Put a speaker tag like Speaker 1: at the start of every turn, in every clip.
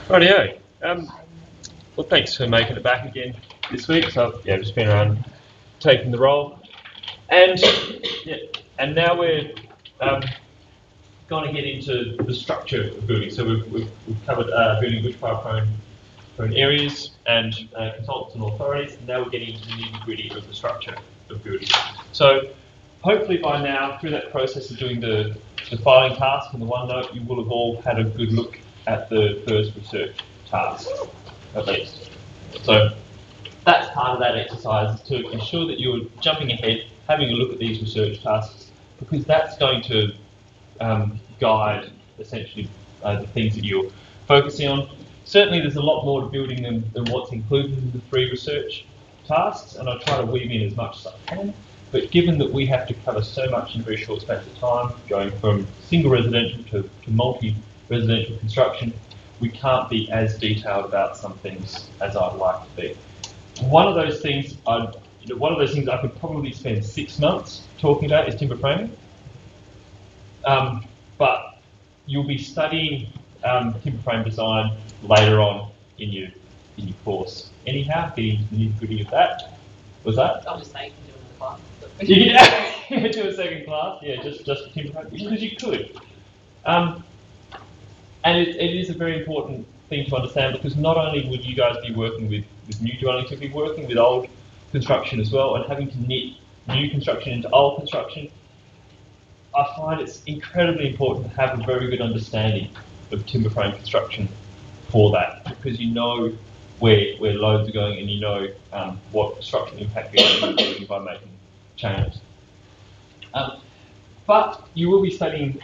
Speaker 1: Rightio. Well, thanks for making it back again this week. So, yeah, I've just been around taking the role, and yeah, and now we're going to get into the structure of building. So we've covered building bushfire-prone areas and consultants and authorities, and now we're getting into the nitty-gritty of the structure of building. So hopefully by now, through that process of doing the filing task and the OneNote, you will have all had a good look at the first research task, at least. So that's part of that exercise, is to ensure that you're jumping ahead, having a look at these research tasks, because that's going to guide essentially the things that you're focusing on. Certainly there's a lot more to building than what's included in the 3 research tasks, and I try to weave in as much as I can. But given that we have to cover so much in a very short space of time, going from single residential to multi-residential construction, we can't be as detailed about some things as I'd like to be. One of those things I could probably spend 6 months talking about is timber framing. But you'll be studying timber frame design later on in your course. Anyhow, getting into the nitty-gritty of that. Was that?
Speaker 2: I'll just say you can do another class.
Speaker 1: Yeah, do a second class. Yeah, just for timber frame, because you could. And it is a very important thing to understand, because not only would you guys be working with new dwellings, you'll be working with old construction as well, and having to knit new construction into old construction. I find it's incredibly important to have a very good understanding of timber frame construction for that, because you know where loads are going, and you know what structural impact you're going to be by making changes. But you will be studying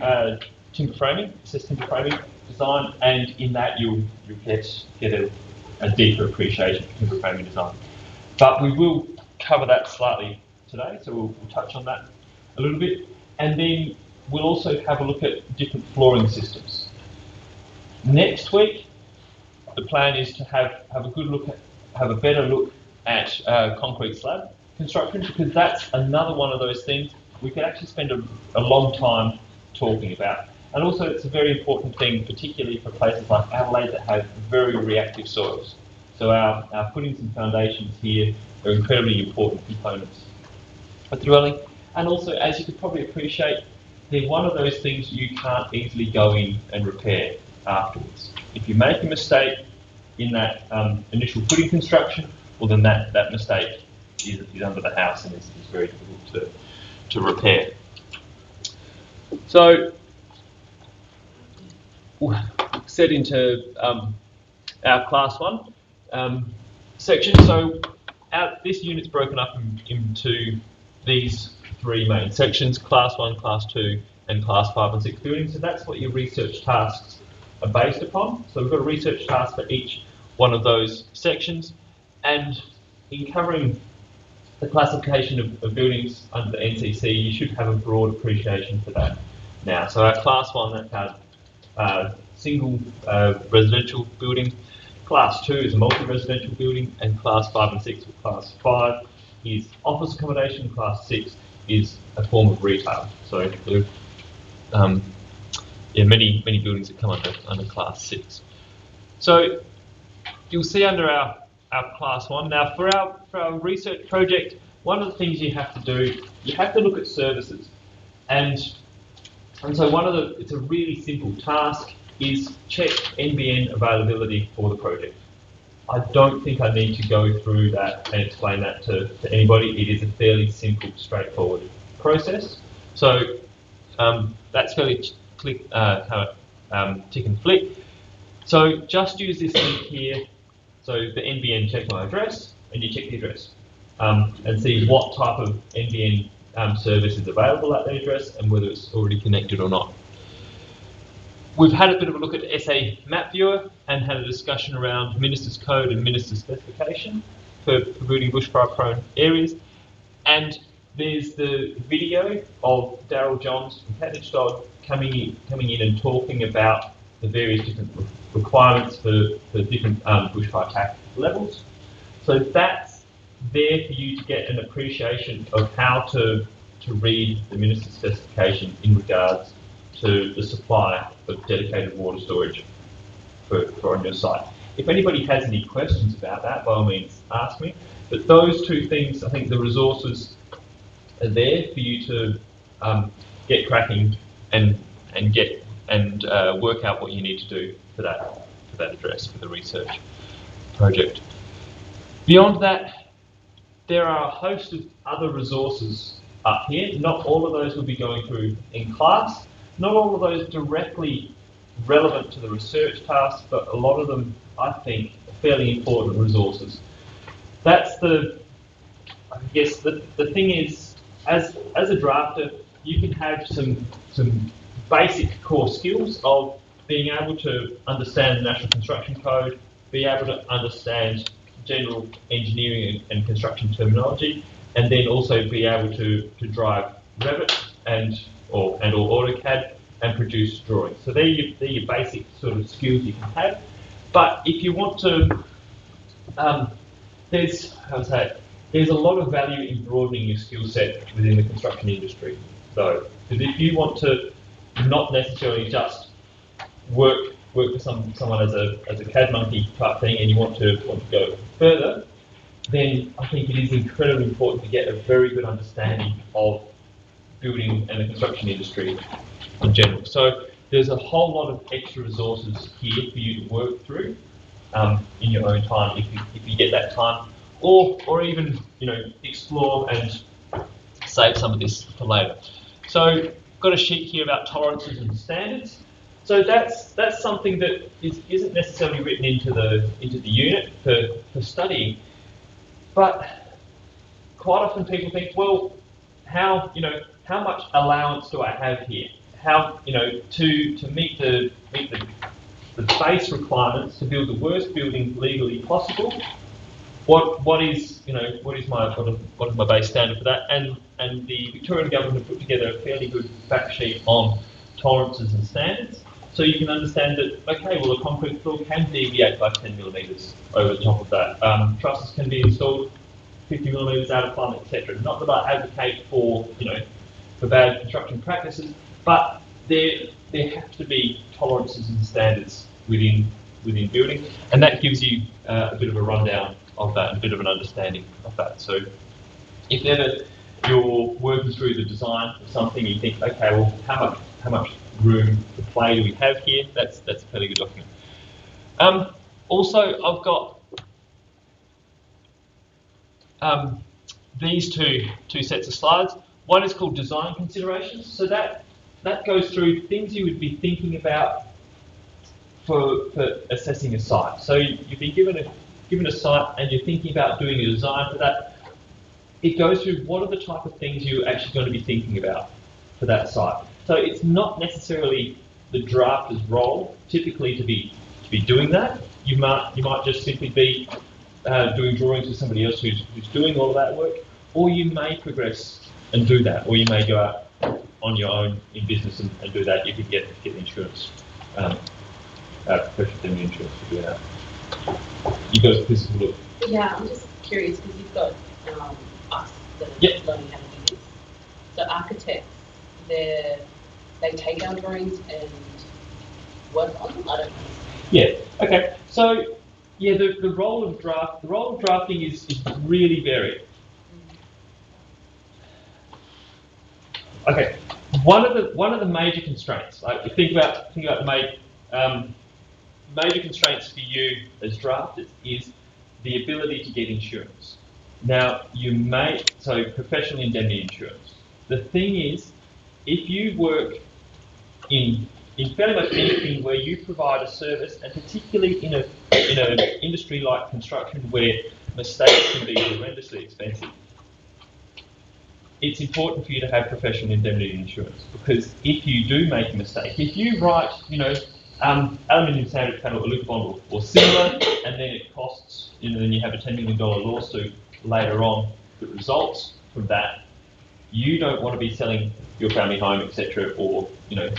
Speaker 1: timber framing, timber framing design, and in that you'll get a deeper appreciation for timber framing design. But we will cover that slightly today, so we'll touch on that a little bit. And then we'll also have a look at different flooring systems. Next week, the plan is to have a better look at concrete slab construction, because that's another one of those things we could actually spend a long time talking about. And also it's a very important thing, particularly for places like Adelaide that have very reactive soils. So our footings and foundations here are incredibly important components of the dwelling. And also, as you could probably appreciate, they're one of those things you can't easily go in and repair afterwards. If you make a mistake in that initial footing construction, well then that mistake is under the house and is very difficult to repair. So, we'll set into our class 1 section. So this unit's broken up into these 3 main sections: class 1, class 2, and class 5 and 6 buildings. So that's what your research tasks are based upon. So we've got a research task for each one of those sections, and in covering the classification of buildings under the NCC, you should have a broad appreciation for that now. So our class 1, that's our single residential building. Class 2 is a multi-residential building, and class 5 and 6, or class 5 is office accommodation, class 6 is a form of retail. So there are many buildings that come under class 6. So you'll see under our class 1. Now for our research project, one of the things you have to do, you have to look at services. And so it's a really simple task, is check NBN availability for the project. I don't think I need to go through that and explain that to anybody. It is a fairly simple, straightforward process. So that's fairly tick and flick. So just use this link here. So the NBN check my address, and you check the address and see what type of NBN service is available at the address and whether it's already connected or not. We've had a bit of a look at SA Map Viewer and had a discussion around Minister's Code and Minister's Specification for building bushfire-prone areas. And there's the video of Daryl Johns from CatNitchDog coming in and talking about the various different requirements for different bushfire attack levels. So that's there for you to get an appreciation of how to read the Minister's Specification in regards to the supply of dedicated water storage. for on your site. If anybody has any questions about that, by all means ask me. But those two things, I think the resources are there for you to get cracking and work out what you need to do for that address, for the research project. Beyond that, there are a host of other resources up here. Not all of those will be going through in class. Not all of those directly relevant to the research task, but a lot of them, I think, are fairly important resources. That's I guess the thing is, as a drafter, you can have some basic core skills of being able to understand the National Construction Code, be able to understand general engineering and construction terminology, and then also be able to drive Revit or AutoCAD and produce drawings. So they're your basic sort of skills you can have. But if you want to, there's a lot of value in broadening your skill set within the construction industry. So, because if you want to not necessarily just work for someone as a CAD monkey type thing, and you want to go further, then I think it is incredibly important to get a very good understanding of building and the construction industry in general. So there's a whole lot of extra resources here for you to work through in your own time, if you get that time, or even explore and save some of this for later. So got a sheet here about tolerances and standards. So that's something that isn't necessarily written into the unit for studying, but quite often people think, well, how much allowance do I have here? How to meet the base requirements to build the worst building legally possible? What is my base standard for that? And the Victorian government put together a fairly good fact sheet on tolerances and standards, so you can understand that, okay, well, a concrete floor can deviate by 10 millimetres over the top of that. Trusses can be installed 50 millimetres out of plumb, etc. Not that I advocate for bad construction practices, but there have to be tolerances and standards within building, and that gives you a bit of a rundown of that, and a bit of an understanding of that. So if ever you're working through the design of something, you think, okay, well, how much room to play do we have here? That's a fairly good document. Also, I've got these two sets of slides. One is called design considerations. So that goes through things you would be thinking about for assessing a site. So you've been given a site and you're thinking about doing a design for that. It goes through what are the type of things you're actually going to be thinking about for that site. So it's not necessarily the drafter's role typically to be doing that. You might just simply be doing drawings with somebody else who's doing all of that work, or you may progress and do that, or you may go out on your own in business and do that if you get insurance, professional indemnity insurance to do that. You got a physical look.
Speaker 2: Yeah, I'm just curious because you've got us that are learning how to do this. So architects, they take our drawings and work on them. I don't know.
Speaker 1: Yeah. Okay. So yeah, the role of drafting is really varied. Okay. One of the major constraints, like think about the major constraints for you as drafters is the ability to get insurance. Now, professional indemnity insurance. The thing is, if you work in fairly much anything where you provide a service, and particularly in an industry like construction where mistakes can be horrendously expensive, it's important for you to have professional indemnity insurance, because if you do make a mistake, if you write, aluminium sandwich panel, Alucobond or similar, and then it costs, then you have a $10 million lawsuit later on that results from that, you don't want to be selling your family home, etc., or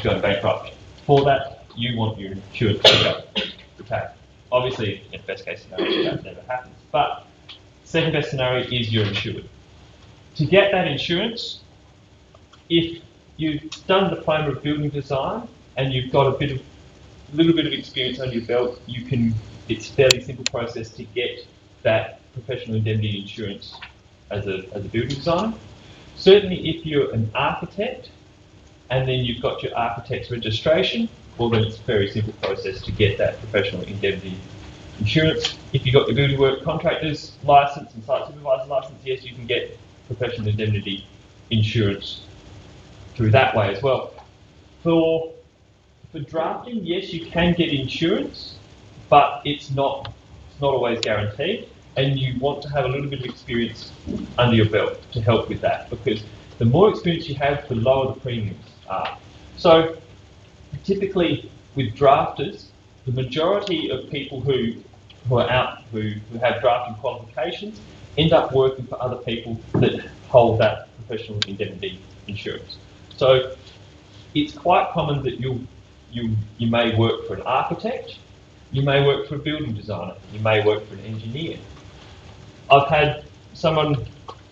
Speaker 1: going bankrupt. For that, you want your insurance to pay. Obviously, in best case scenario, that never happens. But second best scenario is you're insured. To get that insurance, if you've done the diploma of building design and you've got a bit of little bit of experience under your belt, it's a fairly simple process to get that professional indemnity insurance as a building designer. Certainly if you're an architect and then you've got your architect's registration, well then it's a very simple process to get that professional indemnity insurance. If you've got your building work contractor's license and site supervisor's license, yes, you can get professional indemnity insurance through that way as well. For drafting, yes, you can get insurance, but it's not always guaranteed, and you want to have a little bit of experience under your belt to help with that, because the more experience you have, the lower the premiums are. So typically with drafters, the majority of people who have drafting qualifications end up working for other people that hold that professional indemnity insurance. So it's quite common that you may work for an architect, you may work for a building designer, you may work for an engineer. I've had someone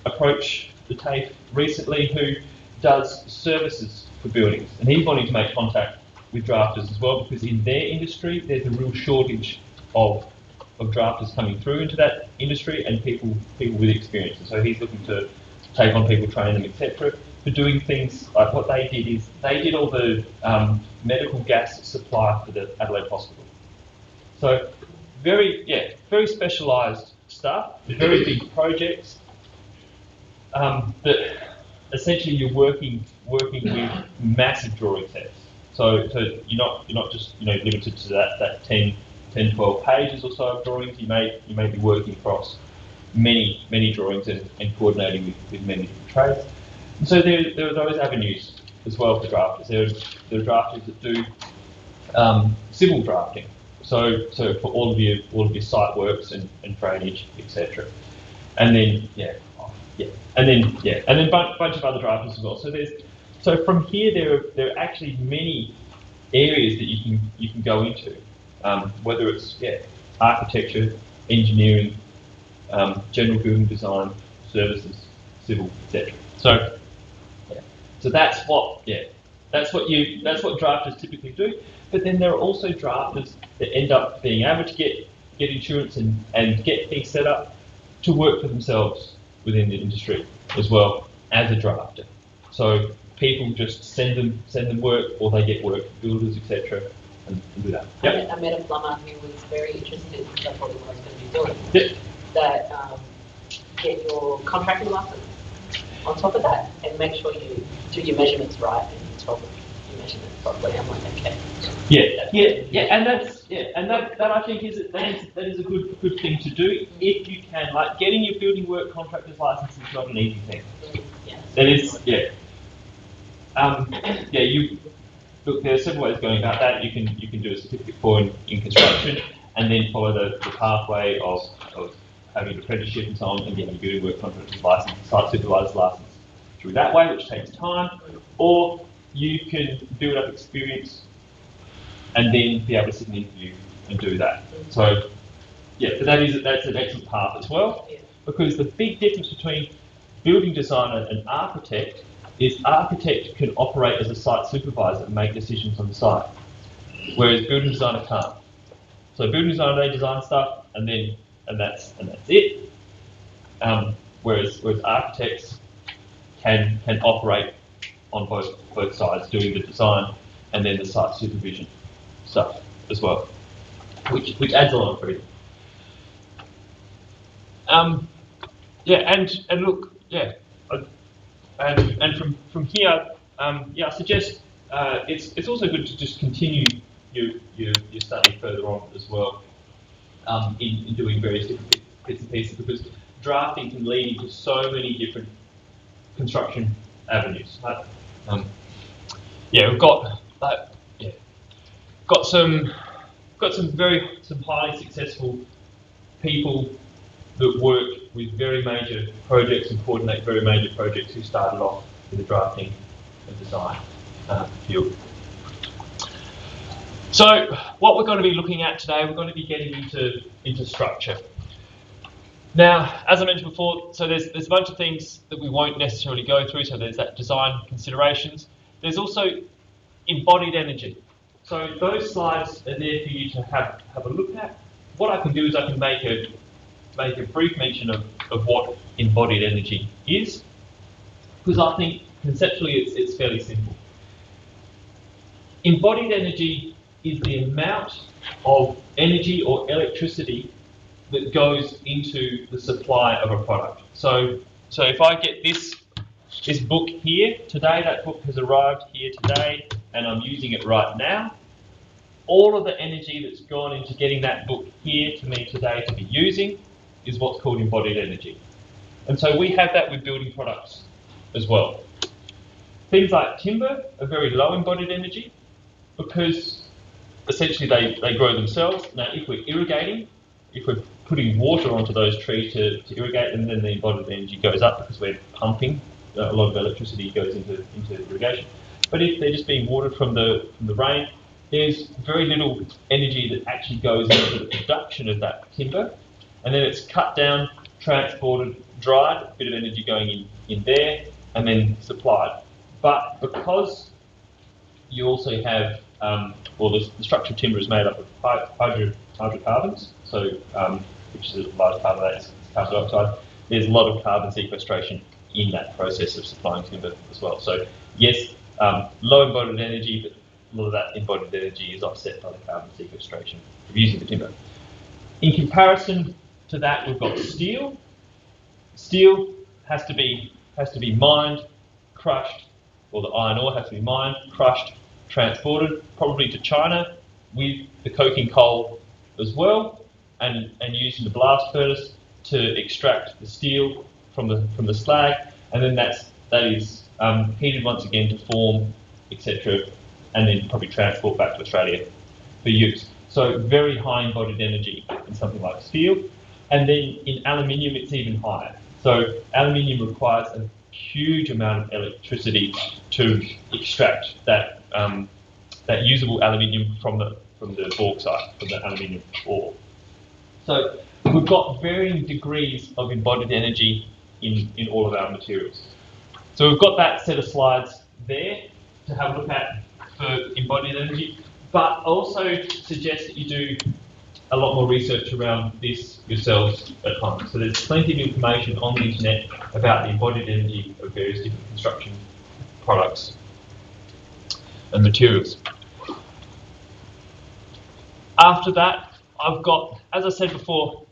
Speaker 1: approach the TAFE recently who does services for buildings, and he's wanting to make contact with drafters as well, because in their industry there's a real shortage of drafters coming through into that industry and people with experience. And so he's looking to take on people, train them, etc. for doing things like what they did is they did all the medical gas supply for the Adelaide Hospital. So very specialised stuff, very big projects that essentially you're working with massive drawing sets. So you're not just limited to that 10, 12 pages or so of drawings. You may be working across many drawings and coordinating with many different trades. And so there are those avenues as well for drafters. There are drafters that do civil drafting. So for all of your site works and drainage, etc. And then bunch of other drafters as well. So from here there are actually many areas that you can go into, whether it's architecture, engineering, general building design, services, civil, etc. So that's what drafters typically do. But then there are also drafters that end up being able to get insurance and get things set up to work for themselves within the industry as well as a drafter. So people just send them work, or they get work from builders, etc. and do that.
Speaker 2: Yep. I met a plumber who was very interested, because that's probably what I was going to be doing.
Speaker 1: Yep.
Speaker 2: That get your contracting license on top of that, and make sure you do your measurements right and you tell them your measurements properly. I'm like, okay.
Speaker 1: And that I think that is a good thing to do if you can. Like, getting your building work contractor's license is not an easy thing.
Speaker 2: Yeah.
Speaker 1: That is, look, there are several ways of going about that. You can do a certificate for in construction, and then follow the pathway of having an apprenticeship and so on, and getting your building work contractor's license, site supervisor's license through that way, which takes time. Or you can build up experience and then be able to sit in an interview and do that. So that's an excellent path as well, because the big difference between building designer and architect is architect can operate as a site supervisor and make decisions on the site, whereas building designer can't. So building designer, they design stuff and that's it. Whereas architects can operate on both sides, doing the design and then the site supervision stuff as well, which adds a lot of freedom. And from here, I suggest it's also good to just continue your study further on as well, in doing various different bits and pieces, because drafting can lead into so many different construction avenues. We've got some highly successful people that work with very major projects and coordinate very major projects who started off in the drafting and design field. So what we're going to be looking at today, we're going to be getting into structure. Now, as I mentioned before, so there's a bunch of things that we won't necessarily go through. So there's that design considerations. There's also embodied energy. So those slides are there for you to have a look at. What I can do is I can make a brief mention of what embodied energy is, because I think conceptually it's fairly simple. Embodied energy is the amount of energy or electricity that goes into the supply of a product. So if I get this book here today, that book has arrived here today, and I'm using it right now. All of the energy that's gone into getting that book here to me today to be using is what's called embodied energy. And so we have that with building products as well. Things like timber are very low embodied energy because essentially they grow themselves. Now, if we're irrigating, if we're putting water onto those trees to irrigate them, then the embodied energy goes up because we're pumping. A lot of electricity goes into irrigation. But if they're just being watered from the rain, there's very little energy that actually goes into the production of that timber. And then it's cut down, transported, dried, a bit of energy going in there, and then supplied. But because you also have, the structure of timber is made up of hydrocarbons, so which is a large part of that is carbon dioxide. There's a lot of carbon sequestration in that process of supplying timber as well. So yes, low embodied energy, but a lot of that embodied energy is offset by the carbon sequestration of using the timber. In comparison to that, we've got steel. Steel has to be mined, crushed, or the iron ore has to be mined, crushed, transported, probably to China with the coking coal as well, and used in the blast furnace to extract the steel from the slag, and then that is heated once again to form, etc., and then probably transport back to Australia for use. So very high embodied energy in something like steel, and then in aluminium it's even higher. So aluminium requires a huge amount of electricity to extract that usable aluminium from the bauxite, from the aluminium ore. So we've got varying degrees of embodied energy in all of our materials. So we've got that set of slides there to have a look at for embodied energy, but also suggest that you do a lot more research around this yourselves at home. So there's plenty of information on the internet about the embodied energy of various different construction products and materials. After that, I've got, as I said before,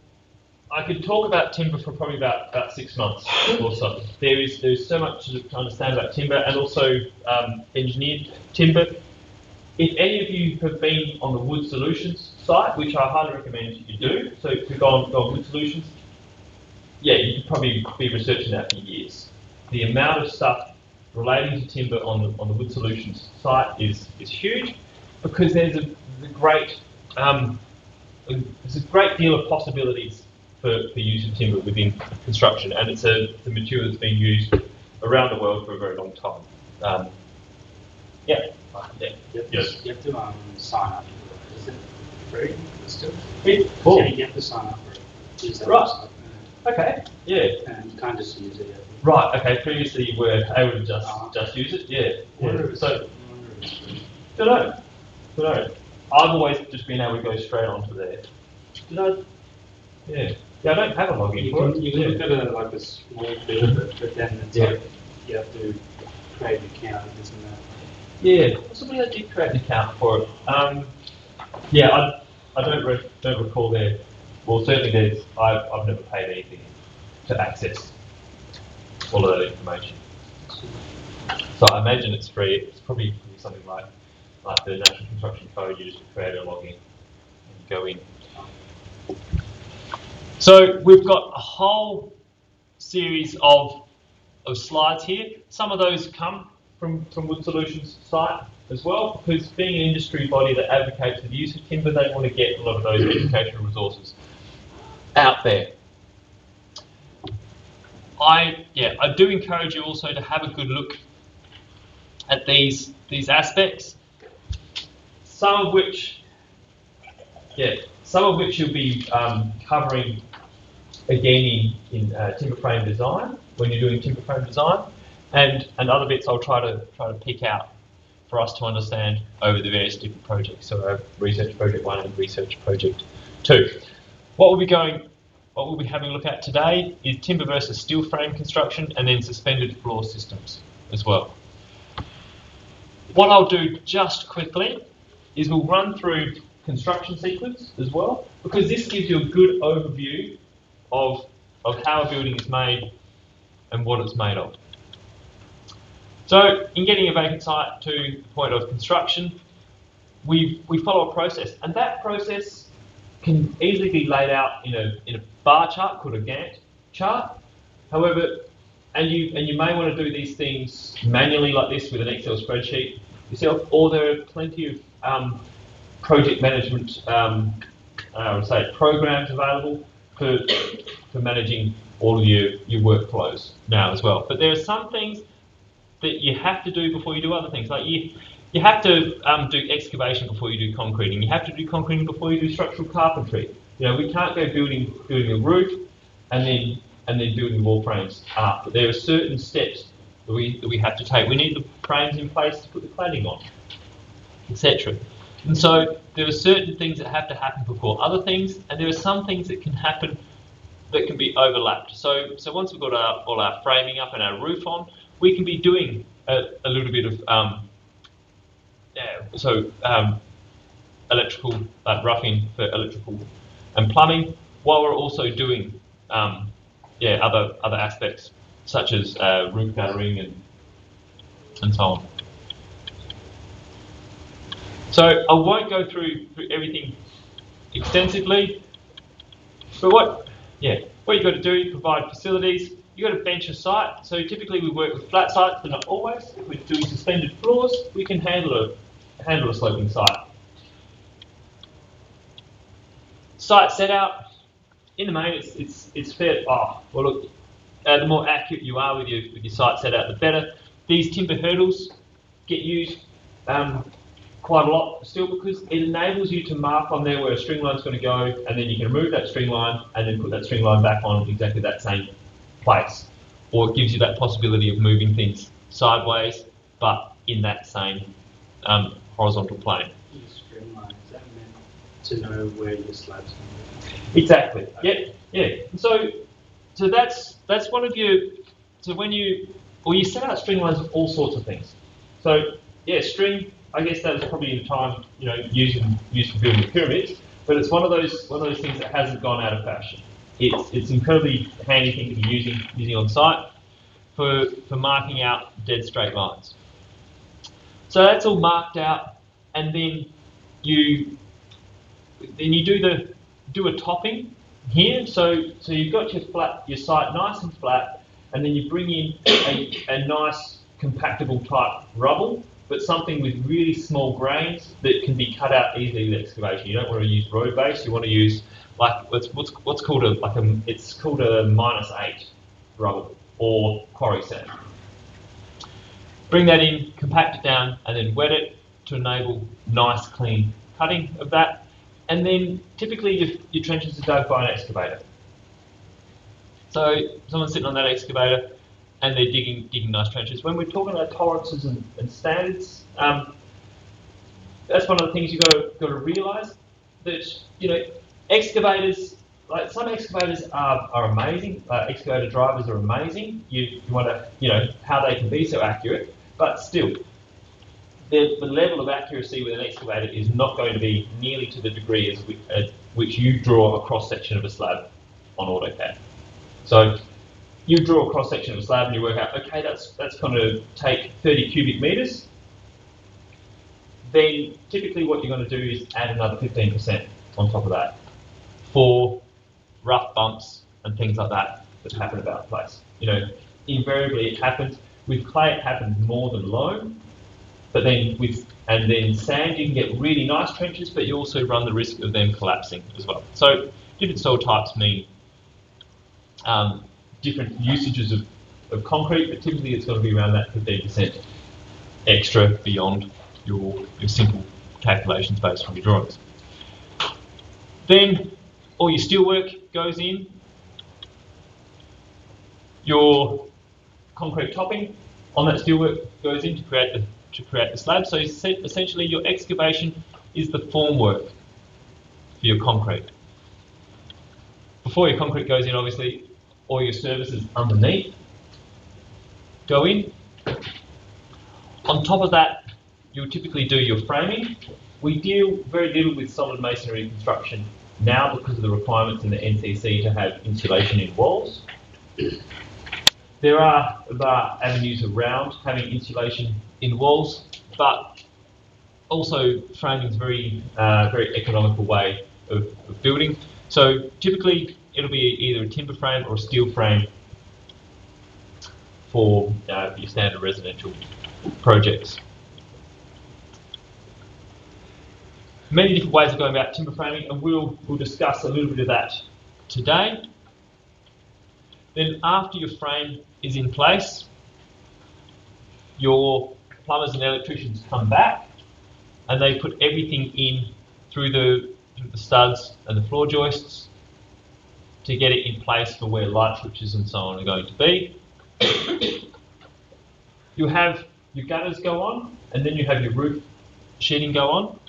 Speaker 1: I could talk about timber for probably about 6 months or so. There's so much to understand about timber, and also engineered timber. If any of you have been on the Wood Solutions site, which I highly recommend you do, so if you go on Wood Solutions, yeah, you could probably be researching that for years. The amount of stuff relating to timber on the Wood Solutions site is huge, because there's a great deal of possibilities for use of timber within construction, and it's a material that's been used around the world for a very long time. Yeah.
Speaker 3: You have to sign up for it. Is it free still?
Speaker 1: Cool.
Speaker 3: Yeah, you have to sign up for it. Use that
Speaker 1: Right.
Speaker 3: website,
Speaker 1: Okay. Yeah.
Speaker 3: and you can't just use it.
Speaker 1: Right. Okay. Previously, you were able to just use it. Yeah. So don't know. I've always just been able to go straight onto there. Yeah. I don't have a login for it.
Speaker 3: You can look at like a small bit of it, but then it's like you have to create an account and this and that.
Speaker 1: Yeah, possibly I did create an account for it. I don't recall there. Well, certainly I've never paid anything to access all of that information. So I imagine it's free. It's probably something like the National Construction Code. You just create a login and go in. So we've got a whole series of slides here. Some of those come from Wood Solutions site as well, because being an industry body that advocates for the use of timber, they want to get a lot of those educational resources out there. I do encourage you also to have a good look at these aspects, some of which you'll be covering again in timber frame design when you're doing timber frame design, and other bits I'll try to pick out for us to understand over the various different projects. So our research project 1 and research project 2. What we'll be having a look at today is timber versus steel frame construction, and then suspended floor systems as well. What I'll do just quickly is we'll run through construction sequence as well, because this gives you a good overview of how a building is made and what it's made of. So in getting a vacant site to the point of construction, we follow a process, and that process can easily be laid out in a bar chart called a Gantt chart. However, and you may want to do these things manually like this with an Excel spreadsheet yourself, or there are plenty of project management programs available for managing all of your workflows now as well. But there are some things that you have to do before you do other things. Like you have to do excavation before you do concreting. You have to do concreting before you do structural carpentry. You know, we can't go building a roof and then building wall frames after. There are certain steps that we have to take. We need the frames in place to put the cladding on, etc. And so there are certain things that have to happen before other things, and there are some things that can happen that can be overlapped. So once we've got all our framing up and our roof on, we can be doing a little bit of electrical roughing for electrical and plumbing, while we're also doing other aspects such as roof guttering and so on. So I won't go through everything extensively, but what you've got to do, provide facilities. You've got to bench a site. So typically we work with flat sites, but not always. If we're doing suspended floors, we can handle a sloping site. Site set out. In the main, it's fair. The more accurate you are with your site set out, the better. These timber hurdles get used quite a lot still, because it enables you to mark on there where a string line's going to go, and then you can remove that string line and then put that string line back on exactly that same place. Or it gives you that possibility of moving things sideways, but in that same horizontal plane.
Speaker 3: The string line, is that meant to know where your slab's going?
Speaker 1: Exactly. Okay. Yeah. So that's one of your. So when you set out string lines of all sorts of things. So yeah, string. I guess that was probably in time, used for building pyramids. But it's one of those things that hasn't gone out of fashion. It's incredibly handy thing to be using on site for marking out dead straight lines. So that's all marked out, and then you do a topping here. So you've got your site nice and flat, and then you bring in a nice compactable type rubble, but something with really small grains that can be cut out easily with excavation. You don't want to use road base. You want to use what's called a -8 rubble or quarry sand. Bring that in, compact it down, and then wet it to enable nice clean cutting of that. And then typically your trenches are dug by an excavator. So someone's sitting on that excavator and they're digging nice trenches. When we're talking about tolerances and standards, that's one of the things you've got to realise, that excavators, like some excavators are amazing. Excavator drivers are amazing. You want to how they can be so accurate, but still, the level of accuracy with an excavator is not going to be nearly to the degree at which you draw a cross section of a slab on AutoCAD. So you draw a cross section of a slab and you work out, okay, that's going to take 30 cubic meters. Then typically what you're going to do is add another 15% on top of that for rough bumps and things like that happen about the place. Invariably it happens. With clay it happens more than loam, but then sand you can get really nice trenches, but you also run the risk of them collapsing as well. So different soil types mean different usages of concrete, but typically it's going to be around that 15% extra beyond your simple calculations based on your drawings. Then all your steelwork goes in, your concrete topping on that steelwork goes in to create to create the slab. So essentially your excavation is the formwork for your concrete. Before your concrete goes in, obviously, all your services underneath go in. On top of that, you'll typically do your framing. We deal very little with solid masonry construction now because of the requirements in the NCC to have insulation in walls. There are avenues around having insulation in walls, but also framing is a very economical way of building. So typically it'll be either a timber frame or a steel frame for your standard residential projects. Many different ways of going about timber framing, and we'll discuss a little bit of that today. Then after your frame is in place, your plumbers and electricians come back and they put everything in through the studs and the floor joists to get it in place for where light switches and so on are going to be. You have your gutters go on, and then you have your roof sheeting go on.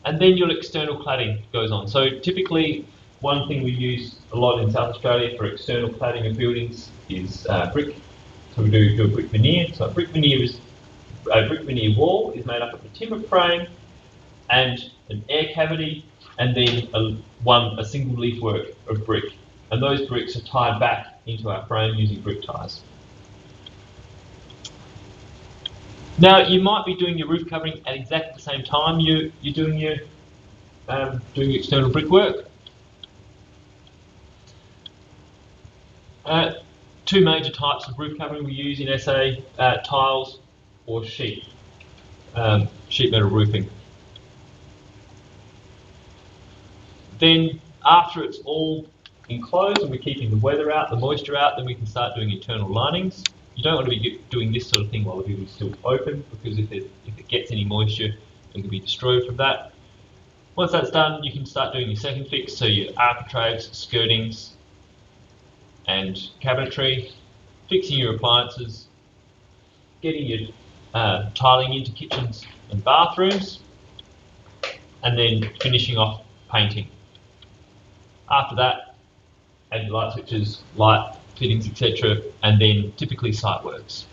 Speaker 1: And then your external cladding goes on. So typically, one thing we use a lot in South Australia for external cladding of buildings is brick. So we do a brick veneer. So a brick veneer wall is made up of a timber frame and an air cavity, and then a single leaf work of brick. And those bricks are tied back into our frame using brick ties. Now, you might be doing your roof covering at exactly the same time you're doing your external brickwork. Two major types of roof covering we use in SA: tiles or sheet metal roofing. Then, after it's all enclosed and we're keeping the weather out, the moisture out, then we can start doing internal linings. You don't want to be doing this sort of thing while the building's still open, because if it gets any moisture, it can be destroyed from that. Once that's done, you can start doing your second fix, so your architraves, skirtings, and cabinetry, fixing your appliances, getting your tiling into kitchens and bathrooms, and then finishing off painting. After that, add your light switches, light fittings, etc., and then typically site works.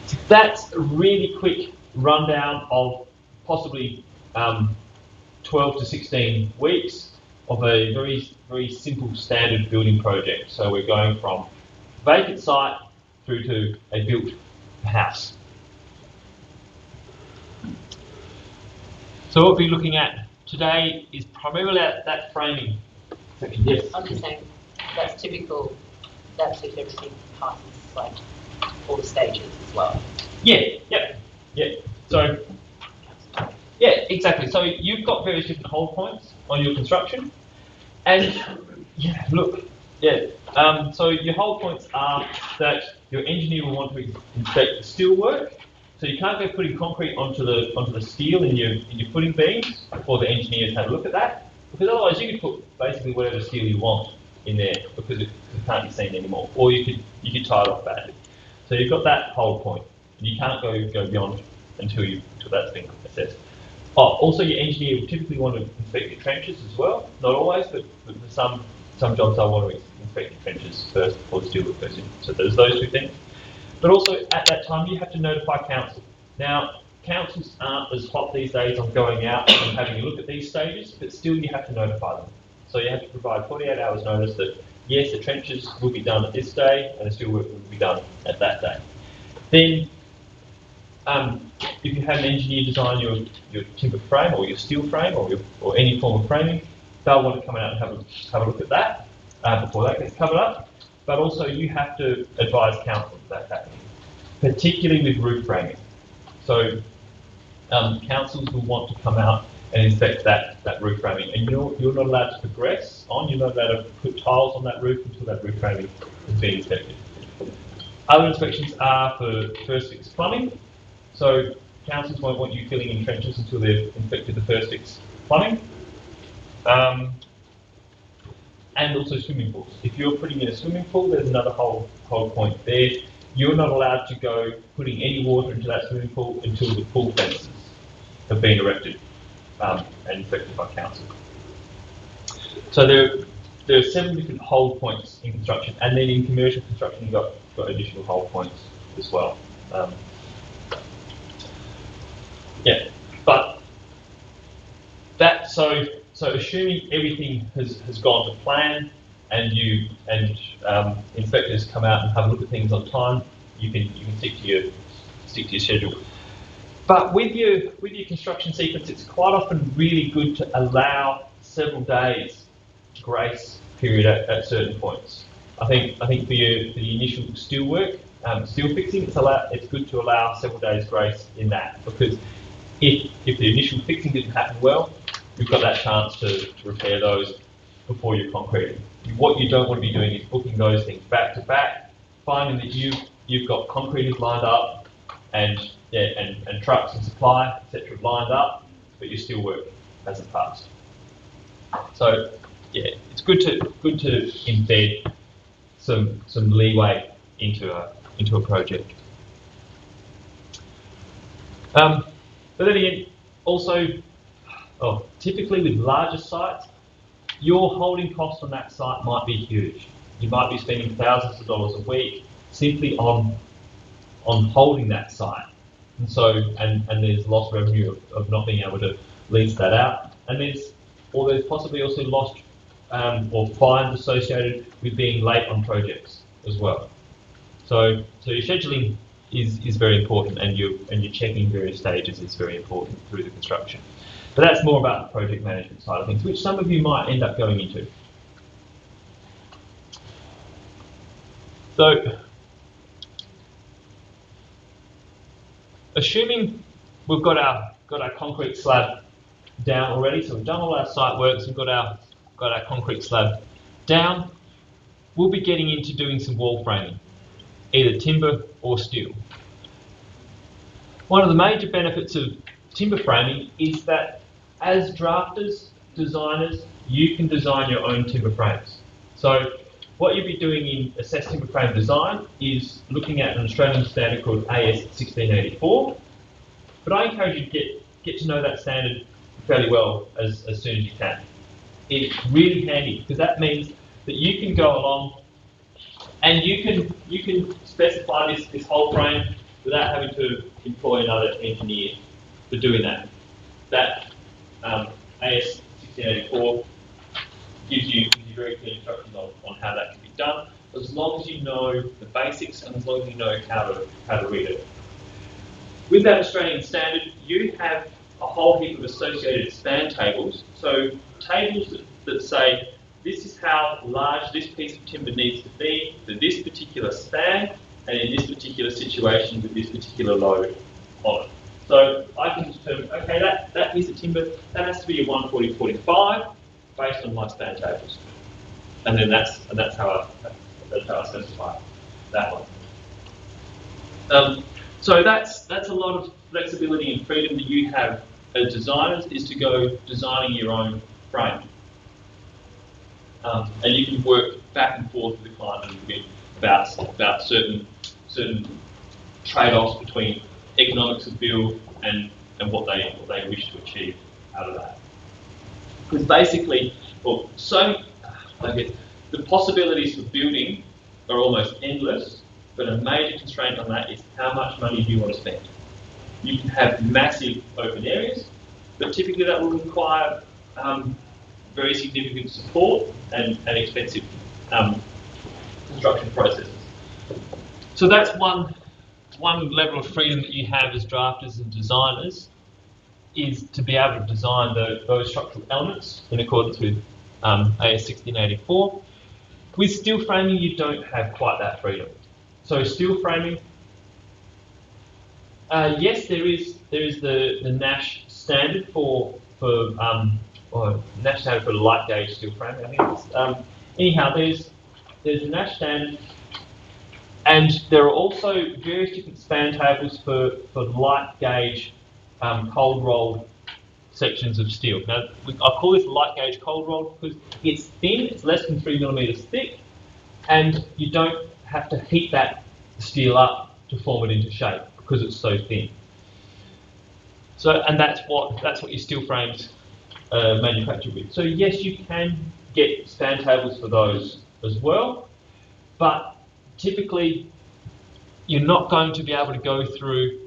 Speaker 1: So that's a really quick rundown of possibly 12 to 16 weeks of a very, very simple standard building project. So we're going from vacant site through to a built house. So what we'll be looking at today is primarily that framing section. Yes?
Speaker 2: I'm just saying, that's typical, that's if everything passes like all the stages as well.
Speaker 1: Yeah. So, yeah, exactly. So you've got various different hold points on your construction, and so your hold points are that your engineer will want to inspect the steel work. So you can't go putting concrete onto the steel in your footing beams before the engineers have a look at that, because otherwise you could put basically whatever steel you want in there because it can't be seen anymore, or you could tie it off badly. So you've got that hold point, and you can't go beyond until that's been assessed. Also your engineer will typically want to inspect your trenches as well. Not always, but for some jobs they'll want to inspect your trenches first before the steel work goes in. So there's those two things. But also at that time you have to notify council. Now, councils aren't as hot these days on going out and having a look at these stages, but still you have to notify them. So you have to provide 48 hours notice that yes, the trenches will be done at this day and the steel work will be done at that day. Then if you have an engineer design your timber frame or your steel frame or any form of framing, they'll want to come out and have a look at that before that gets covered up. But also you have to advise council that that's happening, particularly with roof framing. So councils will want to come out and inspect that roof framing, and you're not allowed to progress on. You're not allowed to put tiles on that roof until that roof framing has been inspected. Other inspections are for first fix plumbing. So councils won't want you filling in trenches until they've inspected the first fix plumbing. and also swimming pools. If you're putting in a swimming pool, there's another whole point there. You're not allowed to go putting any water into that swimming pool until the pool fences have been erected and inspected by council. So there are several different hold points in construction, and then in commercial construction you've got additional hold points as well. Yeah, but that so assuming everything has gone to plan, and inspectors come out and have a look at things on time, you can stick to your schedule. But with your construction sequence, it's quite often really good to allow several days grace period at certain points. I think for the initial steel work, steel fixing, it's good to allow several days grace in that, because if the initial fixing didn't happen well, you've got that chance to repair those before you're concreting. What you don't want to be doing is booking those things back to back, finding that you've got concreters lined up and trucks and supply, etc. lined up, but your steel work hasn't passed. So yeah, it's good to embed some leeway into a project. But then again, also, typically with larger sites, your holding cost on that site might be huge. You might be spending thousands of dollars a week simply on holding that site, and there's lost revenue of not being able to lease that out, and there's possibly also lost or fines associated with being late on projects as well. So your scheduling is very important, and your checking various stages is very important through the construction. But that's more about the project management side of things, which some of you might end up going into. So, assuming we've got our concrete slab down already, so we've done all our site works, we've got our concrete slab down, we'll be getting into doing some wall framing, either timber or steel. One of the major benefits of timber framing is that as drafters, designers, you can design your own timber frames. So what you'll be doing in Assess Timber Frame Design is looking at an Australian standard called AS 1684, but I encourage you to get to know that standard fairly well as soon as you can. It's really handy, because that means that you can go along and you can specify this whole frame without having to employ another engineer for doing that. That AS 1684 gives you very clear instructions on how that can be done, as long as you know the basics and as long as you know how to read it. With that Australian standard, you have a whole heap of associated span tables. So tables that say this is how large this piece of timber needs to be for this particular span and in this particular situation with this particular load on it. So I can determine, okay, that piece of timber, that has to be a 140/45 based on my span tables, and then that's how I specify that one. So that's a lot of flexibility and freedom that you have as designers, is to go designing your own frame, and you can work back and forth with the client a little bit about certain trade-offs between economics of build and what they wish to achieve out of that. Because basically, the possibilities for building are almost endless, but a major constraint on that is how much money do you want to spend. You can have massive open areas, but typically that will require very significant support and expensive construction processes. So that's one level of freedom that you have as drafters and designers, is to be able to design those structural elements in accordance with AS 1684. With steel framing, you don't have quite that freedom. So steel framing, yes, there is the NASH standard for NASH standard for light gauge steel framing, I think it's. Anyhow, there's the NASH standard, and there are also various different span tables for light gauge cold rolled sections of steel. Now, I call this light gauge cold roll because it's thin, it's less than 3 millimeters thick, and you don't have to heat that steel up to form it into shape because it's so thin. So, and that's what your steel frames manufactured with. So yes, you can get span tables for those as well, but typically you're not going to be able to go through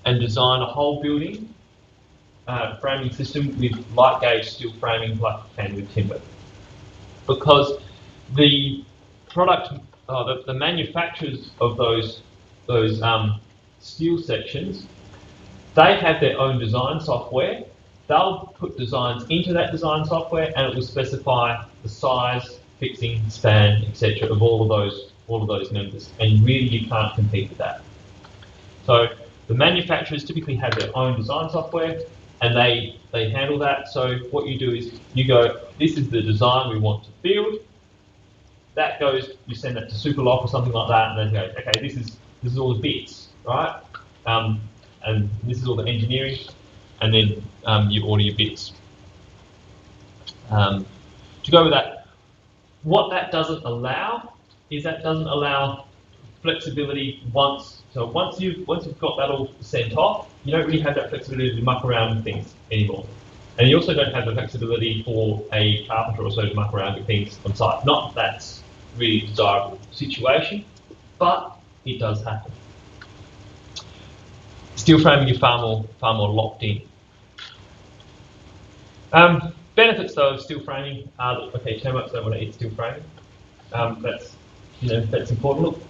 Speaker 1: and design a whole building framing system with light gauge steel framing like you can with timber, because the product, the manufacturers of those steel sections, they have their own design software. They'll put designs into that design software, and it will specify the size, fixing, span, etc. of all of those members. And really, you can't compete with that. So the manufacturers typically have their own design software, and they handle that. So what you do is you go, this is the design we want to build. That goes, you send that to Superlock or something like that, and then go, okay, this is all the bits, right? And this is all the engineering, and then you order your bits. To go with that, what that doesn't allow is that doesn't allow flexibility once you've got that all sent off, you don't really have that flexibility to muck around with things anymore. And you also don't have the flexibility for a carpenter or so to muck around with things on site. Not that that's really a desirable situation, but it does happen. Steel framing is far more locked in. Benefits though of steel framing are that, okay, termites don't want to eat steel framing. That's important. Look,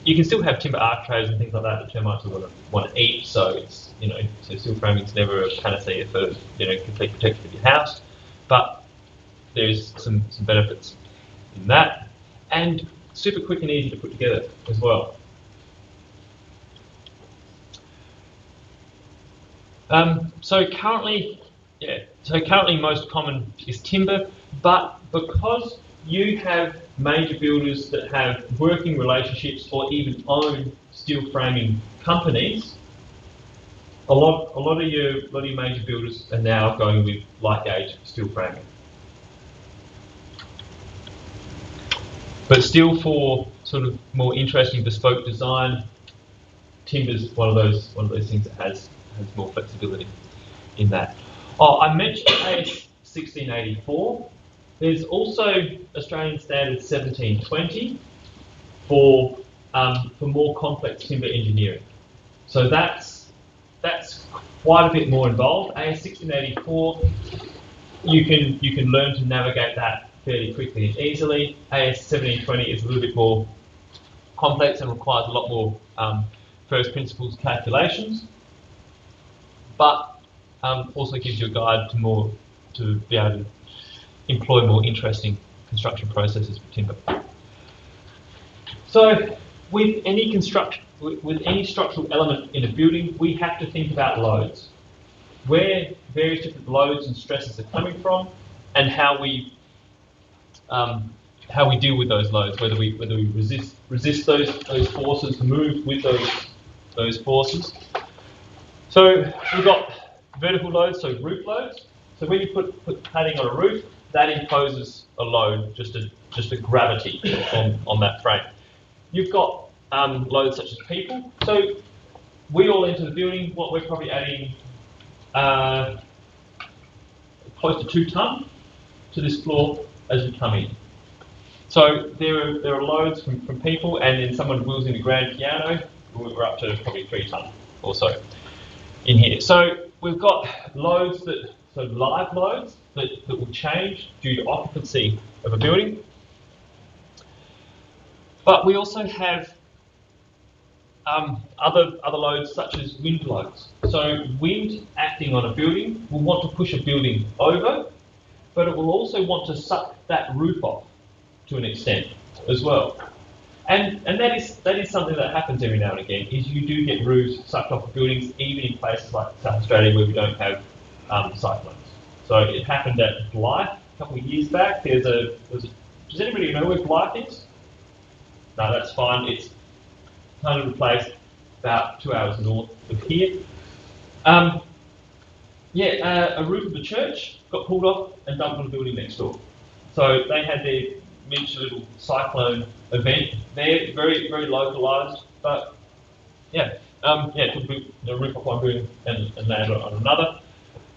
Speaker 1: you can still have timber architraves and things like that that termites want to eat. So it's so steel framing is never a panacea for complete protection of your house, but there's some benefits in that, and super quick and easy to put together as well. So currently most common is timber, but because you have major builders that have working relationships or even own steel framing companies, a lot of your major builders are now going with light gauge steel framing. But still, for sort of more interesting bespoke design, timber's one of those things that has more flexibility in that. Oh, I mentioned AS 1684. There's also Australian Standard 1720 for more complex timber engineering. So that's quite a bit more involved. AS 1684, you can learn to navigate that fairly quickly and easily. AS 1720 is a little bit more complex and requires a lot more first principles calculations, but also gives you a guide to be able to employ more interesting construction processes for timber. So with any structural element in a building, we have to think about loads, where various different loads and stresses are coming from, and how we deal with those loads, whether we resist those forces, to move with those forces. So we've got vertical loads, so roof loads. So when you put cladding on a roof, that imposes a load, just a gravity on that frame. You've got loads such as people. So we all enter the building. What we're probably adding close to 2 tonne to this floor as we come in. So there are loads from people, and then someone wheels in a grand piano. We're up to probably 3 tonne or so in here. So we've got loads live loads that will change due to occupancy of a building. But we also have other loads such as wind loads. So wind acting on a building will want to push a building over, but it will also want to suck that roof off to an extent as well. And that is something that happens every now and again, is you do get roofs sucked off of buildings, even in places like South Australia where we don't have cyclones. So it happened at Blyth a couple of years back. Does anybody know where Blyth is? No, that's fine. It's 100 place, about 2 hours north of here. Yeah, a roof of a church got pulled off and dumped on a building next door. So they had their miniature little cyclone event there, very, very localised, but yeah, it took a roof off one building and landed on another.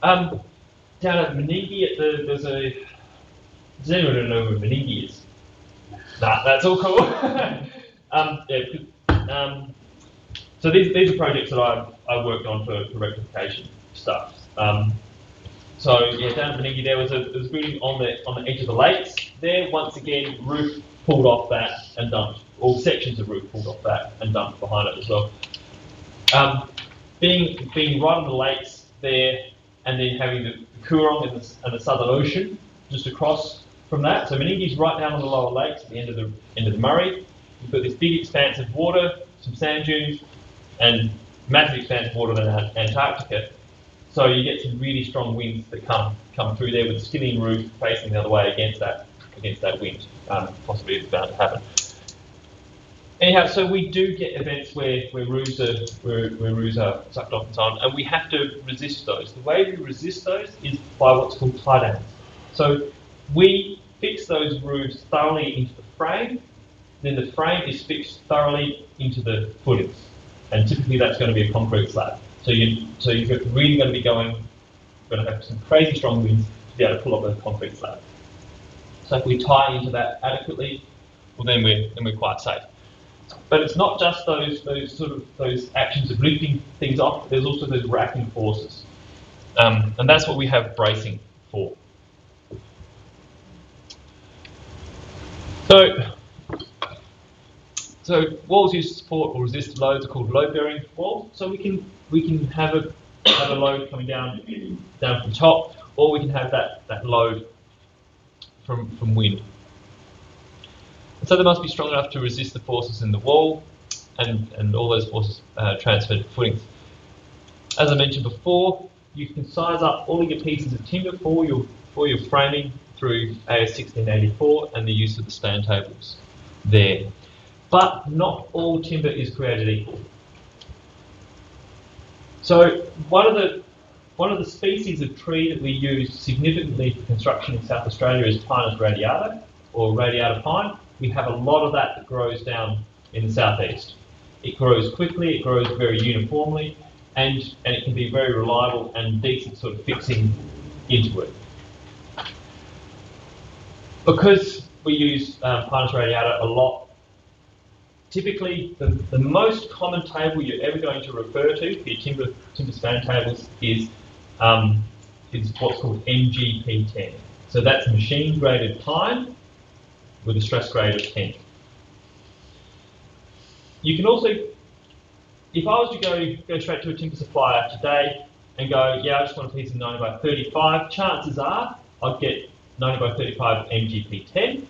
Speaker 1: Down at Meningie, does anyone know where Meningie is? Nah, that's all cool. So these are projects that I worked on for rectification stuff. So yeah, down at Meningie there was a building on the edge of the lakes. There, once again, roof pulled off that and dumped, all sections of roof pulled off that and dumped behind it as well. Being right on the lakes there, and then having the Coorong and the Southern Ocean just across from that. So Meningie's right down on the lower lakes at the end of the Murray. You've got this big expanse of water, some sand dunes, and massive expanse of water than Antarctica. So you get some really strong winds that come through there with the skilling roof facing the other way against that wind. Possibly it's bound to happen. Anyhow, so we do get events where roofs are sucked off and so on, and we have to resist those. The way we resist those is by what's called tie downs. So we fix those roofs thoroughly into the frame, then the frame is fixed thoroughly into the footings, and typically that's going to be a concrete slab. So you're really going to have some crazy strong winds to be able to pull up a concrete slab. So if we tie into that adequately, well then we're quite safe. But it's not just those actions of lifting things off. There's also those racking forces, and that's what we have bracing for. So walls used to support or resist loads are called load-bearing walls. So we can have a load coming down from the top, or we can have that load from wind. And so they must be strong enough to resist the forces in the wall, and all those forces transferred to footings. As I mentioned before, you can size up all of your pieces of timber for your framing through AS 1684 and the use of the span tables there. But not all timber is created equal. So one of the species of tree that we use significantly for construction in South Australia is Pinus radiata, or radiata pine. We have a lot of that grows down in the southeast. It grows quickly, it grows very uniformly, and it can be very reliable and decent sort of fixing into it. Because we use Pinus radiata a lot, typically the most common table you're ever going to refer to for your timber span tables is what's called MGP10. So that's machine graded pine with a stress grade of 10. You can also, if I was to go straight to a timber supplier today and go, yeah, I just want a piece of 90 by 35, chances are I'd get 90 by 35 MGP10,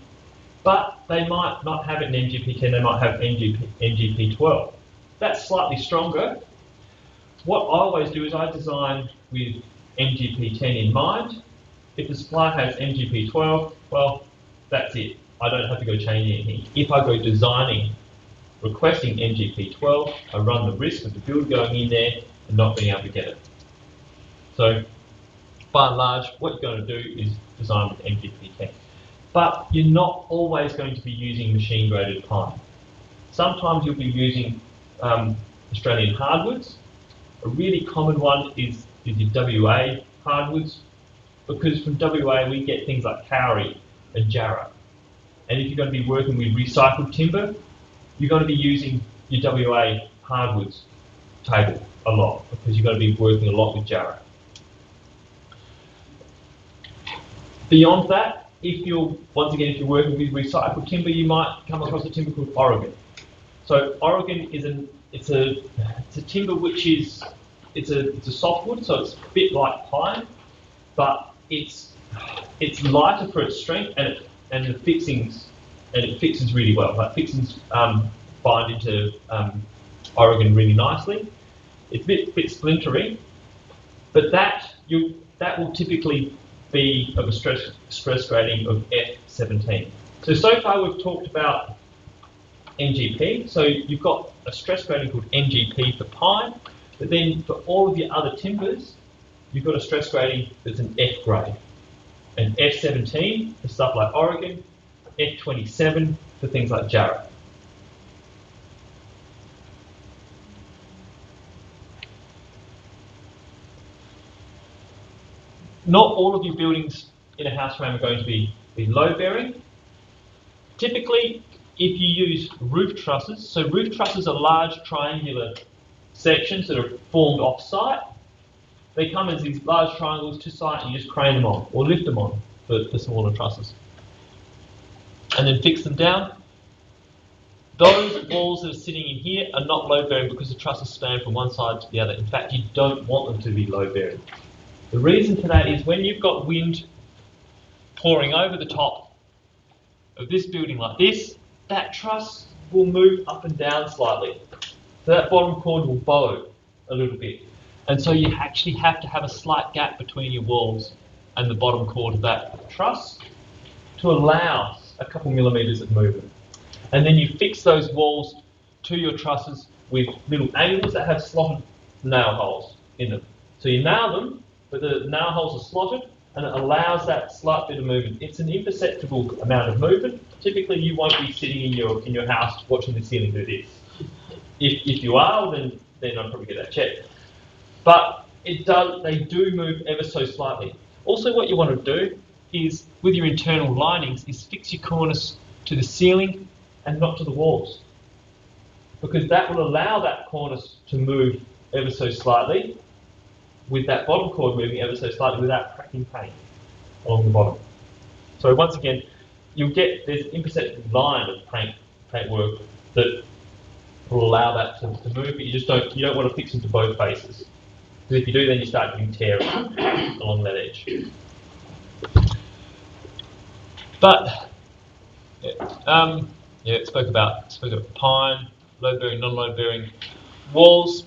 Speaker 1: but they might not have it in MGP10, they might have MGP12. That's slightly stronger. What I always do is I design with MGP10 in mind. If the supplier has MGP12, well, that's it. I don't have to go change anything. If I go requesting MGP12, I run the risk of the build going in there and not being able to get it. So, by and large, what you're going to do is design with MGP10. But you're not always going to be using machine graded pine. Sometimes you'll be using Australian hardwoods. A really common one is your WA hardwoods, because from WA we get things like kauri and jarrah. And if you're going to be working with recycled timber, you're going to be using your WA hardwoods table a lot, because you're going to be working a lot with jarrah. Beyond that, if you're working with recycled timber, you might come across a timber called Oregon. So Oregon is it's a timber which is it's a softwood, so it's a bit like pine, but it's lighter for its strength, and the fixings it fixes really well. Like fixings bind into Oregon really nicely. It's a bit splintery, but that will typically be of a stress grading of F17. So far we've talked about MGP. So you've got a stress grading called MGP for pine, but then for all of your other timbers, you've got a stress grading that's an F grade. An F17 for stuff like Oregon, F27 for things like Jarrah. Not all of your buildings in a house frame are going to be load bearing. Typically, if you use roof trusses, so roof trusses are large triangular sections that are formed off-site. They come as these large triangles to site and you just crane them on or lift them on for the smaller trusses. And then fix them down. Those walls that are sitting in here are not load bearing because the trusses span from one side to the other. In fact, you don't want them to be load bearing. The reason for that is when you've got wind pouring over the top of this building like this, that truss will move up and down slightly. So that bottom chord will bow a little bit. And so you actually have to have a slight gap between your walls and the bottom chord of that truss to allow a couple millimetres of movement. And then you fix those walls to your trusses with little angles that have slotted nail holes in them. So you nail them, but the nail holes are slotted and it allows that slight bit of movement. It's an imperceptible amount of movement. Typically you won't be sitting in your house watching the ceiling do this. If you are, then I'd probably get that checked. But they do move ever so slightly. Also what you want to do is, with your internal linings, is fix your cornice to the ceiling and not to the walls. Because that will allow that cornice to move ever so slightly, with that bottom chord moving ever so slightly without cracking paint along the bottom. So once again, there's an imperceptible line of paint work that will allow that to move, but you don't want to fix them to both faces. Because if you do, then you start getting tearing along that edge. But spoke about pine, load bearing, non-load bearing walls.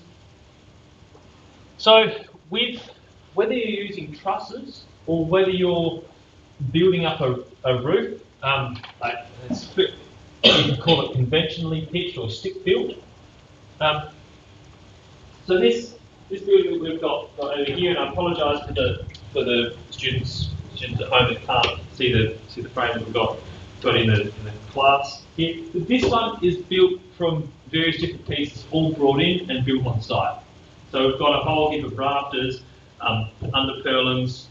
Speaker 1: So whether you're using trusses or whether you're building up a roof, you can call it conventionally pitched or stick built. So this building that we've got over here, and I apologise for the students at home that can't see the frame that we've got in the class here. But this one is built from various different pieces, all brought in and built on site. So we've got a whole heap of rafters, underpurlins,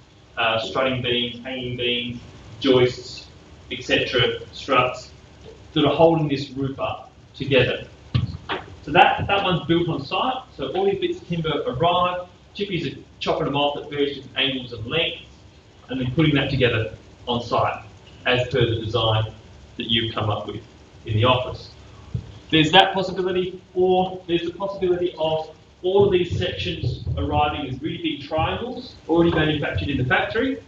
Speaker 1: strutting beams, hanging beams, joists, etc., struts that are holding this roof up together. So that one's built on site. So all these bits of timber arrive, chippies are chopping them off at various different angles and lengths, and then putting that together on site as per the design that you've come up with in the office. There's that possibility, or there's the possibility of all of these sections arriving as really big triangles, already manufactured in the factory,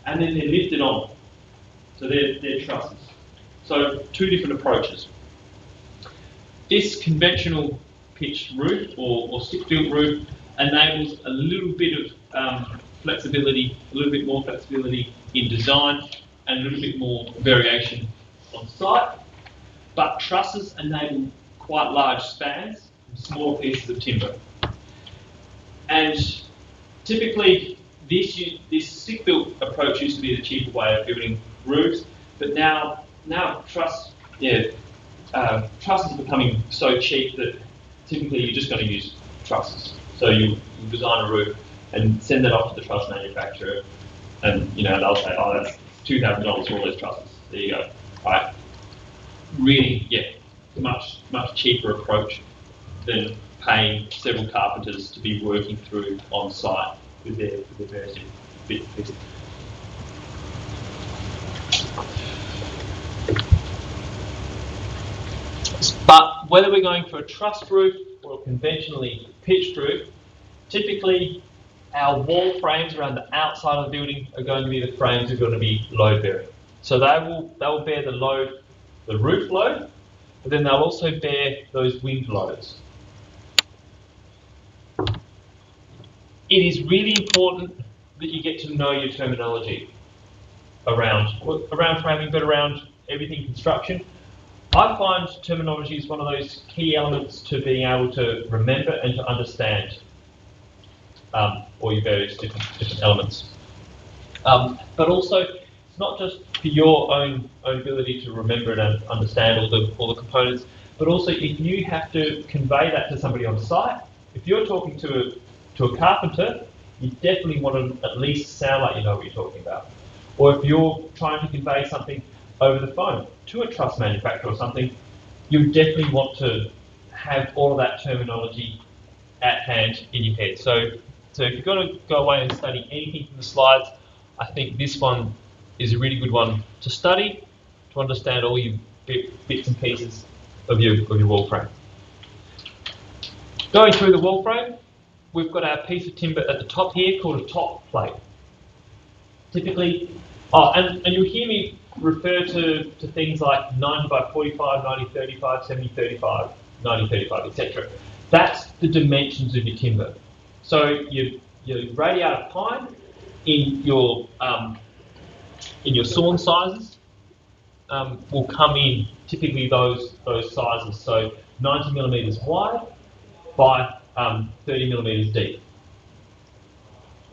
Speaker 1: and then they're lifted on. So they're trusses. So two different approaches. This conventional pitched roof or stick-built roof enables a little bit of flexibility, a little bit more flexibility in design, and a little bit more variation on site. But trusses enable quite large spans from small pieces of timber. And typically, this stick-built approach used to be the cheaper way of building roofs, but now trusses are becoming so cheap that typically you're just going to use trusses. So you design a roof and send that off to the truss manufacturer, and they'll say, oh, that's $2,000 for all those trusses. There you go. Right? Really, much cheaper approach than paying several carpenters to be working through on site with their various bits and pieces. But whether we're going for a truss roof or a conventionally pitched roof, typically our wall frames around the outside of the building are going to be the frames that are going to be load bearing. So they will bear the load, the roof load, but then they'll also bear those wind loads. It is really important that you get to know your terminology around framing, but around everything construction. I find terminology is one of those key elements to being able to remember and to understand. or your various different elements. But also, it's not just for your own ability to remember and understand all the components, but also if you have to convey that to somebody on site, if you're talking to a carpenter, you definitely want to at least sound like you know what you're talking about. Or if you're trying to convey something over the phone to a truss manufacturer or something, you definitely want to have all of that terminology at hand in your head. So if you're going to go away and study anything from the slides, I think this one is a really good one to study, to understand all your bits and pieces of your wall frame. Going through the wall frame, we've got our piece of timber at the top here called a top plate. Typically, and you'll hear me refer to things like 90 by 45, 90, 35, 70, 35, 90, 35, etc. That's the dimensions of your timber. So your radiata pine in your sawn sizes will come in typically those sizes. So 90 millimeters wide by 30 millimeters deep,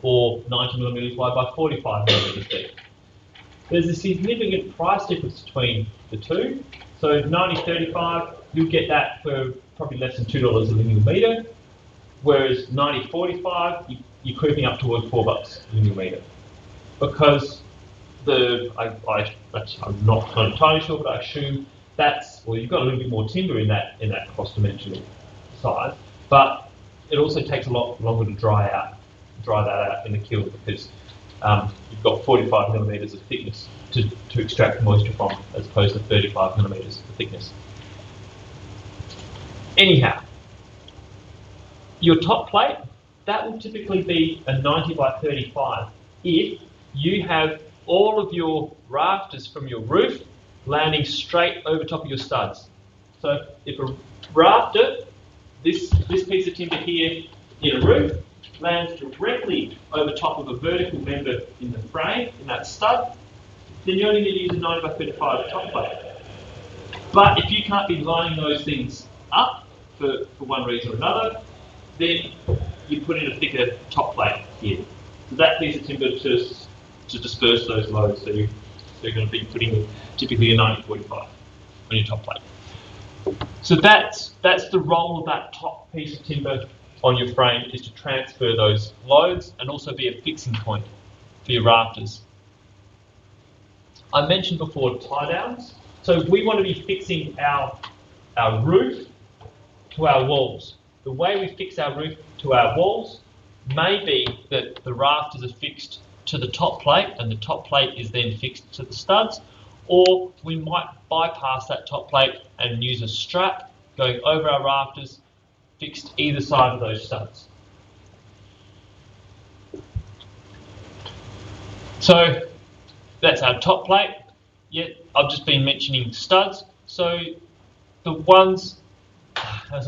Speaker 1: or 90 millimeters wide by 45 millimeters deep. There's a significant price difference between the two. So 90-35, you'll get that for probably less than $2 a linear metre, whereas 90-45, you're creeping up towards $4 a linear metre. Because I'm not entirely sure, but I assume you've got a little bit more timber in that cross-dimensional size, but it also takes a lot longer to dry that out in the kiln, because you've got 45 millimeters of thickness to extract moisture from, as opposed to 35 millimeters of thickness. Anyhow, your top plate, that will typically be a 90 by 35 if you have all of your rafters from your roof landing straight over top of your studs. So if a rafter, this piece of timber here in a roof, lands directly over top of a vertical member in the frame, in that stud, then you only need to use a 90 by 35 top plate. But if you can't be lining those things up for one reason or another, then you put in a thicker top plate here. So that piece of timber to disperse those loads. So you're going to be putting typically a 90-45 on your top plate. So that's the role of that top piece of timber on your frame, is to transfer those loads and also be a fixing point for your rafters. I mentioned before tie downs. So we want to be fixing our roof to our walls. The way we fix our roof to our walls may be that the rafters are fixed to the top plate and the top plate is then fixed to the studs, or we might bypass that top plate and use a strap going over our rafters fixed either side of those studs. So that's our top plate. Yeah, I've just been mentioning studs. So the ones,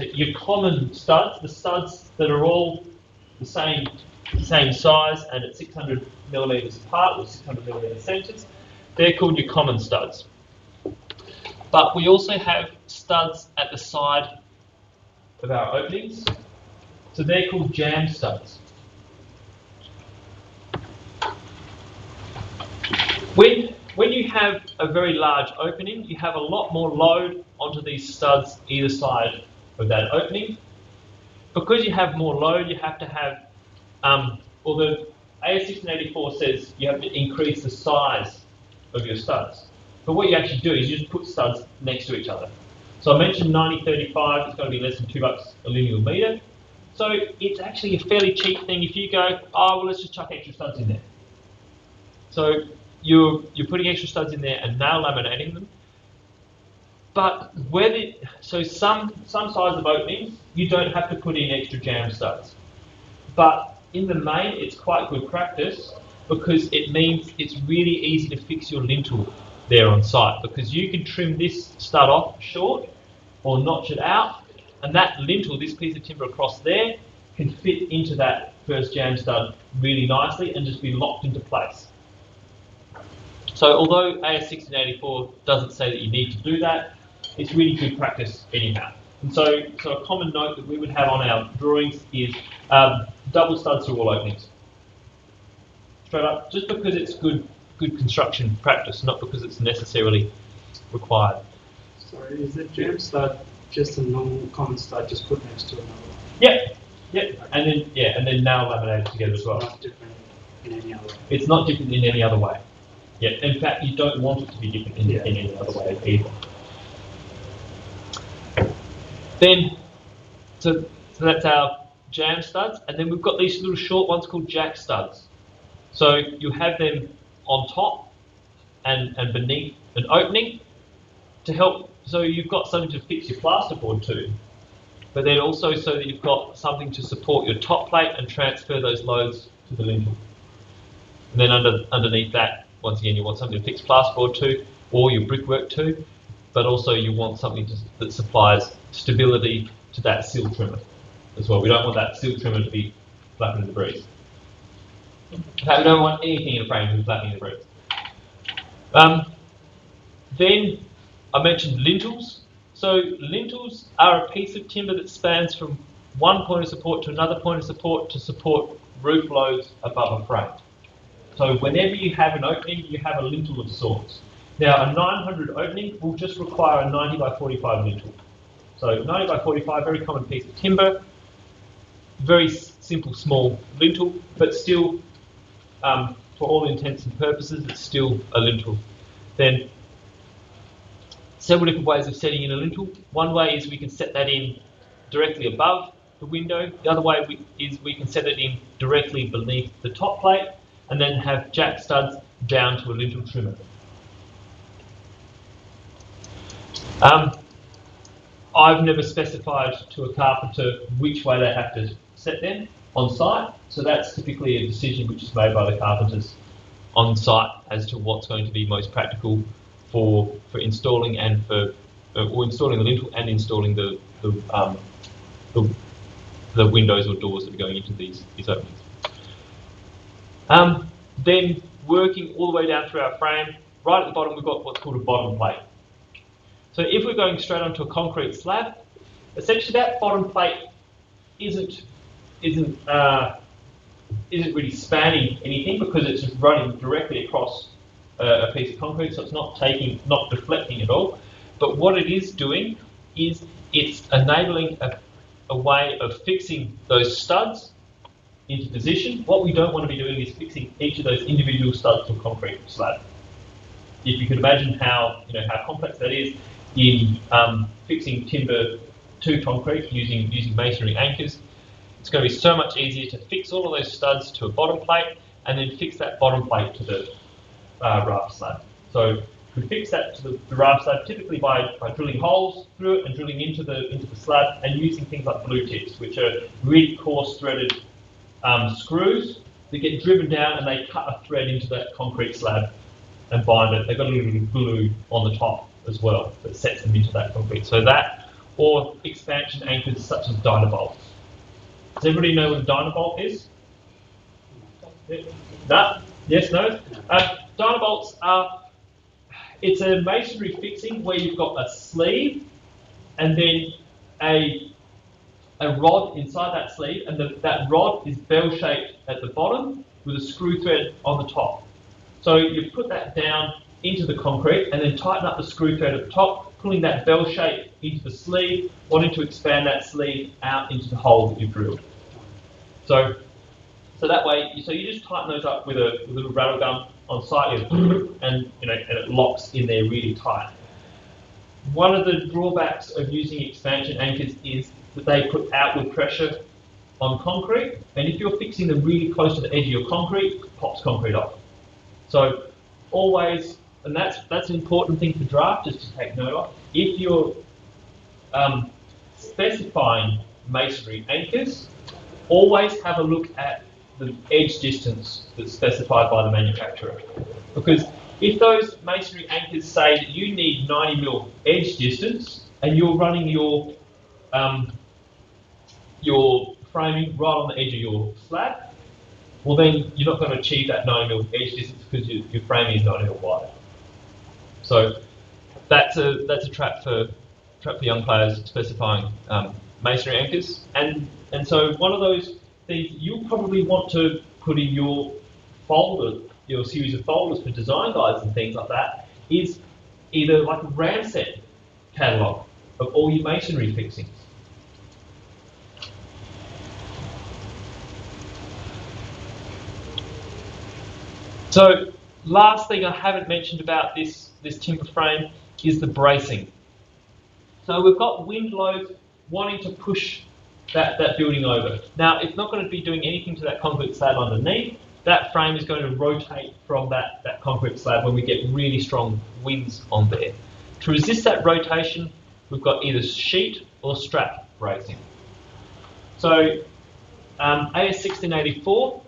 Speaker 1: your common studs, the studs that are all the same size and at 600 millimeters apart, or 600 millimeter centers, they're called your common studs. But we also have studs at the side of our openings, so they're called jam studs. When you have a very large opening, you have a lot more load onto these studs either side of that opening. Because you have more load, you have to have, although AS 1684 says you have to increase the size of your studs. But what you actually do is you just put studs next to each other. So I mentioned 90-35 is going to be less than $2 a linear metre. So it's actually a fairly cheap thing if you go, oh, well, let's just chuck extra studs in there. So you're putting extra studs in there and nail laminating them. But some size of openings, you don't have to put in extra jam studs. But in the main, it's quite good practice, because it means it's really easy to fix your lintel there on site, because you can trim this stud off short or notch it out, and that lintel, this piece of timber across there, can fit into that first jam stud really nicely and just be locked into place. So although AS 1684 doesn't say that you need to do that, it's really good practice anyhow. And so a common note that we would have on our drawings is double studs through all openings. Straight up, just because it's good construction practice, not because it's necessarily required.
Speaker 3: Sorry, is the jam stud just a normal common stud just put next to another one?
Speaker 1: Yep. And then nail laminated together as well.
Speaker 3: Not different in any other way.
Speaker 1: It's not different in any other way. Yeah. In fact, you don't want it to be different in any other way either. Then, so that's our jam studs, and then we've got these little short ones called jack studs. So you have them on top and beneath an opening to help, so you've got something to fix your plasterboard to, but then also so that you've got something to support your top plate and transfer those loads to the lintel. And then underneath that, once again, you want something to fix plasterboard to, or your brickwork to, but also you want something that supplies stability to that sill trimmer as well. We don't want that sill trimmer to be flapping in the breeze. In fact, we don't want anything in a frame to be flapping in the breeze. Then I mentioned lintels. So lintels are a piece of timber that spans from one point of support to another point of support to support roof loads above a frame. So whenever you have an opening, you have a lintel of sorts. Now a 900 opening will just require a 90 by 45 lintel. So 90 by 45, very common piece of timber, very simple small lintel, but still, for all intents and purposes, it's still a lintel. Then several different ways of setting in a lintel. One way is we can set that in directly above the window. The other way is we can set it in directly beneath the top plate and then have jack studs down to a lintel trimmer. I've never specified to a carpenter which way they have to set them on site, so that's typically a decision which is made by the carpenters on site as to what's going to be most practical for installing and or installing the lintel and installing the windows or doors that are going into these openings. Then working all the way down through our frame, right at the bottom we've got what's called a bottom plate. So if we're going straight onto a concrete slab, essentially that bottom plate isn't really spanning anything because it's just running directly across a piece of concrete, so it's not deflecting at all. But what it is doing is it's enabling a way of fixing those studs into position. What we don't want to be doing is fixing each of those individual studs to a concrete slab. If you can imagine how complex that is in fixing timber to concrete using masonry anchors, it's going to be so much easier to fix all of those studs to a bottom plate and then fix that bottom plate to the raft slab. So we fix that to the raft slab typically by drilling holes through it and drilling into the slab and using things like blue tips, which are really coarse threaded screws that get driven down and they cut a thread into that concrete slab and bind it. They've got a little bit of glue on the top as well that sets them into that concrete. So that, or expansion anchors such as Dynabolts. Does everybody know what a Dynabolt is? No? Yes, no? Dynabolts are, it's a masonry fixing where you've got a sleeve and then a rod inside that sleeve, and that rod is bell-shaped at the bottom with a screw thread on the top. So you put that down into the concrete and then tighten up the screw thread at the top, pulling that bell shape into the sleeve, wanting to expand that sleeve out into the hole that you've drilled. So that way, so you just tighten those up with a little rattle gun on site, and it locks in there really tight. One of the drawbacks of using expansion anchors is that they put outward pressure on concrete, and if you're fixing them really close to the edge of your concrete, it pops concrete off. So always, and that's an important thing for drafters to take note of. If you're specifying masonry anchors, always have a look at the edge distance that's specified by the manufacturer. Because if those masonry anchors say that you need 90 mil edge distance and you're running your framing right on the edge of your slab, well then you're not going to achieve that 90 mil edge distance because your framing is 90 mil wide. So that's a trap for young players specifying masonry anchors, and so one of those things you'll probably want to put in your folder, your series of folders for design guides and things like that, is either like a Ramset catalogue of all your masonry fixings. So, last thing I haven't mentioned about this timber frame is the bracing. So we've got wind loads wanting to push that building over. Now, it's not going to be doing anything to that concrete slab underneath. That frame is going to rotate from that concrete slab when we get really strong winds on there. To resist that rotation, we've got either sheet or strap bracing. So AS 1684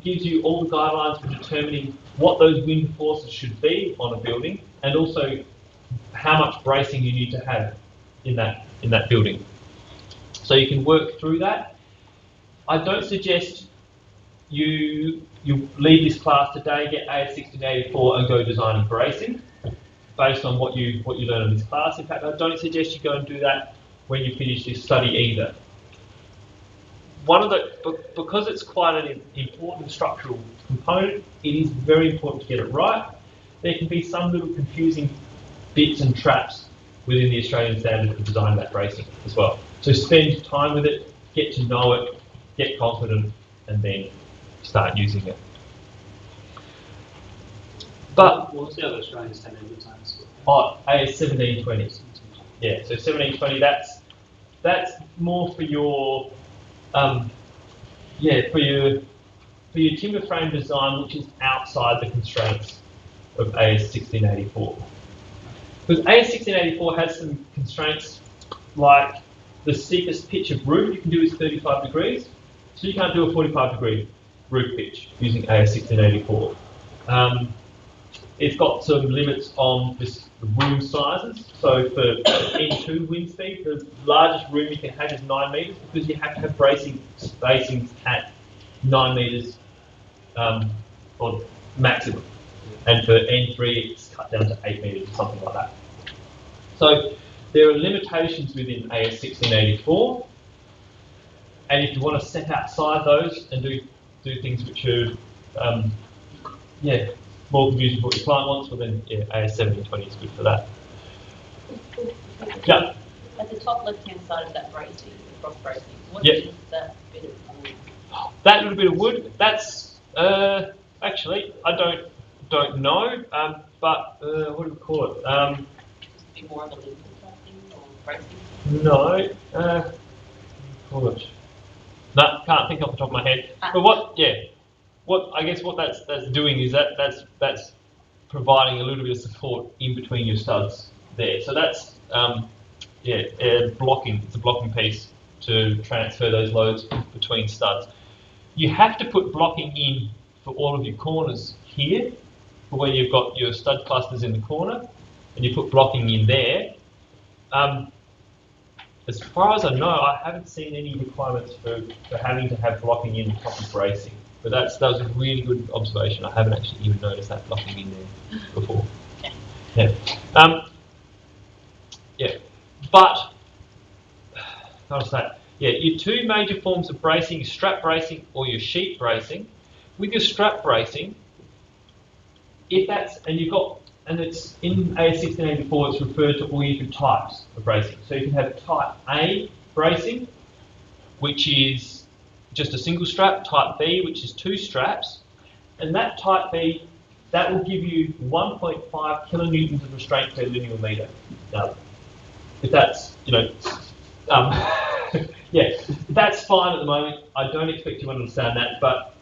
Speaker 1: gives you all the guidelines for determining what those wind forces should be on a building, and also how much bracing you need to have in that building. So you can work through that. I don't suggest you leave this class today, get AS 1684 and go designing bracing based on what you learn in this class. In fact, I don't suggest you go and do that when you finish this study either. Because it's quite an important structural component, it is very important to get it right. There can be some little confusing bits and traps within the Australian standard for designing that bracing as well. So spend time with it, get to know it, get confident, and then start using it.
Speaker 3: But what's the other Australian standard at the time?
Speaker 1: AS 1720. Yeah, so 1720. That's more for your for your timber frame design, which is outside the constraints of AS 1684. Because AS 1684 has some constraints, like the steepest pitch of roof you can do is 35 degrees, so you can't do a 45-degree roof pitch using AS 1684. It's got some limits on the room sizes. So for N2 wind speed, the largest room you can have is 9 metres, because you have to have bracing spacings at 9 metres or maximum. And for N3, it's cut down to 8 metres or something like that. So there are limitations within AS 1684. And if you want to step outside those and do things which are more confusing for what your client wants, well then AS 1720 is good for that. Yeah.
Speaker 2: At the top left-hand side of that bracing, the cross bracing, what is that bit of wood?
Speaker 1: That little bit of wood, that's actually I don't know, but what do we call it?
Speaker 2: Just a bit more of a lintel type thing or bracing?
Speaker 1: No, call it. No, can't think off the top of my head. But what I guess what that's doing is that's providing a little bit of support in between your studs there. So that's blocking. It's a blocking piece to transfer those loads between studs. You have to put blocking in for all of your corners here, for where you've got your stud clusters in the corner, and you put blocking in there. As far as I know, I haven't seen any requirements for having to have blocking in the top of bracing. But that was a really good observation. I haven't actually even noticed that blocking in there before. Yeah. But how to say? Yeah, your two major forms of bracing: strap bracing or your sheet bracing. With your strap bracing, and it's in AS 1684, it's referred to all your different types of bracing. So you can have type A bracing, which is just a single strap, type B, which is 2 straps, and that type B, that will give you 1.5 kilonewtons of restraint per linear metre. Now, if that's, that's fine at the moment. I don't expect you to understand that, but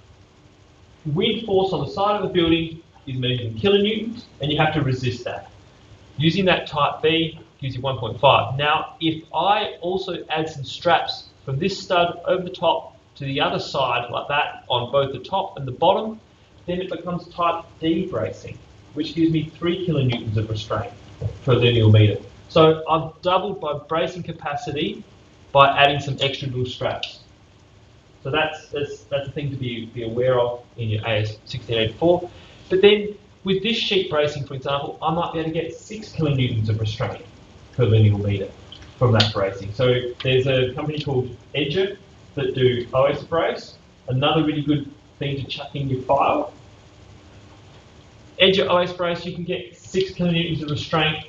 Speaker 1: wind force on the side of the building is measured in kilonewtons, and you have to resist that. Using that type B gives you 1.5. Now, if I also add some straps from this stud over the top to the other side like that on both the top and the bottom, then it becomes type D bracing, which gives me 3 kilonewtons of restraint per linear metre. So I've doubled my bracing capacity by adding some extra little straps. So that's a thing to be aware of in your AS 1684. But then with this sheet bracing, for example, I might be able to get 6 kilonewtons of restraint per linear metre from that bracing. So there's a company called Edger that do OS brace. Another really good thing to chuck in your file. Edge OS brace, you can get 6 kilonewtons of restraint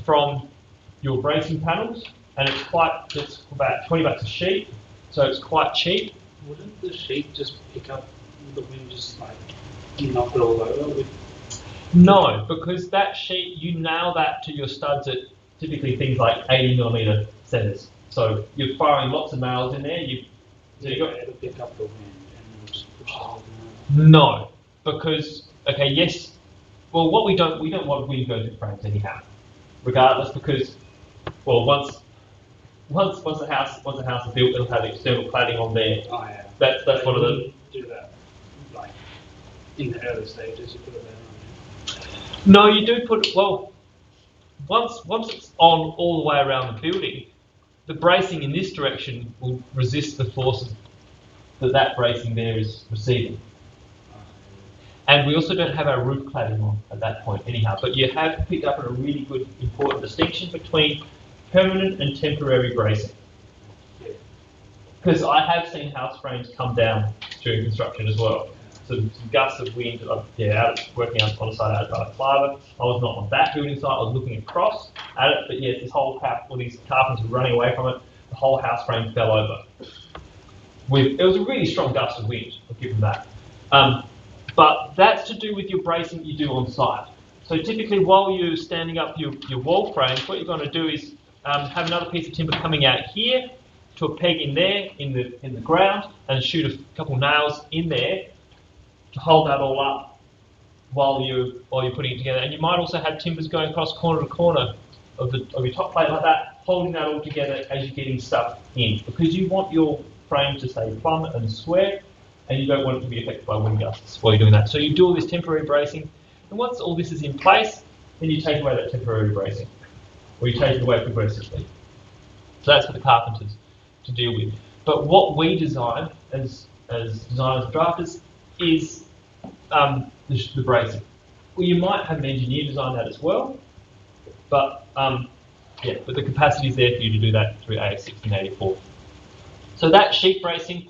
Speaker 1: from your bracing panels, and it's about $20 a sheet, so it's quite cheap.
Speaker 3: Wouldn't the sheet just pick up the wind, just like knock it all over? With...
Speaker 1: No, because that sheet, you nail that to your studs at typically things like 80mm centers. So you're firing lots of nails in there.
Speaker 3: It'll pick up the wind and just push it all down.
Speaker 1: No, because yes. Well, we don't want wind going to frames anyhow, regardless, because once a house is built, it'll have external cladding on there.
Speaker 3: Oh yeah.
Speaker 1: That's one of the.
Speaker 3: Do that like in the early stages. You put it there.
Speaker 1: No, you do put once it's on all the way around the building, the bracing in this direction will resist the forces that bracing there is receiving. And we also don't have our roof cladding on at that point anyhow, but you have picked up on a really good important distinction between permanent and temporary bracing. Because I have seen house frames come down during construction as well. So some gusts of wind, out working on a site outside of Cliver. I was not on that building site, I was looking across at it, but yes, this whole house, all these carpenters were running away from it, the whole house frame fell over. It was a really strong gust of wind, I'll give them that. But that's to do with your bracing you do on site. So typically while you're standing up your wall frames, what you're going to do is have another piece of timber coming out here to a peg in there in the ground and shoot a couple nails in there to hold that all up while you're putting it together. And you might also have timbers going across corner to corner of your top plate like that, holding that all together as you're getting stuff in, because you want your frame to stay plumb and square, and you don't want it to be affected by wind gusts while you're doing that. So you do all this temporary bracing, and once all this is in place, then you take away that temporary bracing, or you take it away progressively. So that's for the carpenters to deal with. But what we design as designers and drafters is the bracing. Well, you might have an engineer design that as well, but but the capacity is there for you to do that through AS 1684. So that sheet bracing,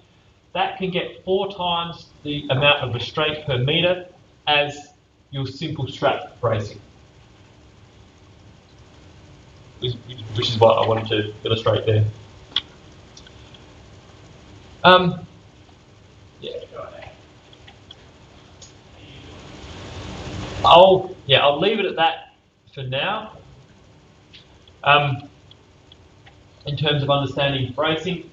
Speaker 1: that can get 4 times the amount of restraint per metre as your simple strap bracing. Which is what I wanted to illustrate there. I'll leave it at that for now. In terms of understanding bracing,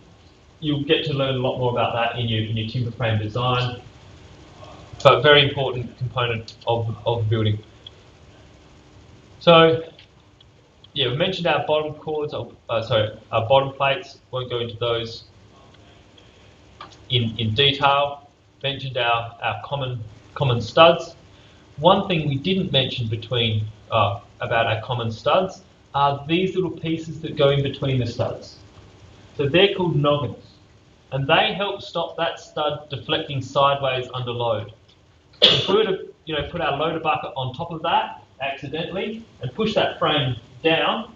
Speaker 1: you'll get to learn a lot more about that in your timber frame design, but very important component of the building. So, we mentioned our bottom chords, our bottom plates, won't go into those in detail. Mentioned our common studs. One thing we didn't mention about our common studs are these little pieces that go in between the studs. So they're called noggins, and they help stop that stud deflecting sideways under load. If we were to put our loader bucket on top of that accidentally and push that frame down,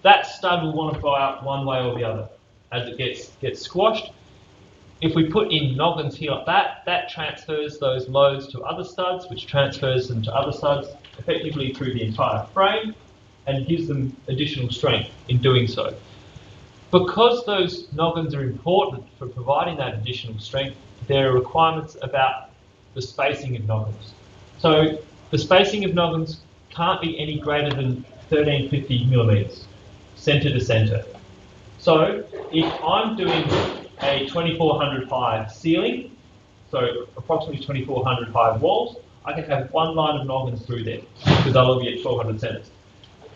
Speaker 1: that stud will want to go out one way or the other as it gets squashed. If we put in noggins here like that transfers those loads to other studs, which transfers them to other studs effectively through the entire frame and gives them additional strength in doing so. Because those noggins are important for providing that additional strength, there are requirements about the spacing of noggins. So the spacing of noggins can't be any greater than 1350 millimeters, center to center. So if I'm doing a 2400 high ceiling, so approximately 2400 high walls, I can have one line of noggins through there because they'll all be at 1200 centers.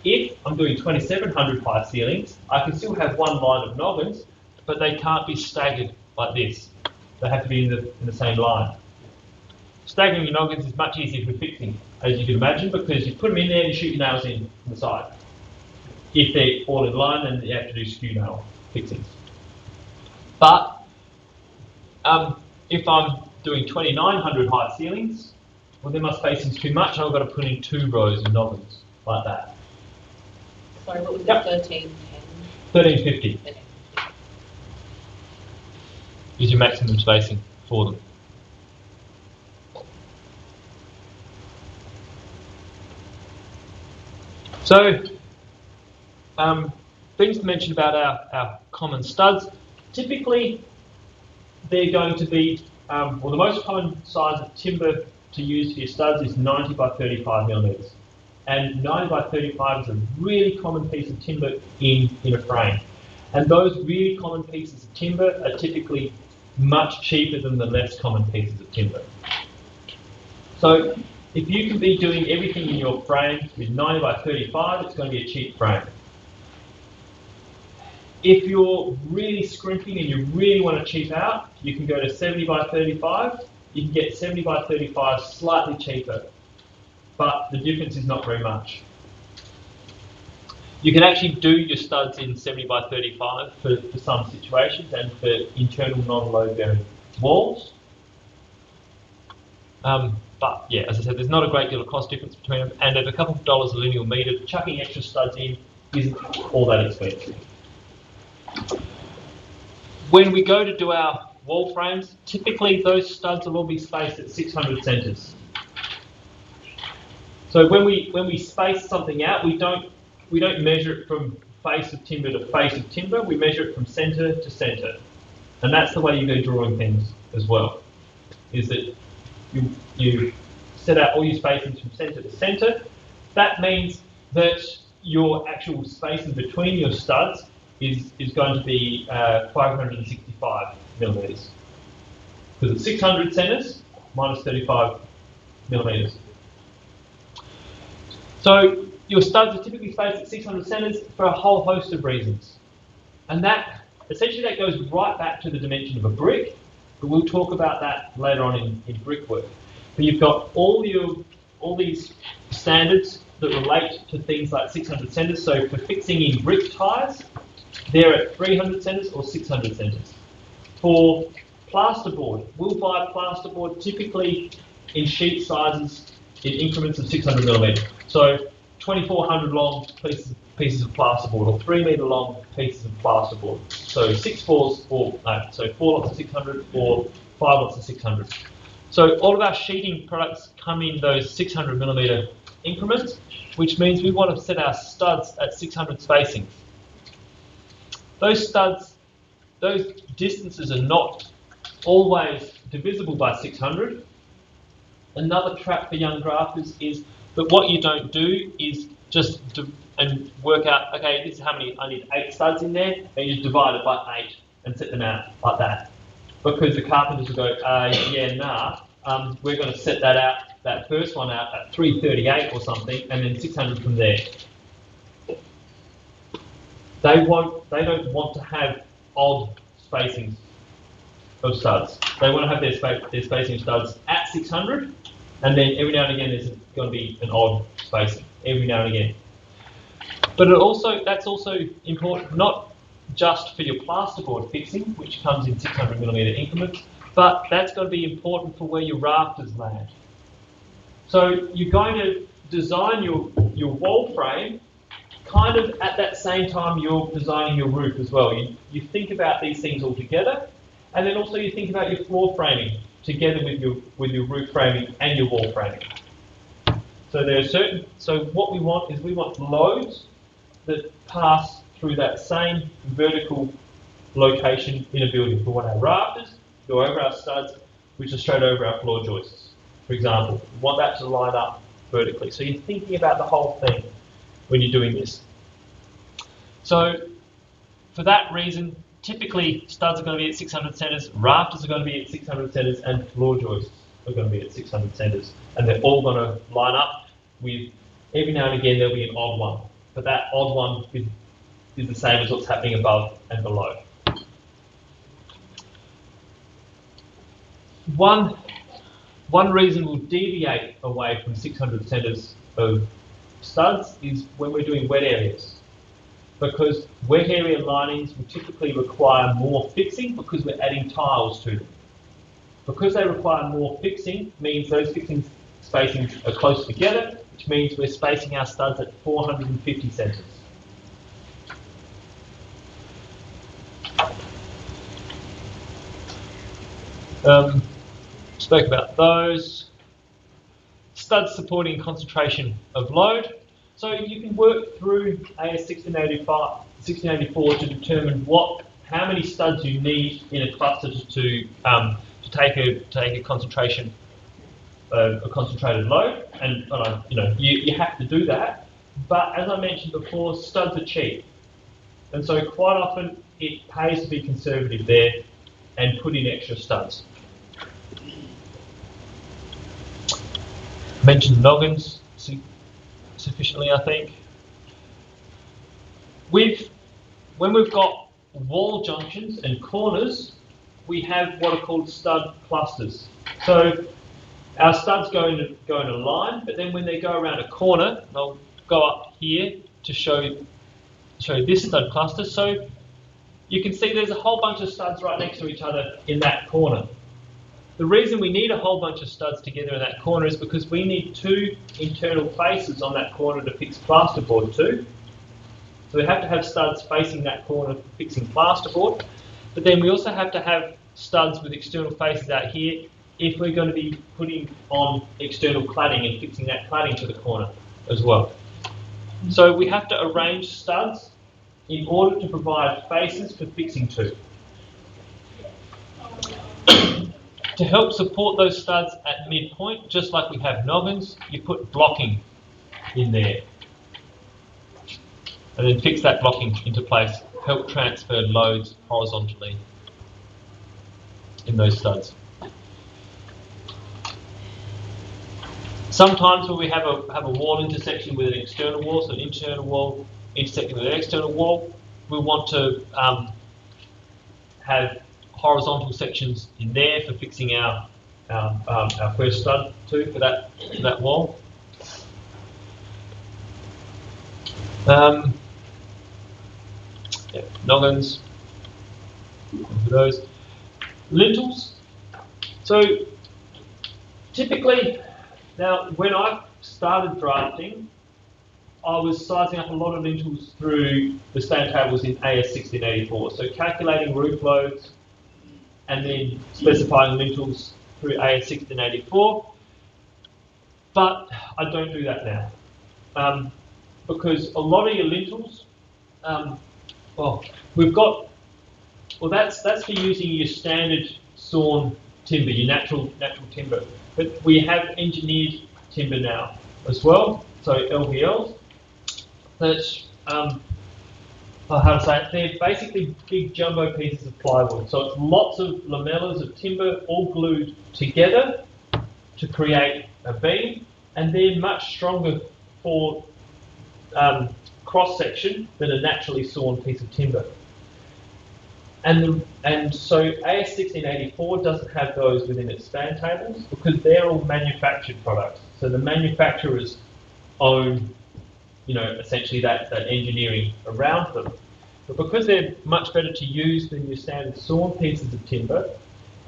Speaker 1: If I'm doing 2700 high ceilings, I can still have one line of noggins, but they can't be staggered like this. They have to be in the same line. Staggering your noggins is much easier for fixing, as you can imagine, because you put them in there and you shoot your nails in on the side. If they're all in line, then you have to do skew nail fixings. But if I'm doing 2900 high ceilings, well then my spacing's too much, and I've got to put in 2 rows of noggins like that.
Speaker 2: Sorry, what was that? 1310?
Speaker 1: 1350. is your maximum spacing for them. So, things to mention about our common studs. Typically, they're going to be, well, the most common size of timber to use for your studs is 90 by 35 millimeters. And 90 by 35 is a really common piece of timber in a frame. And those really common pieces of timber are typically much cheaper than the less common pieces of timber. So if you can be doing everything in your frame with 90 by 35, it's going to be a cheap frame. If you're really scrimping and you really want to cheap out, you can go to 70 by 35. You can get 70 by 35 slightly cheaper, but the difference is not very much. You can actually do your studs in 70 by 35 for some situations and for internal non-load bearing walls. But yeah, as I said, there's not a great deal of cost difference between them, and at a couple of dollars a linear metre, chucking extra studs in isn't all that expensive. When we go to do our wall frames, typically those studs will all be spaced at 600 centres. So when we space something out, we don't measure it from face of timber to face of timber. We measure it from centre to centre, and that's the way you go drawing things as well. Is that you set out all your spacings from centre to centre. That means that your actual spacing between your studs is going to be 565 millimetres. Because it's 600 centres minus 35 millimetres. So your studs are typically spaced at 600 centres for a whole host of reasons. And that essentially that goes right back to the dimension of a brick, but we'll talk about that later on in brickwork. But you've got all these standards that relate to things like 600 centres. So for fixing in brick ties, they're at 300 centres or 600 centres. For plasterboard, we'll buy plasterboard typically in sheet sizes in increments of 600 millimetres. So 2,400 long pieces of plasterboard, or 3 metre long pieces of plasterboard. So 4 lots of 600 or 5 lots of 600. So all of our sheeting products come in those 600 millimetre increments, which means we want to set our studs at 600 spacings. Those studs, those distances are not always divisible by 600. Another trap for young grafters is that what you don't do is just and work out, okay, this is how many, I need 8 studs in there, and you just divide it by 8 and set them out like that. Because the carpenters will go, yeah, nah, we're going to set that out, that first one out at 338 or something, and then 600 from there. They don't want to have odd spacings of studs. They want to have their spacing of studs at 600, and then every now and again there's going to be an odd spacing every now and again. But that's also important not just for your plasterboard fixing, which comes in 600 millimetre increments, but that's going to be important for where your rafters land. So you're going to design your wall frame kind of at that same time you're designing your roof as well. You think about these things all together, and then also you think about your floor framing together with your roof framing and your wall framing. So what we want is we want loads that pass through that same vertical location in a building. We want our rafters, go over our studs, which are straight over our floor joists, for example. We want that to line up vertically. So you're thinking about the whole thing when you're doing this. So for that reason, typically studs are going to be at 600 centres, rafters are going to be at 600 centres, and floor joists are going to be at 600 centres. And they're all going to line up with, every now and again there'll be an odd one. But that odd one is the same as what's happening above and below. One reason we'll deviate away from 600 centres of studs is when we're doing wet areas. Because wet area linings will typically require more fixing because we're adding tiles to them. Because they require more fixing means those fixing spacings are close together, which means we're spacing our studs at 450 centres. Spoke about those. Studs supporting concentration of load. So you can work through AS 1684 to determine how many studs you need in a cluster to take a concentration, a concentrated load, and you have to do that. But as I mentioned before, studs are cheap, and so quite often it pays to be conservative there and put in extra studs. Mentioned noggins sufficiently, I think. When we've got wall junctions and corners, we have what are called stud clusters. So our studs go in a line, but then when they go around a corner, they'll go up here to show this stud cluster. So you can see there's a whole bunch of studs right next to each other in that corner. The reason we need a whole bunch of studs together in that corner is because we need two internal faces on that corner to fix plasterboard to. So we have to have studs facing that corner for fixing plasterboard, but then we also have to have studs with external faces out here if we're going to be putting on external cladding and fixing that cladding to the corner as well. So we have to arrange studs in order to provide faces for fixing to. To help support those studs at midpoint, just like we have noggins, you put blocking in there. And then fix that blocking into place, help transfer loads horizontally in those studs. Sometimes when we have a wall intersection with an external wall, so an internal wall intersecting with an external wall, we want to have horizontal sections in there for fixing our first stud too for that wall. Noggins for those. Lintels. So typically, now when I started drafting, I was sizing up a lot of lintels through the span tables in AS 1684. So calculating roof loads and then specifying lintels through AS 1684. But I don't do that now. Because a lot of your lintels, that's for using your standard sawn timber, your natural timber. But we have engineered timber now as well, so LVLs. That's how to say it? They're basically big jumbo pieces of plywood. So it's lots of lamellas of timber all glued together to create a beam, and they're much stronger for cross section than a naturally sawn piece of timber. And so AS 1684 doesn't have those within its span tables because they're all manufactured products. So the manufacturers own, essentially that engineering around them. But because they're much better to use than your standard sawn pieces of timber,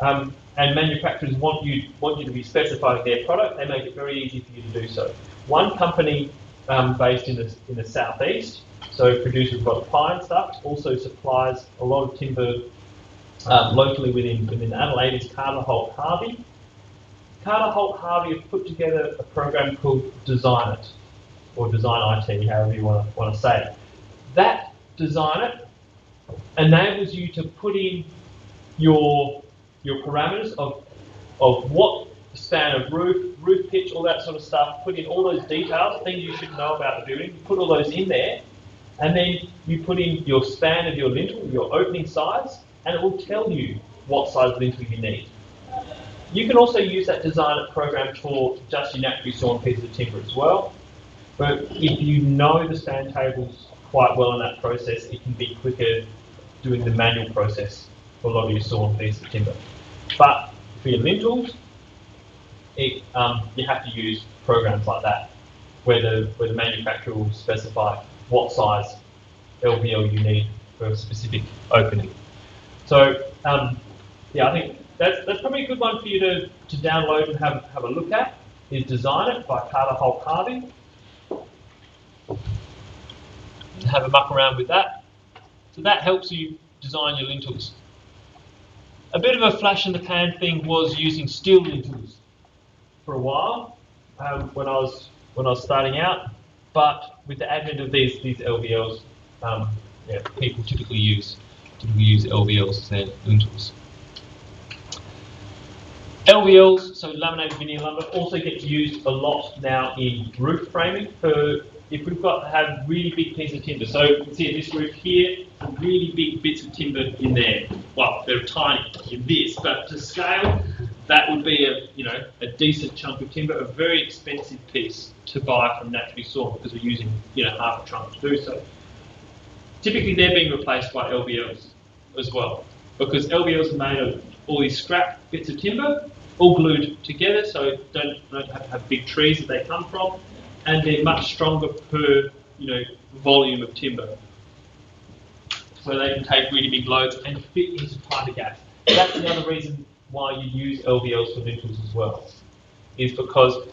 Speaker 1: and manufacturers want you to be specifying their product, they make it very easy for you to do so. One company based in the southeast, so produces a lot of pine stuff, also supplies a lot of timber locally within Adelaide, is Carter Holt Harvey. Carter Holt Harvey have put together a program called Design It, or Design IT, however you want to say it. That Design It enables you to put in your parameters of what span of roof pitch, all that sort of stuff, put in all those details, things you should know about the building, put all those in there, and then you put in your span of your lintel, your opening size, and it will tell you what size lintel you need. You can also use that Design It program for just your naturally sawn pieces of timber as well, but if you know the span tables quite well in that process, it can be quicker doing the manual process for a lot of your sawn pieces of timber. But for your lintels, you have to use programs like that, where the manufacturer will specify what size LVL you need for a specific opening. So I think that's probably a good one for you to download and have a look at, is Design It by Carter Holt Harvey. Have a muck around with that. So that helps you design your lintels. A bit of a flash in the pan thing was using steel lintels for a while when I was starting out, but with the advent of these LVLs, yeah, people typically use LVLs as their lintels. LVLs, so laminated veneer lumber, also gets used a lot now in roof framing for if we've got to have really big pieces of timber. So you can see this roof here, some really big bits of timber in there. Well, they're tiny in this, but to scale, that would be a decent chunk of timber, a very expensive piece to buy from naturally sawn because we're using half a trunk to do so. Typically, they're being replaced by LVLs as well because LVLs are made of all these scrap bits of timber, all glued together, so don't have to have big trees that they come from, and they're much stronger per volume of timber, so they can take really big loads and fit into tighter gaps. That's the other reason why you use LVLs for lintels as well, is because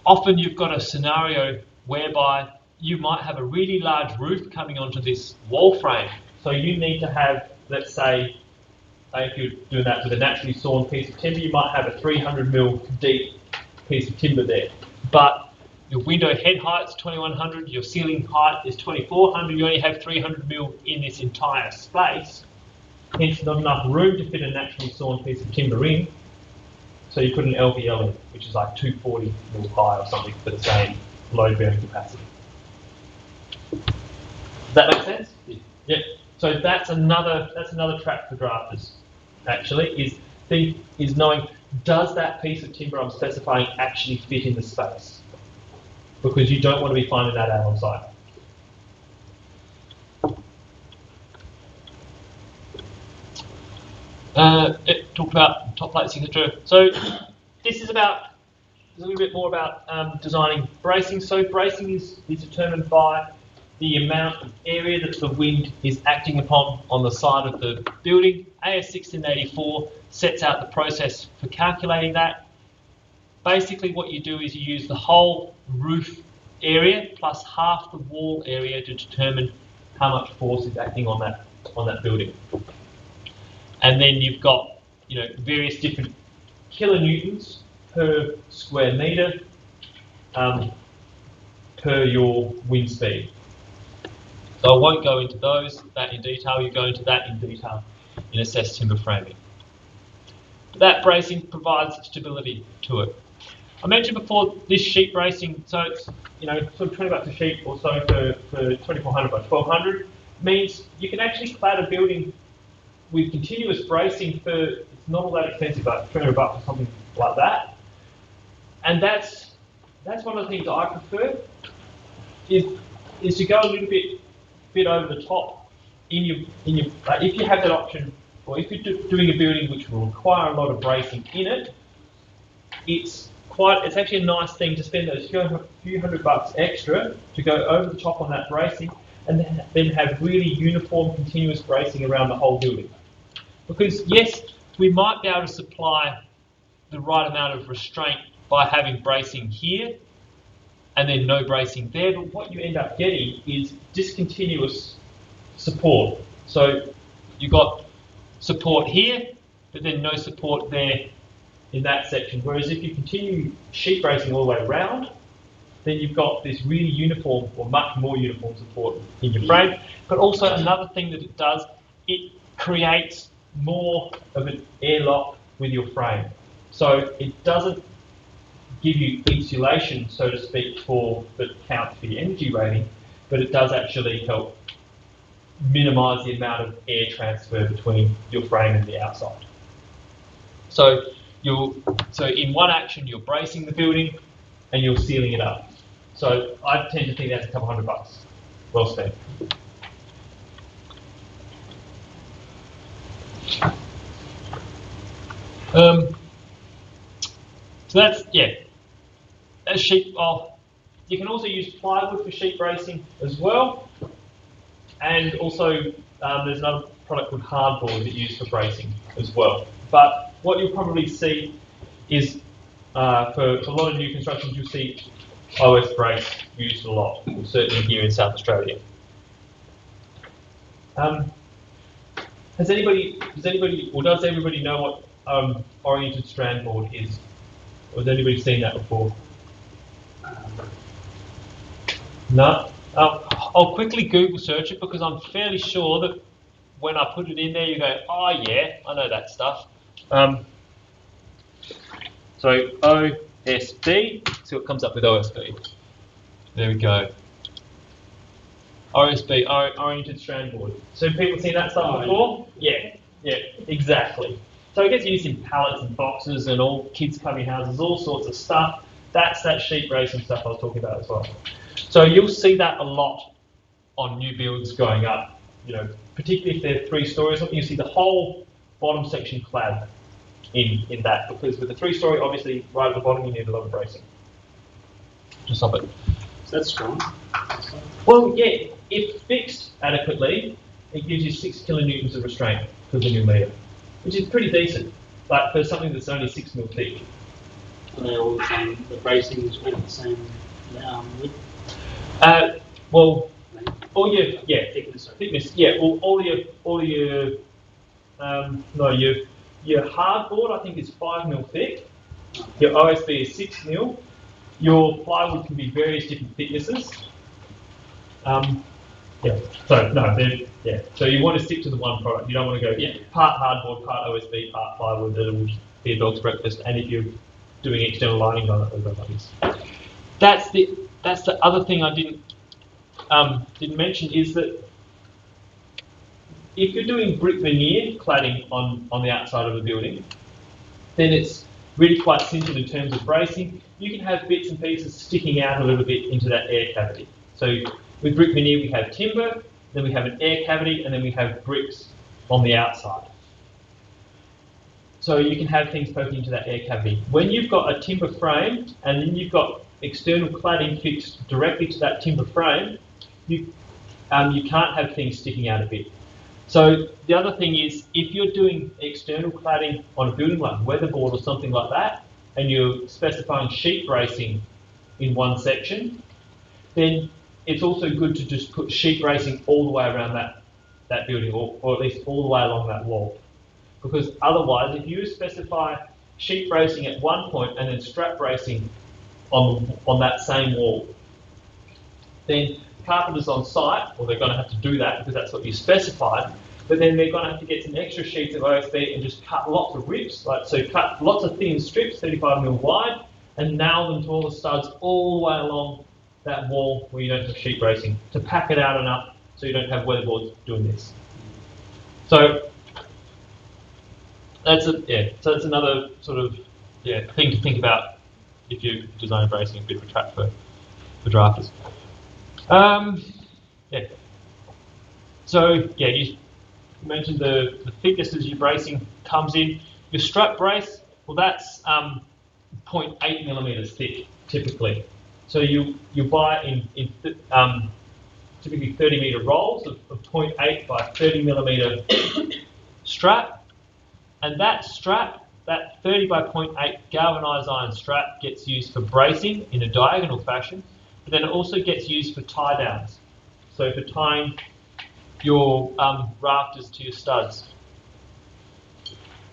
Speaker 1: often you've got a scenario whereby you might have a really large roof coming onto this wall frame, so you need to have, let's say, if you're doing that with a naturally sawn piece of timber, you might have a 300mm deep piece of timber there. But your window head height is 2100, your ceiling height is 2400, you only have 300mm in this entire space, hence not enough room to fit a naturally sawn piece of timber in. So you put an LVL in, which is like 240mm high or something for the same load bearing capacity. Does that make sense? Yeah. So that's another trap for drafters. Actually, is knowing, does that piece of timber I'm specifying actually fit in the space? Because you don't want to be finding that out on site. It talked about top plates, etc. So this is a little bit more about designing bracing. So bracing is determined by the amount of area that the wind is acting upon on the side of the building. AS 1684 sets out the process for calculating that. Basically what you do is you use the whole roof area plus half the wall area to determine how much force is acting on that building. And then you've got various different kilonewtons per square metre per your wind speed. So I won't go into that in detail. You go into that in detail in assessed timber framing. But that bracing provides stability to it. I mentioned before this sheet bracing, so it's sort of $20 a sheet or so for 2400 by 1200 means you can actually clad a building with continuous bracing for, it's not all that expensive, like $300 or something like that. And that's one of the things I prefer is to go a little bit over the top in your if you have that option, or if you're doing a building which will require a lot of bracing in it, it's actually a nice thing to spend those few $100 extra to go over the top on that bracing, and then have really uniform continuous bracing around the whole building. Because yes, we might be able to supply the right amount of restraint by having bracing here and then no bracing there, but what you end up getting is discontinuous support. So you've got support here, but then no support there in that section. Whereas if you continue sheet bracing all the way around, then you've got this really uniform, or much more uniform support in your frame. But also another thing that it does, it creates more of an airlock with your frame. So it doesn't give you insulation, so to speak, that counts for your energy rating, but it does actually help minimise the amount of air transfer between your frame and the outside. So in one action, you're bracing the building and you're sealing it up. So I tend to think that's a couple $100 well spent. So that's, yeah, that's sheet. You can also use plywood for sheet bracing as well. And also there's another product called hardboard that you use for bracing as well. But what you'll probably see is for a lot of new constructions, you'll see OS brace used a lot, certainly here in South Australia. does everybody know what oriented strand board is? Or has anybody seen that before? No? I'll quickly Google search it because I'm fairly sure that when I put it in there, you go, oh yeah, I know that stuff. So OSB, see what comes up with OSB. There we go. OSB, oriented strand board. So people seen that stuff before? Yeah, exactly. So it gets used in pallets and boxes and all kids' cubby houses, all sorts of stuff. That's that sheet bracing stuff I was talking about as well. So you'll see that a lot on new builds going up, particularly if they're 3 stories, you see the whole bottom section clad in that, because with the 3-story, obviously, right at the bottom, you need a lot of bracing to stop it.
Speaker 3: So that's strong.
Speaker 1: Well, yeah, if fixed adequately, it gives you 6 kilonewtons of restraint per linear metre, which is pretty decent, but for something that's only 6 mil thick.
Speaker 3: Are they all the same? The bracings with the same width?
Speaker 1: Well,
Speaker 3: Length?
Speaker 1: all your
Speaker 3: Thickness.
Speaker 1: thickness, yeah. Well, all your your hardboard I think is 5 mil thick.
Speaker 3: Okay.
Speaker 1: Your OSB is 6 mil. Your plywood can be various different thicknesses. Yeah. So no, yeah. So you want to stick to the one product. You don't want to go part hardboard, part OSB, part plywood. That'll be a dog's breakfast. And if you're doing external lining on it, they'll go like this. That's the other thing I didn't mention is that if you're doing brick veneer cladding on the outside of a building, then it's really quite simple in terms of bracing. You can have bits and pieces sticking out a little bit into that air cavity. So with brick veneer, we have timber, then we have an air cavity, and then we have bricks on the outside. So you can have things poking into that air cavity. When you've got a timber frame and then you've got external cladding fixed directly to that timber frame, you can't have things sticking out a bit. So the other thing is, if you're doing external cladding on a building like weatherboard or something like that, and you're specifying sheet bracing in one section, then it's also good to just put sheet bracing all the way around that building, or at least all the way along that wall. Because otherwise, if you specify sheet bracing at one point and then strap bracing on that same wall, then carpenters on site, well, they're going to have to do that because that's what you specified, but then they're going to have to get some extra sheets of OSB and just cut lots of rips, so cut lots of thin strips, 35 mil wide, and nail them to all the studs all the way along that wall where you don't have sheet bracing, to pack it out enough so you don't have weatherboards doing this. So that's another sort of thing to think about if you're designing bracing, a bit of a trap for drafters. So you mentioned the thicknesses your bracing comes in. Your strap brace, well, that's 0.8 millimeters thick typically. So you buy in typically 30 meter rolls of 0.8 by 30 millimeter strap, and that strap, that 30 by 0.8 galvanized iron strap, gets used for bracing in a diagonal fashion. But then it also gets used for tie downs. So for tying your rafters to your studs.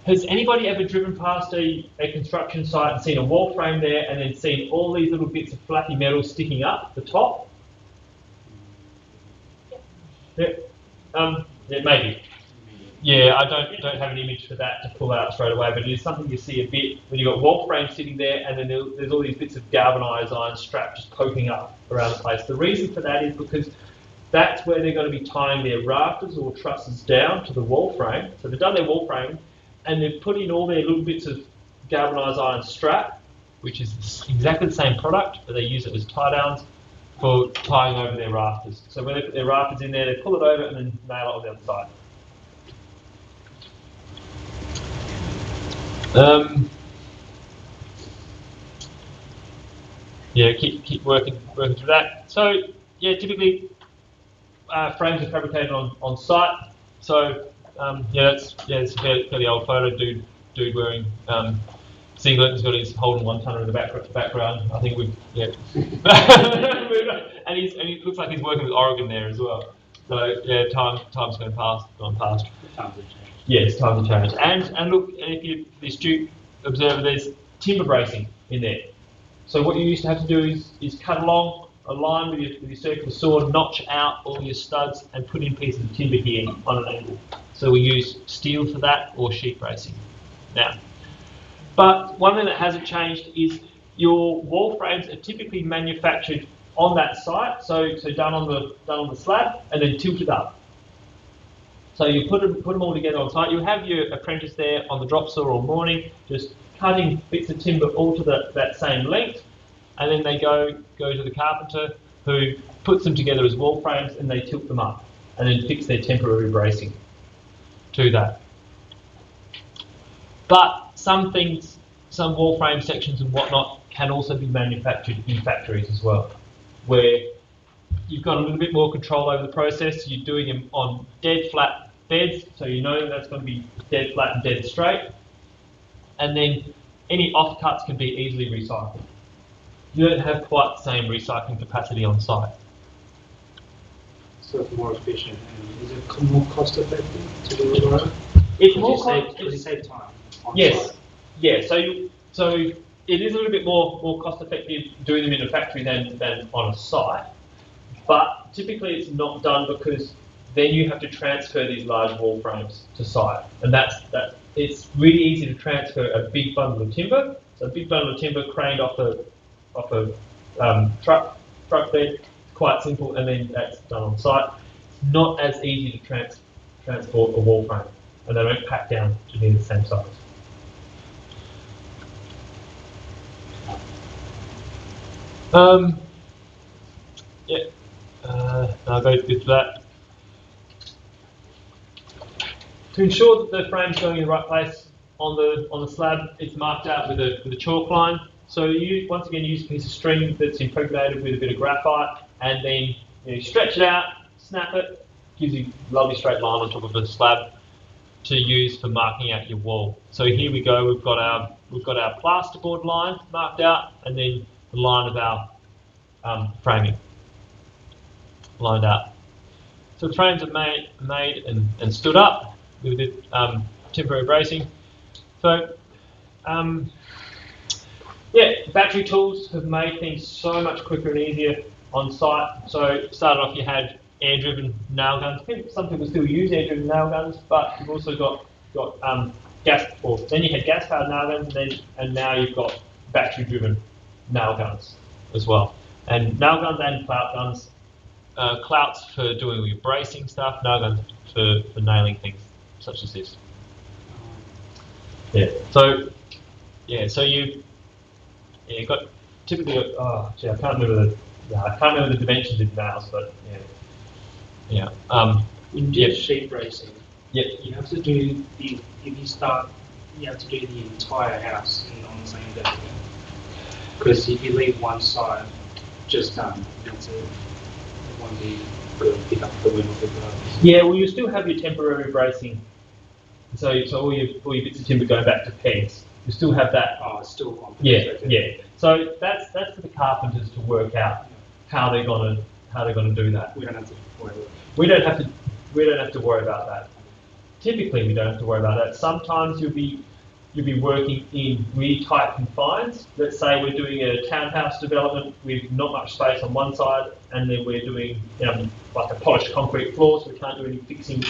Speaker 1: Has anybody ever driven past a construction site and seen a wall frame there and then seen all these little bits of flappy metal sticking up the top? Yeah. Maybe. Yeah, I don't have an image for that to pull out straight away, but it is something you see a bit when you've got wall frame sitting there and then there's all these bits of galvanized iron strap just poking up around the place. The reason for that is because that's where they're going to be tying their rafters or trusses down to the wall frame. So they've done their wall frame and they've put in all their little bits of galvanized iron strap, which is exactly the same product, but they use it as tie downs for tying over their rafters. So when they put their rafters in there, they pull it over and then nail it on the other side. Keep working through that. So typically frames are fabricated on site. So it's a fairly old photo. Dude wearing singlet, he's got his Holden 1-tonner in the background. I think and he looks like he's working with Oregon there as well. So yeah, time's gone past.
Speaker 3: Times have changed.
Speaker 1: Yes, times have changed. And look, if you're the astute observer, there's timber bracing in there. So what you used to have to do is cut along a line with your circular saw, notch out all your studs, and put in pieces of timber here on an angle. So we use steel for that or sheet bracing now. But one thing that hasn't changed is your wall frames are typically manufactured on that site, so done on the slab and then tilted up. So you put them all together on site. You have your apprentice there on the drop saw all morning, just cutting bits of timber all to that same length, and then they go to the carpenter who puts them together as wall frames and they tilt them up and then fix their temporary bracing to that. But some wall frame sections and whatnot can also be manufactured in factories as well, where you've got a little bit more control over the process. You're doing them on dead flat beds, so you know that's going to be dead flat and dead straight. And then any offcuts can be easily recycled. You don't have quite the same recycling capacity on site.
Speaker 3: So it's more efficient, and is it more cost effective to do it right?
Speaker 1: It's more
Speaker 3: Because you save time.
Speaker 1: Yes.
Speaker 3: Site.
Speaker 1: Yeah. So it is a little bit more cost effective doing them in a factory than on a site. But typically it's not done because then you have to transfer these large wall frames to site, and it's really easy to transfer a big bundle of timber. So a big bundle of timber craned off a truck bed, quite simple, and then that's done on site. It's not as easy to transport a wall frame, and they don't pack down to near the same size. Yeah, I'll go with that. To ensure that the frame's going in the right place on the slab, it's marked out with a chalk line. So you once again use a piece of string that's impregnated with a bit of graphite, and then you stretch it out, snap it, gives you a lovely straight line on top of the slab to use for marking out your wall. So here we go. We've got our plasterboard line marked out, and then the line of our framing lined up. So the frames are made and stood up with the temporary bracing. So yeah, battery tools have made things so much quicker and easier on site. So started off, you had air-driven nail guns. Some people still use air-driven nail guns, but you've also got gas. Or then you had gas-powered nail guns, and now you've got battery-driven nail guns as well. And nail guns and clout guns. Clouts for doing all your bracing stuff. Nail guns for nailing things such as this. Yeah. So you got typically. Oh, gee, I can't remember the dimensions of nails, but yeah.
Speaker 3: When you do sheet bracing,
Speaker 1: yeah,
Speaker 3: you have to do you have to do the entire house on the same day. Because if you leave one side just done, that's it. It won't be pick up the wind or pick it up.
Speaker 1: Yeah, well, you still have your temporary bracing. So all your bits of timber going back to pegs. You still have that.
Speaker 3: Oh, it's still on.
Speaker 1: Yeah. So that's for the carpenters to work out how they're gonna do that.
Speaker 3: We don't have to worry about it.
Speaker 1: We don't have to worry about that. Typically, we don't have to worry about that. Sometimes you'll be working in really tight confines. Let's say we're doing a townhouse development with not much space on one side, and then we're doing like a polished concrete floor, so we can't do any fixing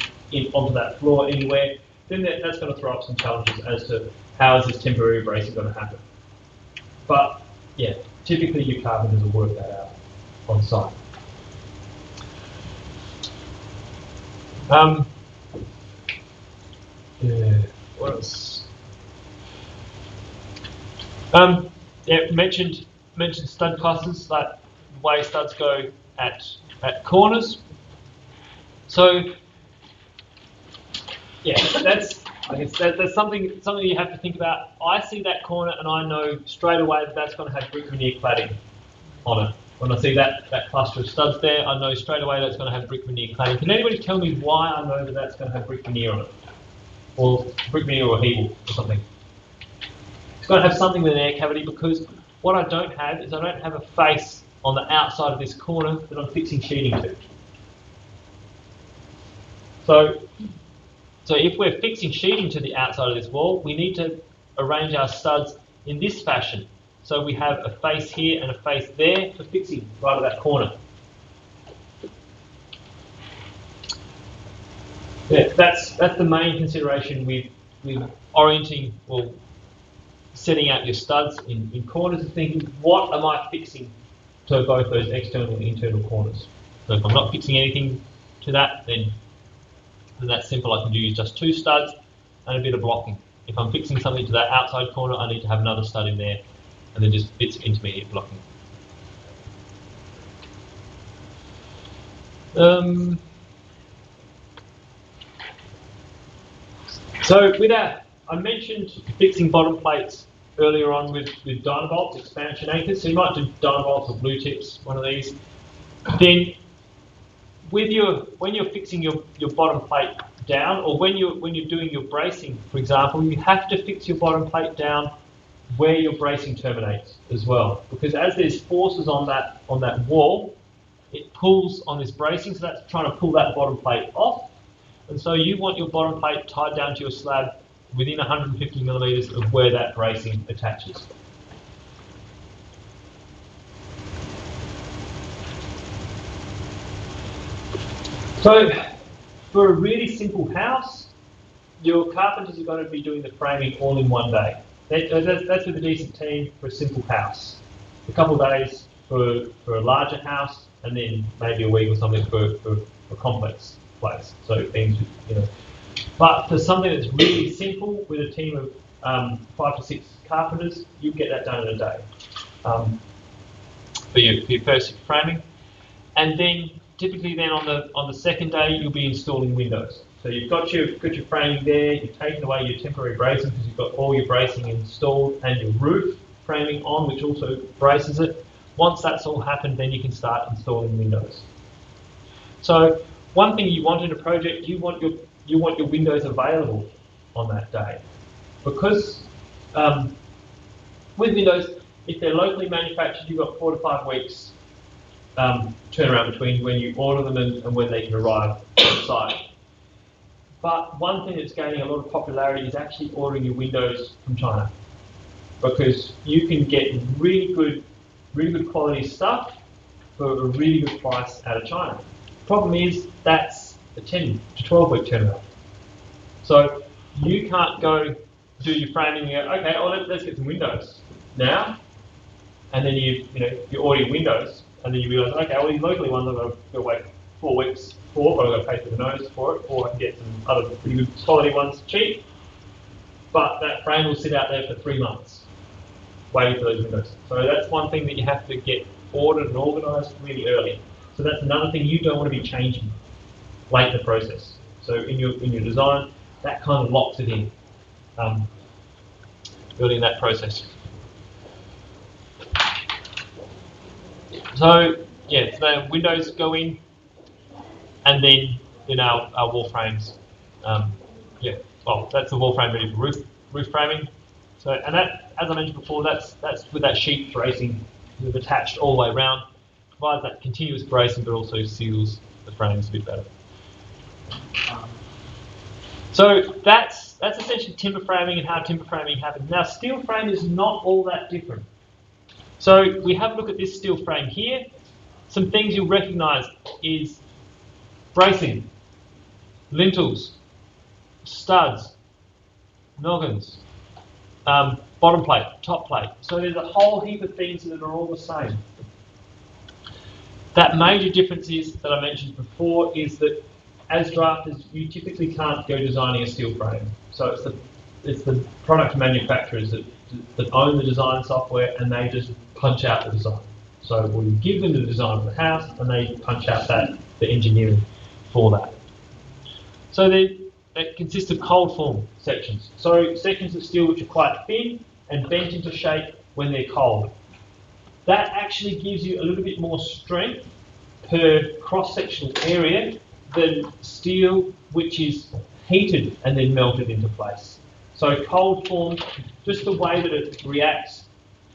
Speaker 1: onto that floor anywhere. Then that's going to throw up some challenges as to how is this temporary bracing going to happen. But yeah, typically your carpenters will work that out on site. What else? Mentioned stud clusters, like the way studs go at corners. So yeah, that's something you have to think about. I see that corner and I know straight away that that's going to have brick veneer cladding on it. When I see that cluster of studs there, I know straight away that's going to have brick veneer cladding. Can anybody tell me why I know that that's going to have brick veneer on it? Or brick veneer or Hebel or something? It's going to have something with an air cavity, because what I don't have is I don't have a face on the outside of this corner that I'm fixing sheeting to. So if we're fixing sheeting to the outside of this wall, we need to arrange our studs in this fashion. So we have a face here and a face there for fixing right at that corner. Yeah, that's the main consideration with orienting or setting out your studs in corners, and thinking, what am I fixing to both those external and internal corners? So if I'm not fixing anything to that, then that's simple. I can use just 2 studs and a bit of blocking. If I'm fixing something to that outside corner, I need to have another stud in there, and then just bits of intermediate blocking. So with that, I mentioned fixing bottom plates earlier on with Dynabolts, expansion anchors. So you might do Dynabolts or blue tips, one of these. Then when you're fixing your bottom plate down, or when you're doing your bracing, for example, you have to fix your bottom plate down where your bracing terminates as well, because as there's forces on that wall, it pulls on this bracing, so that's trying to pull that bottom plate off, and so you want your bottom plate tied down to your slab within 150 millimeters of where that bracing attaches. So for a really simple house, your carpenters are going to be doing the framing all in one day. That's with a decent team for a simple house. A couple of days for a larger house, and then maybe a week or something for a complex place. So things, But for something that's really simple with a team of 5 to 6 carpenters, you get that done in a day. For your first framing, and then typically then on the second day you'll be installing windows. So you've got your framing there, you've taken away your temporary bracing because you've got all your bracing installed and your roof framing on, which also braces it. Once that's all happened, then you can start installing windows. So one thing you want in a project, you want your windows available on that day, because with windows, if they're locally manufactured, you've got 4 to 5 weeks turnaround between when you order them and when they can arrive on site. But one thing that's gaining a lot of popularity is actually ordering your windows from China, because you can get really good quality stuff for a really good price out of China. Problem is, that's a 10 to 12 week turnaround. So you can't go do your framing and go, okay, let's get some windows now, and then you order your windows, and then you realise, okay, all these locally ones I've got to wait 4 weeks for, but I've got to pay for the nose for it, or I can get some other pretty good quality ones cheap, but that frame will sit out there for 3 months waiting for those windows. So that's one thing that you have to get ordered and organised really early. So that's another thing you don't want to be changing late in the process. So in your design, that kind of locks it in early in that process. So yeah, the windows go in, and then our wall frames. That's the wall frame ready for roof framing. So, and that, as I mentioned before, that's with that sheet bracing we've attached all the way around, provides that continuous bracing, but also seals the frames a bit better. So that's essentially timber framing and how timber framing happens. Now, steel frame is not all that different. So we have a look at this steel frame here. Some things you'll recognise is bracing, lintels, studs, noggins, bottom plate, top plate. So there's a whole heap of things that are all the same. That major difference is, that I mentioned before, is that as drafters, you typically can't go designing a steel frame. So it's the product manufacturers that own the design software, and they just punch out the design. So we give them the design of the house, and they punch out the engineering for that. So it consists of cold form sections. So sections of steel which are quite thin and bent into shape when they're cold. That actually gives you a little bit more strength per cross-sectional area than steel which is heated and then melted into place. So cold form, just the way that it reacts,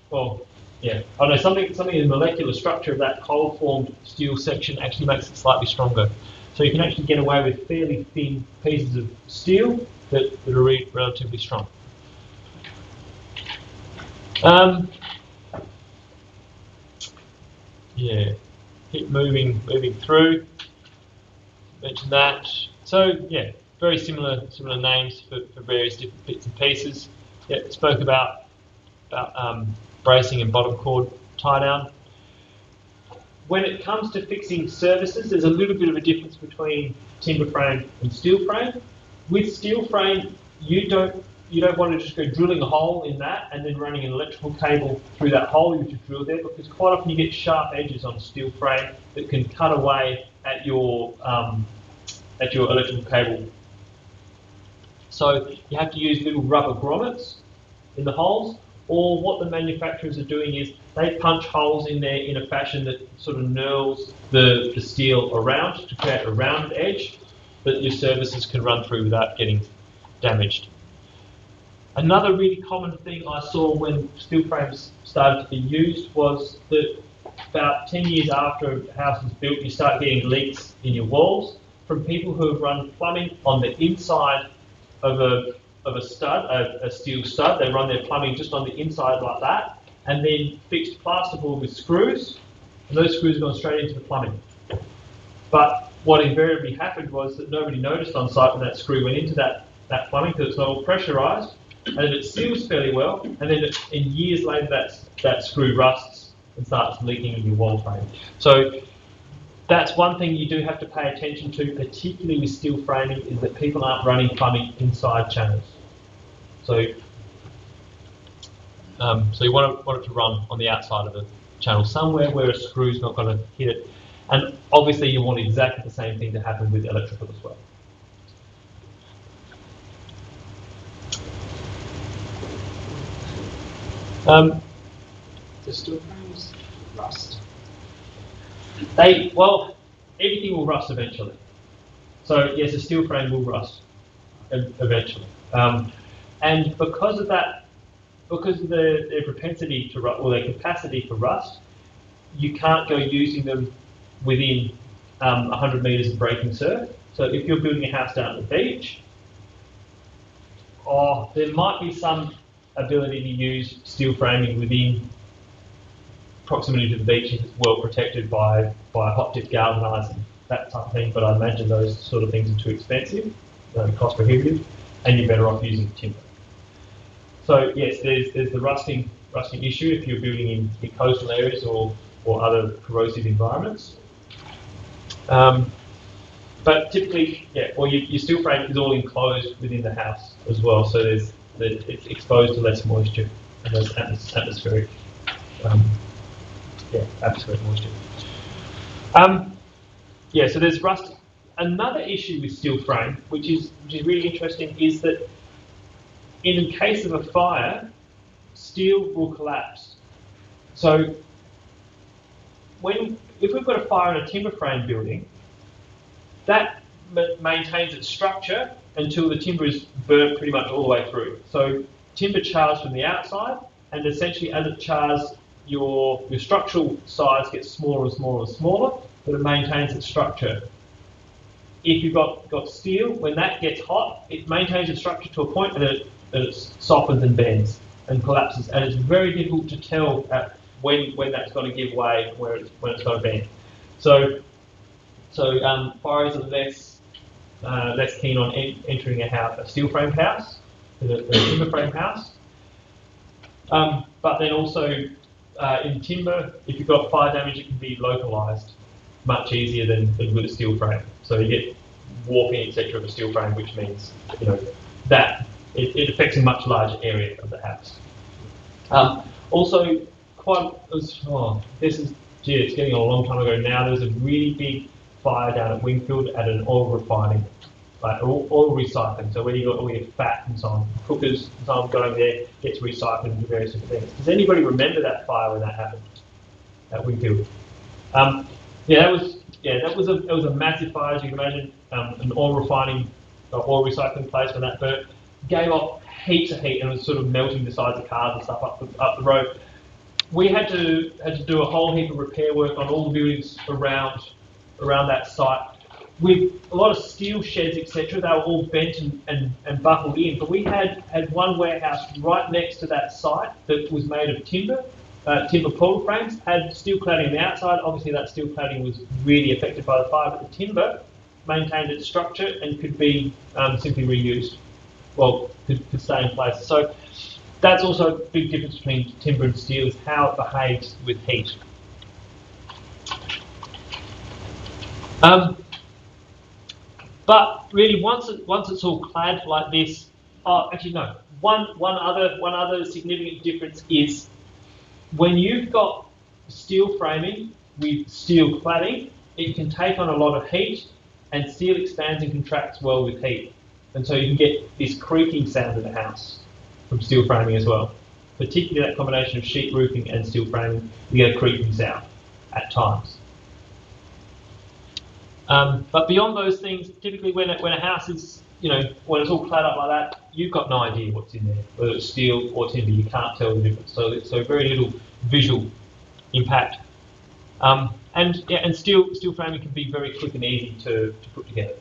Speaker 1: something in the molecular structure of that cold formed steel section actually makes it slightly stronger. So you can actually get away with fairly thin pieces of steel that are relatively strong. Yeah, keep moving through. Mention that. So yeah, very similar names for various different bits and pieces. Yeah, spoke about bracing and bottom chord tie down. When it comes to fixing surfaces, there's a little bit of a difference between timber frame and steel frame. With steel frame, you don't want to just go drilling a hole in that and then running an electrical cable through that hole you just drilled there, because quite often you get sharp edges on steel frame that can cut away at your electrical cable. So you have to use little rubber grommets in the holes, or what the manufacturers are doing is they punch holes in there in a fashion that sort of knurls the steel around to create a rounded edge that your surfaces can run through without getting damaged. Another really common thing I saw when steel frames started to be used was that about 10 years after a house is built, you start getting leaks in your walls from people who have run plumbing on the inside of a stud, a steel stud. They run their plumbing just on the inside like that, and then fixed plasterboard with screws, and those screws have gone straight into the plumbing. But what invariably happened was that nobody noticed on site when that screw went into that plumbing, because it's not all pressurised, and then it seals fairly well, and then in years later that screw rusts and starts leaking in your wall frame. So that's one thing you do have to pay attention to, particularly with steel framing, is that people aren't running plumbing inside channels. So you want it to run on the outside of the channel, somewhere where a screw's not going to hit it. And obviously you want exactly the same thing to happen with electrical as well.
Speaker 3: The steel frames rust.
Speaker 1: Everything will rust eventually. So yes, a steel frame will rust eventually. And because of that, because of their propensity to rust, or their capacity for rust, you can't go using them within 100 metres of breaking surf. So if you're building a house down at the beach, there might be some ability to use steel framing within proximity to the beach if it's well protected by hot dip galvanising, that type of thing. But I imagine those sort of things are too expensive, cost prohibitive, and you're better off using timber. So yes, there's the rusting issue if you're building in coastal areas or other corrosive environments. But typically, your steel frame is all enclosed within the house as well, so it's exposed to less moisture and less atmospheric moisture. So there's rust. Another issue with steel frame, which is really interesting, is that in the case of a fire, steel will collapse. So if we've got a fire in a timber frame building, that maintains its structure until the timber is burnt pretty much all the way through. So timber chars from the outside, and essentially as it chars, your structural size gets smaller and smaller and smaller, but it maintains its structure. If you've got steel, when that gets hot, it maintains its structure to a point and it softens and bends and collapses, and it's very difficult to tell when that's going to give way, when it's going to bend. So fires are less keen on entering a steel framed house than a timber framed house. But then also in timber, if you've got fire damage, it can be localised much easier than with a steel frame. So you get warping, etc. of a steel frame, which means that it affects a much larger area of the house. Also, it's getting a long time ago now. There was a really big fire down at Wingfield at an oil refining, like oil recycling. So where you got all your fat and so on, cookers and so on, go over there, gets recycled into various different things. Does anybody remember that fire when that happened at Wingfield? That was a massive fire, as you can imagine. An oil refining, oil recycling place when that burnt, gave off heaps of heat and was sort of melting the sides of cars and stuff up the road. We had to do a whole heap of repair work on all the buildings around that site with a lot of steel sheds, etc., they were all bent and buckled in. But we had one warehouse right next to that site that was made of timber portal frames, had steel cladding on the outside. Obviously, that steel cladding was really affected by the fire, but the timber maintained its structure and could be simply reused. Well, could stay in place. So that's also a big difference between timber and steel, is how it behaves with heat. But really, once it's all clad like this, actually no. One other significant difference is when you've got steel framing with steel cladding, it can take on a lot of heat, and steel expands and contracts well with heat, and so you can get this creaking sound in the house from steel framing as well. Particularly that combination of sheet roofing and steel framing, you get a creaking sound at times. But beyond those things, typically when a house is, when it's all clad up like that, you've got no idea what's in there, whether it's steel or timber. You can't tell the difference. So very little visual impact. And steel framing can be very quick and easy to put together,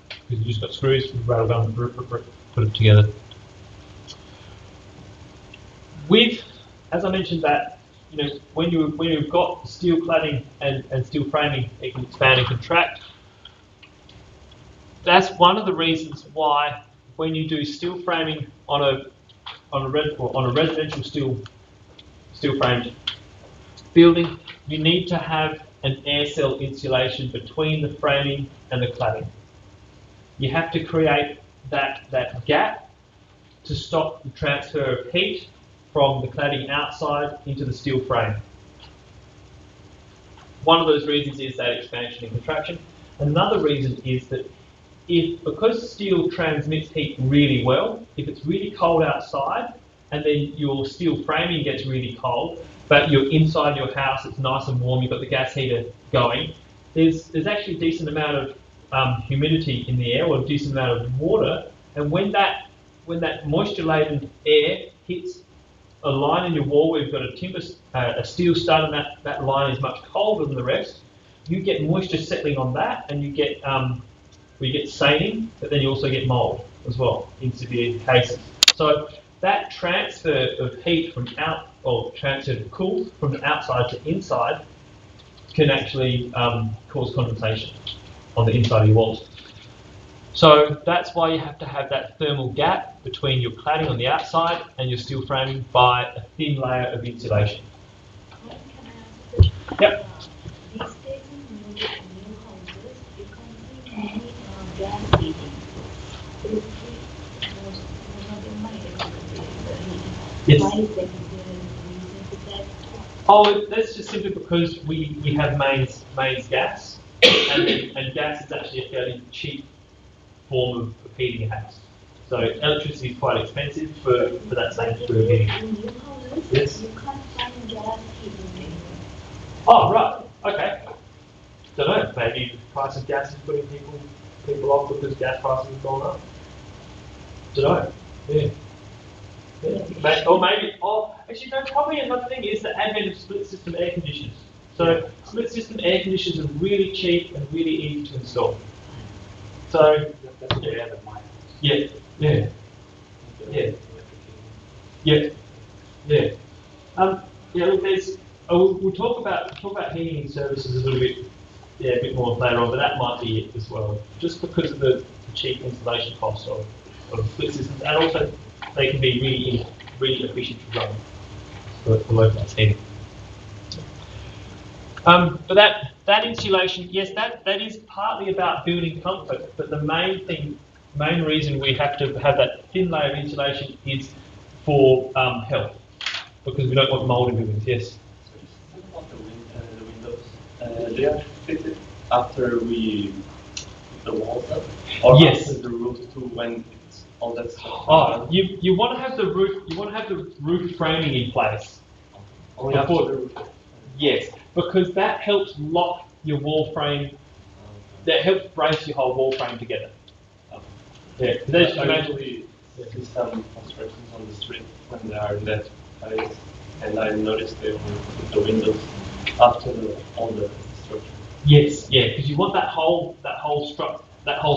Speaker 1: because you just got screws, rail gun, put it together. As I mentioned, that when you've got steel cladding and steel framing, it can expand and contract. That's one of the reasons why when you do steel framing on a residential steel framed building, you need to have an air cell insulation between the framing and the cladding. You have to create that gap to stop the transfer of heat from the cladding outside into the steel frame. One of those reasons is that expansion and contraction. Another reason is that because steel transmits heat really well, if it's really cold outside and then your steel framing gets really cold, but you're inside your house, it's nice and warm, you've got the gas heater going, there's actually a decent amount of humidity in the air, or a decent amount of water, and when that moisture-laden air hits a line in your wall where you've got a steel stud, and that line is much colder than the rest, you get moisture settling on that, and you get staining, but then you also get mold as well in severe cases. So that transfer of heat transfer of cool from outside to inside can actually cause condensation on the inside of your walls. So that's why you have to have that thermal gap between your cladding on the outside and your steel framing by a thin layer of insulation. Yep.
Speaker 4: These days in new houses, you can see many gas heating.
Speaker 1: Yes.
Speaker 4: Why is that? Is there a reason for that?
Speaker 1: Oh, that's just simply because we have mains gas, and gas is actually a fairly cheap form of heating a house. So electricity is quite expensive for that same degree of heating.
Speaker 4: In new houses,
Speaker 1: Yes.
Speaker 4: you can't find gas heating anymore.
Speaker 1: Oh, right. Okay. Don't know. Maybe the price of gas is putting people off because gas prices have gone up. Don't know. Yeah. Actually, no, probably another thing is the advent of split system air conditioners. So split system air conditioners are really cheap and really easy to install. So
Speaker 3: That's what they have at my house.
Speaker 1: yeah. Look, we'll talk about heating and services a little bit, a bit more later on, but that might be it as well, just because of the cheap installation cost of split systems, and also they can be really efficient to run for low class heating. But that insulation, yes, that is partly about building comfort, but the main reason we have to have that thin layer of insulation is for health, because we don't want mold in buildings. Yes.
Speaker 5: About the windows, they are fitted after we put the walls up, or
Speaker 1: Yes.
Speaker 5: after the roof too, when it's all that stuff.
Speaker 1: Oh, you want to have the roof. You want to have the roof framing in place.
Speaker 5: Only after
Speaker 1: before-
Speaker 5: the roof.
Speaker 1: Yes, because that helps lock your wall frame. That helps brace your whole wall frame together. Yeah, because as you
Speaker 5: I
Speaker 1: imagine,
Speaker 5: usually see some constructions on the street when they are in that phase, and I noticed they only put the windows after all the construction.
Speaker 1: Yes, yeah, because you want that whole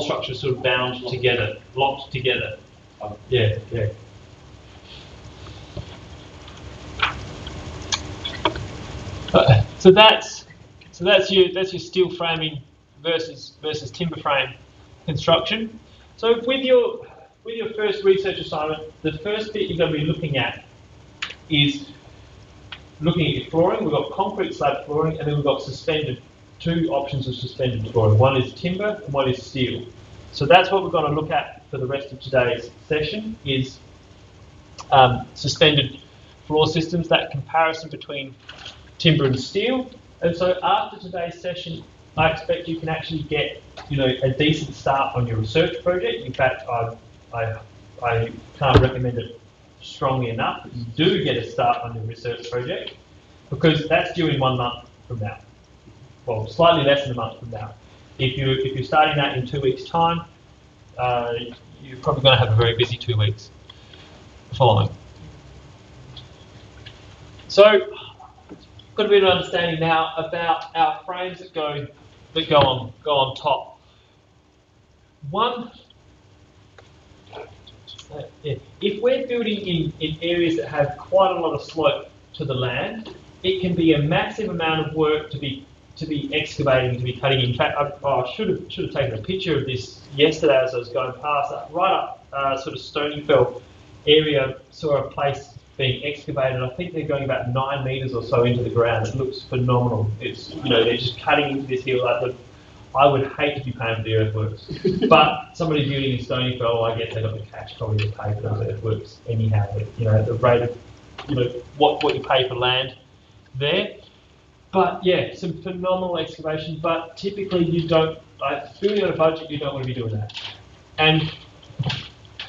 Speaker 1: structure sort of bound together, locked together. Yeah, yeah. So that's your steel framing versus timber frame construction. So with your first research assignment, the first bit you're going to be looking at is looking at your flooring. We've got concrete slab flooring, and then we've got two options of suspended flooring. One is timber and one is steel. So that's what we're going to look at for the rest of today's session is suspended floor systems, that comparison between timber and steel. And so after today's session, I expect you can actually get, a decent start on your research project. In fact, I can't recommend it strongly enough that you do get a start on your research project, because that's due in 1 month from now. Well, slightly less than a month from now. If you're starting that in 2 weeks' time, you're probably going to have a very busy 2 weeks following. So, got a bit of understanding now about our frames that go on top. One, if we're building in areas that have quite a lot of slope to the land, it can be a massive amount of work to be excavating, to be cutting. In fact, I should have taken a picture of this yesterday as I was going past. Right up sort of Stonyfell area, saw a place being excavated. I think they're going about 9 metres or so into the ground. It looks phenomenal. It's they're just cutting into this hill. I would hate to be paying for the earthworks, but somebody building in Stonyfell, I guess they got the cash probably to pay for those earthworks anyhow. But, at the rate of what you pay for land there. But yeah, some phenomenal excavation. But typically you don't, building on a budget, you don't want to be doing that. And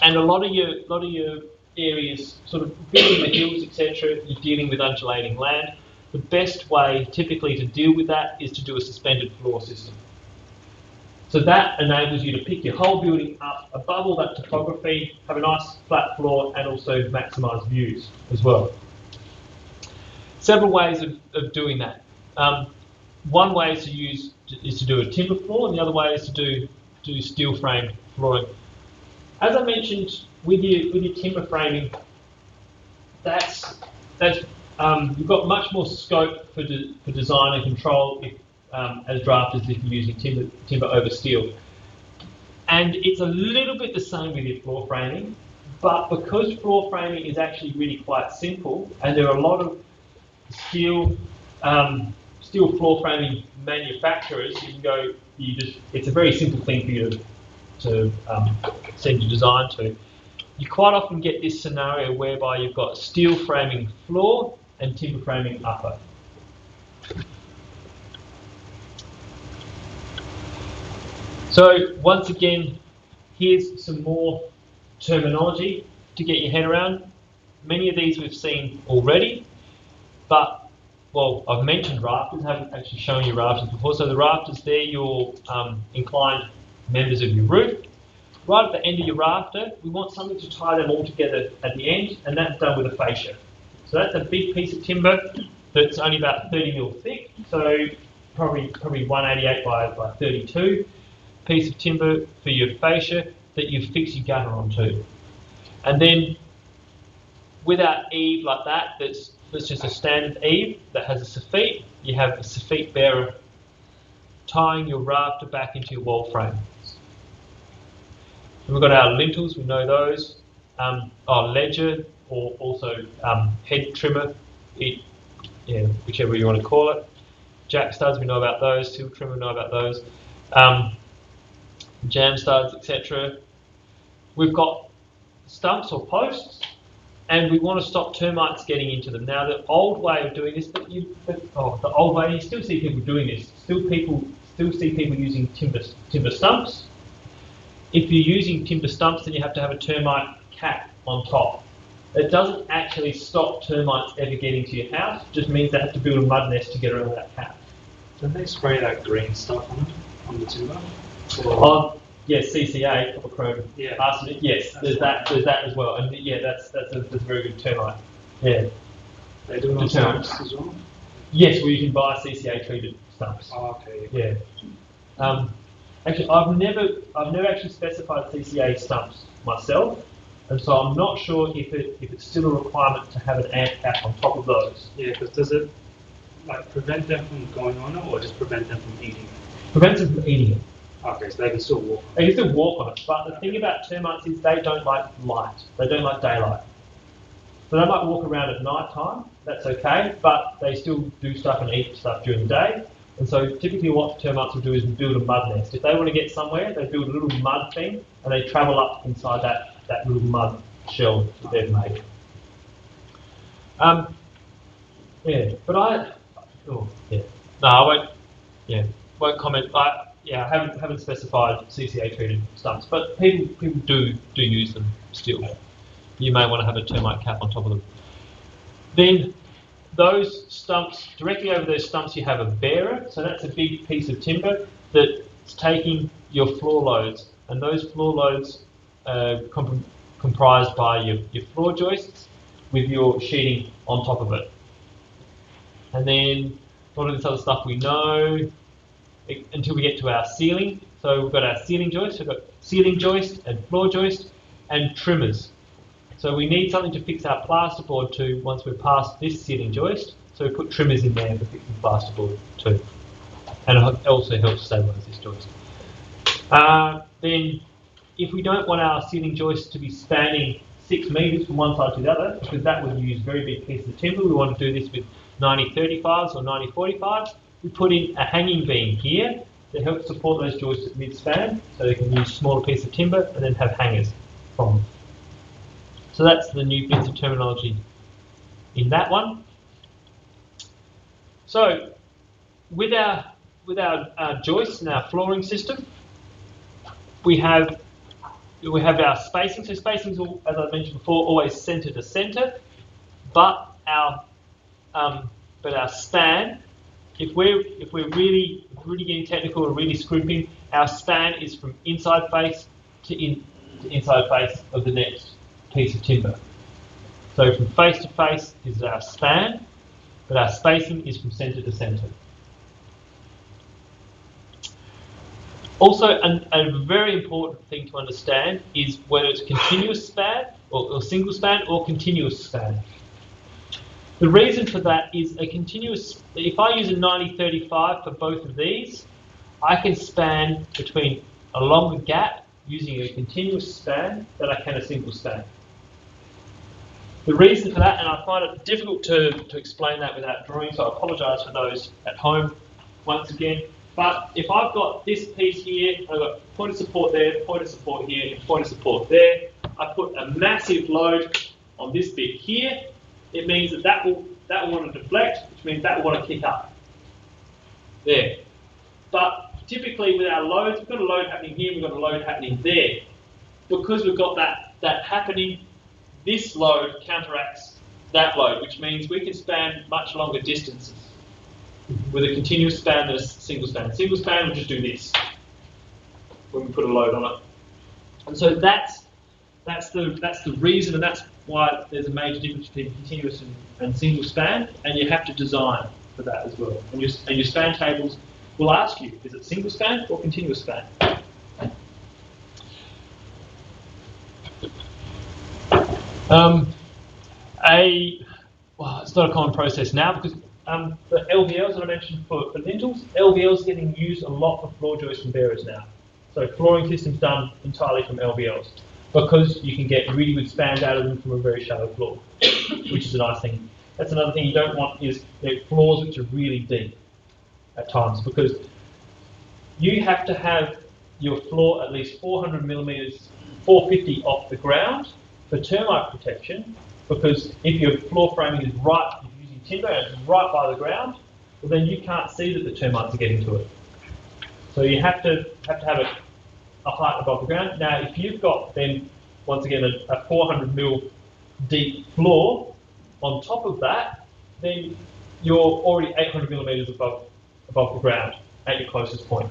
Speaker 1: a lot of your areas, sort of building the hills, etc., you're dealing with undulating land. The best way typically to deal with that is to do a suspended floor system. So that enables you to pick your whole building up above all that topography, have a nice flat floor, and also maximise views as well. Several ways of doing that. One way is to do a timber floor, and the other way is to do steel frame flooring. As I mentioned, with your timber framing, that's you've got much more scope for design and control as drafters if you're using timber over steel. And it's a little bit the same with your floor framing, but because floor framing is actually really quite simple, and there are a lot of steel floor framing manufacturers, it's a very simple thing for you to send your design to. You quite often get this scenario whereby you've got steel framing floor and timber framing upper. So once again, here's some more terminology to get your head around. Many of these we've seen already, but, well, I've mentioned rafters, haven't actually shown you rafters before. So the rafters, they're your inclined members of your roof. Right at the end of your rafter, we want something to tie them all together at the end, and that's done with a fascia. So that's a big piece of timber that's only about 30 mil thick, so probably 188 by 32 piece of timber for your fascia that you fix your gutter onto. And then with our eave like that, that's just a standard eave that has a soffit. You have a soffit bearer tying your rafter back into your wall frame. And we've got our lintels, we know those. Our ledger, or also head trimmer, whichever you want to call it. Jack studs, we know about those. Sill trimmer, we know about those. Jam studs, etc. We've got stumps or posts, and we want to stop termites getting into them. Now, the old way of doing this, you still see people doing this. Still see people using timber stumps. If you're using timber stumps, then you have to have a termite cap on top. It doesn't actually stop termites ever getting to your house. It just means they have to build a mud nest to get around that cap.
Speaker 3: Don't they spray that green stuff on the timber?
Speaker 1: Yes, CCA, copper chrome, arsenic. Yes, there's that as well, and yeah, that's a very good termite. Yeah.
Speaker 3: They do it on stumps as well.
Speaker 1: Yes, well you can buy CCA treated stumps.
Speaker 3: Oh, okay.
Speaker 1: Yeah. Actually, I've never actually specified CCA stumps myself, and so I'm not sure if it's still a requirement to have an ant cap on top of those.
Speaker 3: Yeah, because does it like prevent them from going on it, or just prevent them from eating it?
Speaker 1: Prevents them from eating it.
Speaker 3: Okay, so they can still walk.
Speaker 1: They can still walk on it, but the thing about termites is they don't like light. They don't like daylight. So they might walk around at night time, that's okay, but they still do stuff and eat stuff during the day. And so typically what termites will do is build a mud nest. If they want to get somewhere, they build a little mud thing and they travel up inside that little mud shell that they've made. Yeah, but I won't comment. I haven't specified CCA treated stumps, but people do use them still. You may want to have a termite cap on top of them. Then those stumps, directly over those stumps you have a bearer, so that's a big piece of timber that's taking your floor loads, and those floor loads are comprised by your floor joists with your sheeting on top of it. And then a lot of this other stuff we know until we get to our ceiling. So we've got our ceiling joist, we've got ceiling joist and floor joist and trimmers. So we need something to fix our plasterboard to once we're past this ceiling joist. So we put trimmers in there for fixing plasterboard too. And it also helps stabilise this joist. Then if we don't want our ceiling joist to be spanning 6 metres from one side to the other, because that would use very big pieces of timber, we want to do this with 90-35s or 90-45s, we put in a hanging beam here that helps support those joists at mid-span, so they can use smaller pieces of timber and then have hangers from them. So that's the new bits of terminology in that one. So with our joists and our flooring system, we have our spacing. So spacing is, as I mentioned before, always centre to centre, but our span, if we're really getting technical or really scrimping, our span is from inside face to inside face of the next piece of timber. So from face to face is our span, but our spacing is from centre to centre. Also, a very important thing to understand is whether it's continuous span or single span or continuous span. The reason for that is a continuous, if I use a 90-35 for both of these, I can span between a longer gap using a continuous span than I can a single span. The reason for that, and I find it difficult to explain that without drawing, so I apologise for those at home once again, but if I've got this piece here, I've got point of support there, point of support here, and point of support there, I put a massive load on this bit here, it means that will want to deflect, which means that will want to kick up. There. But typically with our loads, we've got a load happening here, we've got a load happening there. Because we've got that happening, this load counteracts that load, which means we can span much longer distances with a continuous span than a single span. Single span will just do this when we put a load on it. And so that's the reason, and that's why there's a major difference between continuous and single span, and you have to design for that as well. And your span tables will ask you, is it single span or continuous span? Well, it's not a common process now because the LVLs that I mentioned for lintels, LVLs are getting used a lot for floor joists and bearers now. So flooring systems done entirely from LVLs because you can get really good spans out of them from a very shallow floor, which is a nice thing. That's another thing you don't want is floors which are really deep at times because you have to have your floor at least 400 millimeters, 450 off the ground for termite protection, because if your floor framing is right, if you're using timber and it's right by the ground, well then you can't see that the termites are getting to it. So you have to have a height above the ground. Now if you've got then, once again, a 400 mil deep floor, on top of that, then you're already 800 millimeters above the ground at your closest point.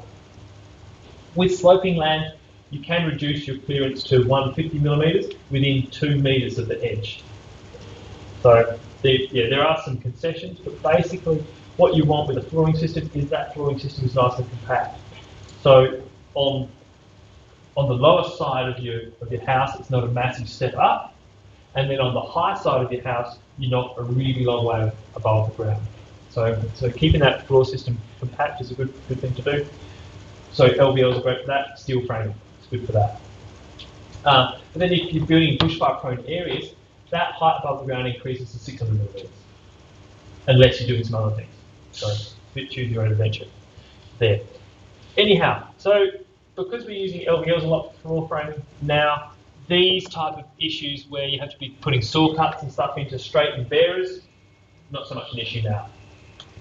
Speaker 1: With sloping land, you can reduce your clearance to 150 millimeters within 2 meters of the edge. So there are some concessions, but basically what you want with a flooring system is that flooring system is nice and compact. So on the lower side of your house, it's not a massive step up, and then on the high side of your house, you're not a really long way above the ground. So keeping that floor system compact is a good thing to do. So LVLs are great for that. Steel framing is good for that. And then if you're building bushfire-prone areas, that height above the ground increases to 600 millimetres, unless you're doing some other things. So choose your own adventure there. Anyhow, so because we're using LVLs a lot for floor framing now, these type of issues where you have to be putting saw cuts and stuff into straight and bearers, not so much an issue now.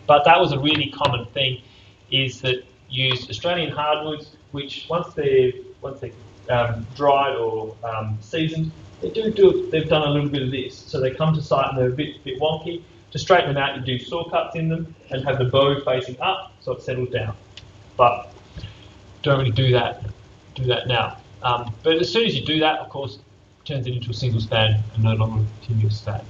Speaker 1: But that was a really common thing, is that used Australian hardwoods, which once they're dried or seasoned, they've done a little bit of this. So they come to site and they're a bit wonky. To straighten them out, you do saw cuts in them and have the bow facing up so it settles down. But don't really do that now. But as soon as you do that, of course, it turns it into a single span and no longer a continuous span.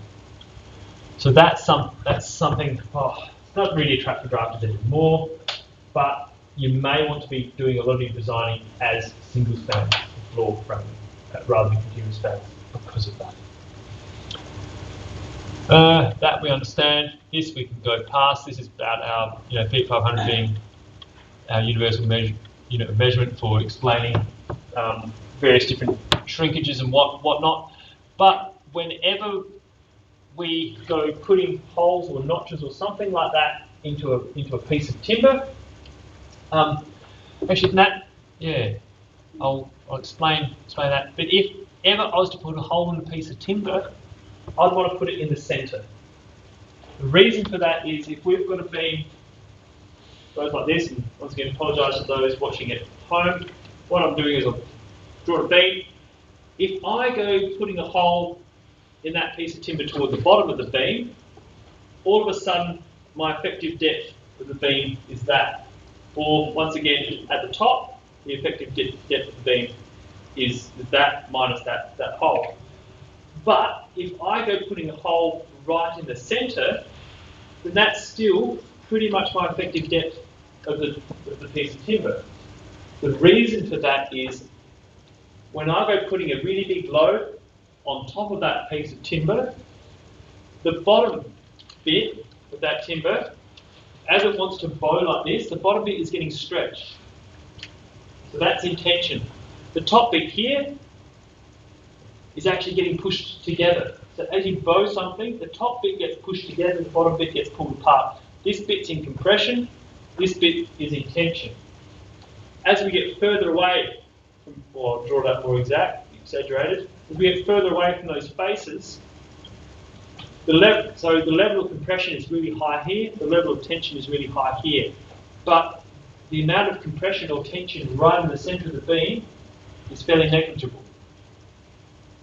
Speaker 1: So that's something. It's not really attractive drafters anymore, but you may want to be doing a lot of your designing as single span floor framing rather than continuous spans because of that. That we understand. This we can go past. This is about our Pete 500 being our universal unit of measurement for explaining various different shrinkages and whatnot. But whenever we go putting holes or notches or something like that into a piece of timber, actually, Nat, yeah, I'll explain that. But if ever I was to put a hole in a piece of timber, I'd want to put it in the centre. The reason for that is if we've got a beam goes like this, and once again, apologise to those watching at home. What I'm doing is I'll draw a beam. If I go putting a hole in that piece of timber toward the bottom of the beam, all of a sudden my effective depth of the beam is that. Or once again, at the top, the effective depth of the beam is that minus that hole. But if I go putting a hole right in the centre, then that's still pretty much my effective depth of the piece of timber. The reason for that is when I go putting a really big load on top of that piece of timber, the bottom bit of that timber, as it wants to bow like this, the bottom bit is getting stretched. So that's in tension. The top bit here is actually getting pushed together. So as you bow something, the top bit gets pushed together, the bottom bit gets pulled apart. This bit's in compression, this bit is in tension. As we get further away, or I'll draw that more exaggerated, as we get further away from those faces, the level of compression is really high here, the level of tension is really high here. But the amount of compression or tension right in the centre of the beam is fairly negligible.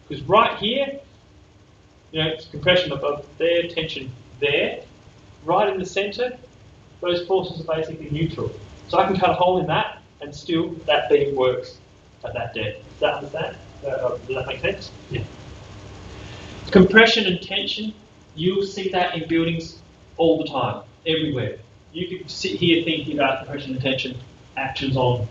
Speaker 1: Because right here, it's compression above there, tension there. Right in the centre, those forces are basically neutral. So I can cut a hole in that, and still that beam works at that depth. Does that understand? Does that make sense? Yeah. Compression and tension, you'll see that in buildings all the time, everywhere. You can sit here thinking about compression and tension actions on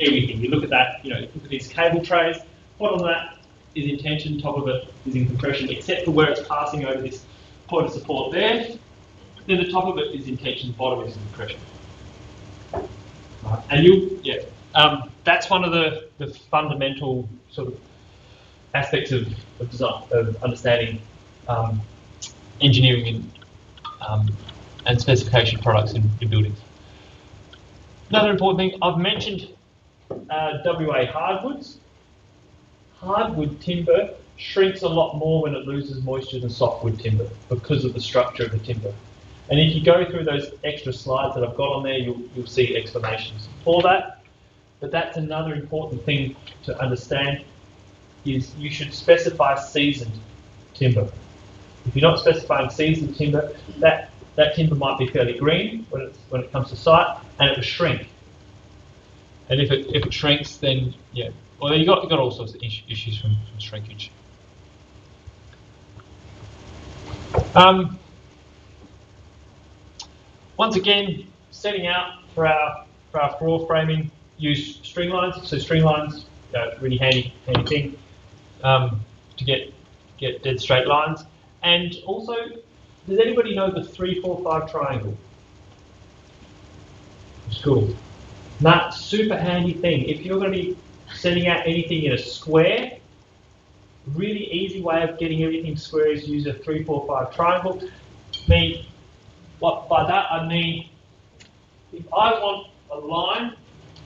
Speaker 1: everything. You look at that, look at these cable trays, bottom of that is in tension, top of it is in compression, except for where it's passing over this point of support there. Then the top of it is in tension, the bottom is in compression. Right. And that's one of the fundamental sort of aspects of design, of understanding engineering and specification products in buildings. Another important thing, I've mentioned WA hardwoods. Hardwood timber shrinks a lot more when it loses moisture than softwood timber because of the structure of the timber. And if you go through those extra slides that I've got on there, you'll see explanations for that. But that's another important thing to understand, is you should specify seasoned timber. If you're not specifying seasoned timber, that timber might be fairly green when it comes to site, and it will shrink. And if it shrinks, then well, you got all sorts of issues from shrinkage. Once again, setting out for our floor framing, use string lines. So string lines, really handy thing to get dead straight lines. And also, does anybody know the 3, 4, 5 triangle? It's cool. That's super handy thing. If you're going to be sending out anything in a square, really easy way of getting everything square is use a 3, 4, 5 triangle. By that I mean, if I want a line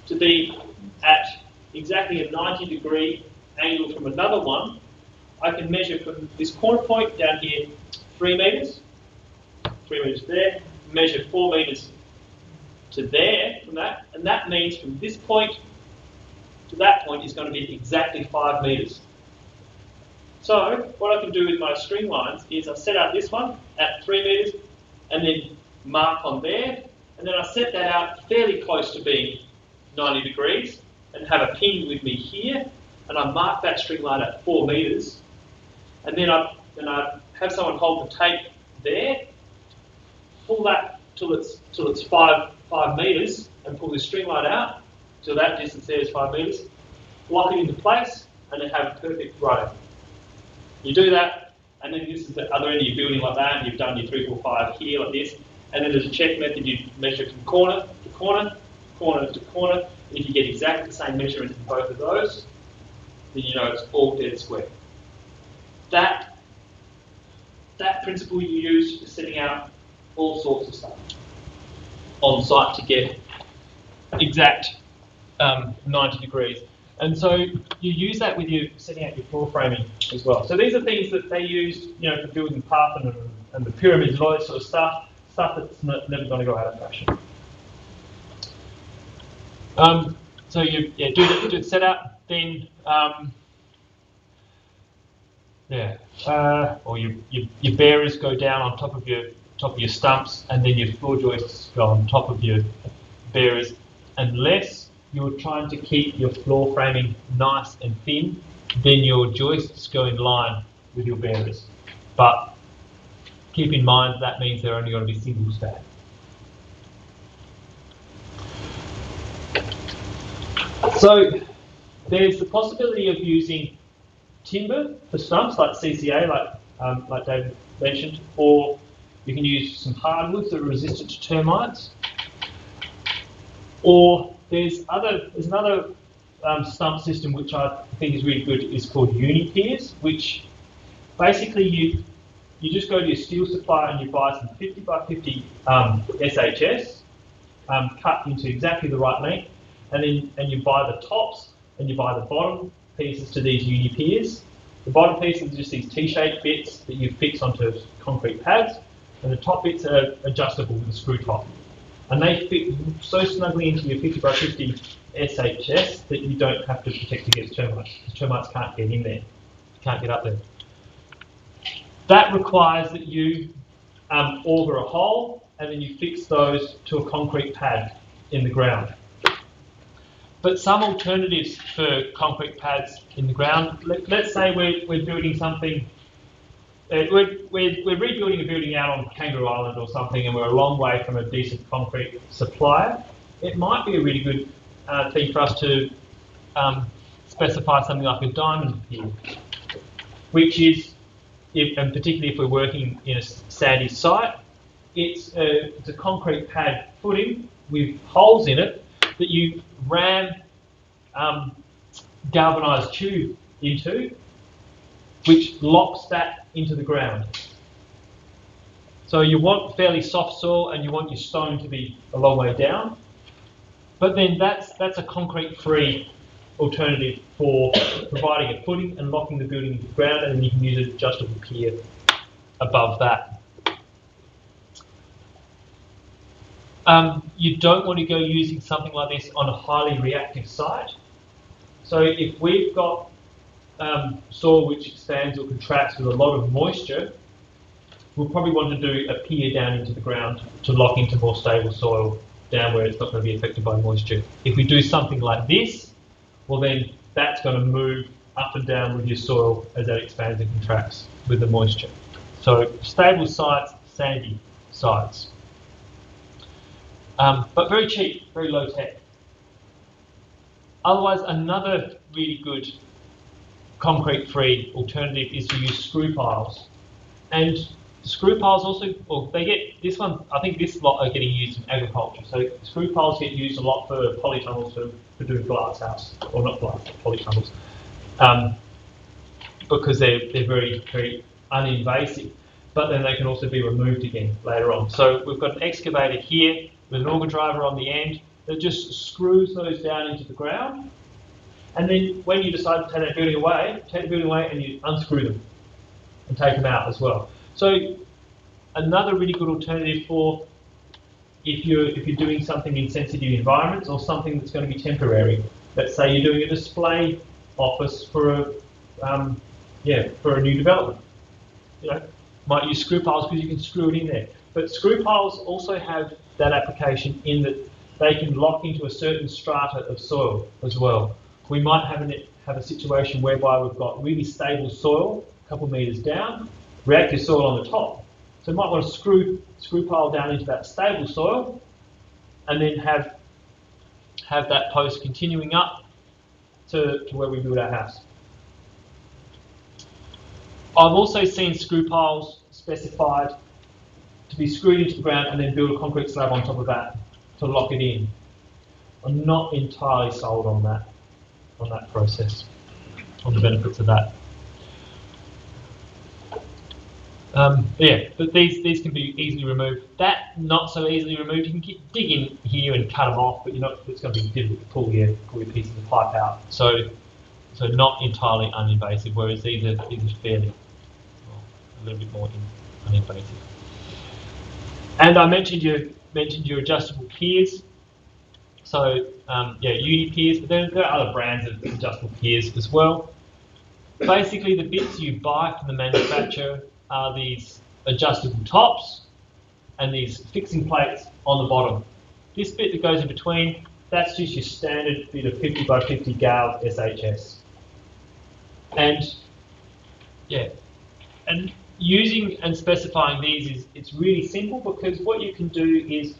Speaker 1: to be at exactly a 90-degree angle from another one, I can measure from this corner point down here 3 meters, 3 meters there, measure 4 meters to there from that, and that means from this point to that point is going to be exactly 5 meters. So what I can do with my string lines is I set out this one at 3 meters and then mark on there, and then I set that out fairly close to being 90 degrees and have a pin with me here, and I mark that string line at 4 meters, and then I have someone hold the tape there, pull that till it's 5 meters, and pull this string line out till that distance there is 5 meters, lock it into place, and then have a perfect row. You do that, and then this is the other end of your building like that, and you've done your 3, 4, 5 here like this, and then there's a check method. You measure from corner to corner, corner to corner. And if you get exactly the same measurement in both of those, then you know it's all dead square. That principle you use for setting out all sorts of stuff on site to get exact 90 degrees. And so you use that with you setting out your floor framing as well. So these are things that they use, for building Parthenon and the pyramids and all that sort of stuff that's never going to go out of fashion. So you do the setup, then or your bearers go down on top of your stumps, and then your floor joists go on top of your bearers, unless you're trying to keep your floor framing nice and thin, then your joists go in line with your bearers. But keep in mind that means they're only going to be single stack. So there's the possibility of using timber for stumps like CCA, like David mentioned, or you can use some hardwoods that are resistant to termites. Or there's another stump system which I think is really good. Is called uni-piers, which basically you just go to your steel supplier and you buy some 50 by 50 SHS cut into exactly the right length, and you buy the tops and you buy the bottom pieces to these uni-piers. The bottom pieces are just these T-shaped bits that you fix onto concrete pads, and the top bits are adjustable with a screw top. And they fit so snugly into your 50 by 50 SHS that you don't have to protect against termites. Termites can't get in there, can't get up there. That requires that you auger a hole and then you fix those to a concrete pad in the ground. But some alternatives for concrete pads in the ground, let's say we're building something, we're rebuilding a building out on Kangaroo Island or something, and we're a long way from a decent concrete supplier. It might be a really good thing for us to specify something like a diamond pier, which is, and particularly if we're working in a sandy site, it's a concrete pad footing with holes in it that you ram galvanised tube into, which locks that into the ground. So you want fairly soft soil and you want your stone to be a long way down, but then that's a concrete-free alternative for providing a footing and locking the building into the ground, and then you can use an adjustable pier above that. You don't want to go using something like this on a highly reactive site. So if we've got soil which expands or contracts with a lot of moisture, we'll probably want to do a pier down into the ground to lock into more stable soil down where it's not going to be affected by moisture. If we do something like this, well then that's going to move up and down with your soil as that expands and contracts with the moisture. So stable sites, sandy sites. But very cheap, very low tech. Otherwise, another really good concrete-free alternative is to use screw piles. And screw piles also, well, they get, this one, I think this lot are getting used in agriculture. So screw piles get used a lot for polytunnels for doing glass house, or not glass, polytunnels. Because they're very, very uninvasive. But then they can also be removed again later on. So we've got an excavator here with an auger driver on the end that just screws those down into the ground. And then when you decide to take that building away, take the building away and you unscrew them and take them out as well. So another really good alternative for if you're doing something in sensitive environments or something that's going to be temporary. Let's say you're doing a display office for a new development. You know, might use screw piles because you can screw it in there. But screw piles also have that application in that they can lock into a certain strata of soil as well. We might have a situation whereby we've got really stable soil, a couple of metres down, reactive soil on the top. So we might want to screw pile down into that stable soil and then have that post continuing up to where we build our house. I've also seen screw piles specified to be screwed into the ground and then build a concrete slab on top of that to lock it in. I'm not entirely sold on that process, on the benefits of that. Yeah, but these can be easily removed. That not so easily removed. You can dig in here and cut them off, but it's going to be difficult to pull your piece of the pipe out. So not entirely uninvasive. Whereas these are fairly, well, a little bit more uninvasive. And I mentioned your adjustable piers. So Uni piers, but there are other brands of adjustable piers as well. Basically, the bits you buy from the manufacturer are these adjustable tops and these fixing plates on the bottom. This bit that goes in between, that's just your standard bit of 50 by 50 gal SHS. And using and specifying these it's really simple, because what you can do is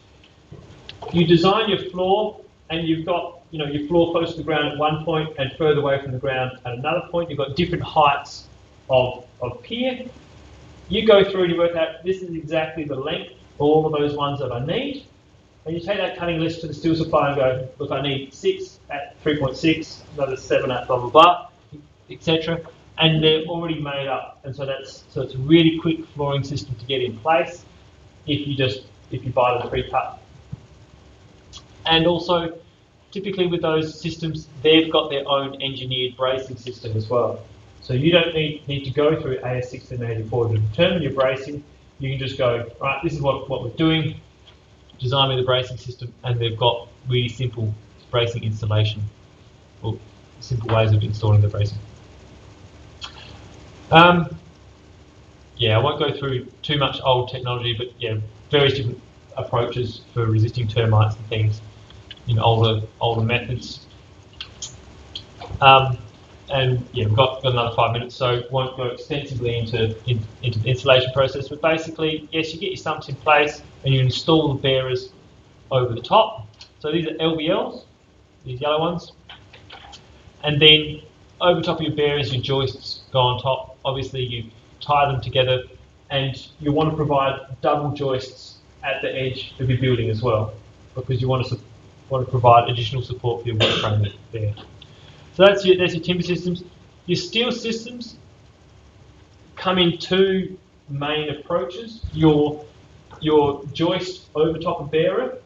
Speaker 1: you design your floor and you've got your floor close to the ground at one point and further away from the ground at another point. You've got different heights of pier. You go through and you work out this is exactly the length for all of those ones that I need. And you take that cutting list to the steel supplier and go, look, I need 6 at 3.6, another 7 at blah blah blah, etc. And they're already made up. And so it's a really quick flooring system to get in place if you buy them pre-cut. And also, typically with those systems, they've got their own engineered bracing system as well. So you don't need to go through AS 1684 to determine your bracing. You can just go, right, this is what we're doing, design me the bracing system, and they've got really simple bracing installation, or simple ways of installing the bracing. I won't go through too much old technology, but various different approaches for resisting termites and things in older methods. We've got another 5 minutes, so won't go extensively into the installation process. But basically, yes, you get your stumps in place and you install the bearers over the top. So these are LVLs, these yellow ones, and then over top of your bearers, your joists go on top. Obviously, you tie them together, and you want to provide double joists at the edge of your building as well, because you want to provide additional support for your wood frame there. So there's your timber systems. Your steel systems come in two main approaches: your joist over top of bearer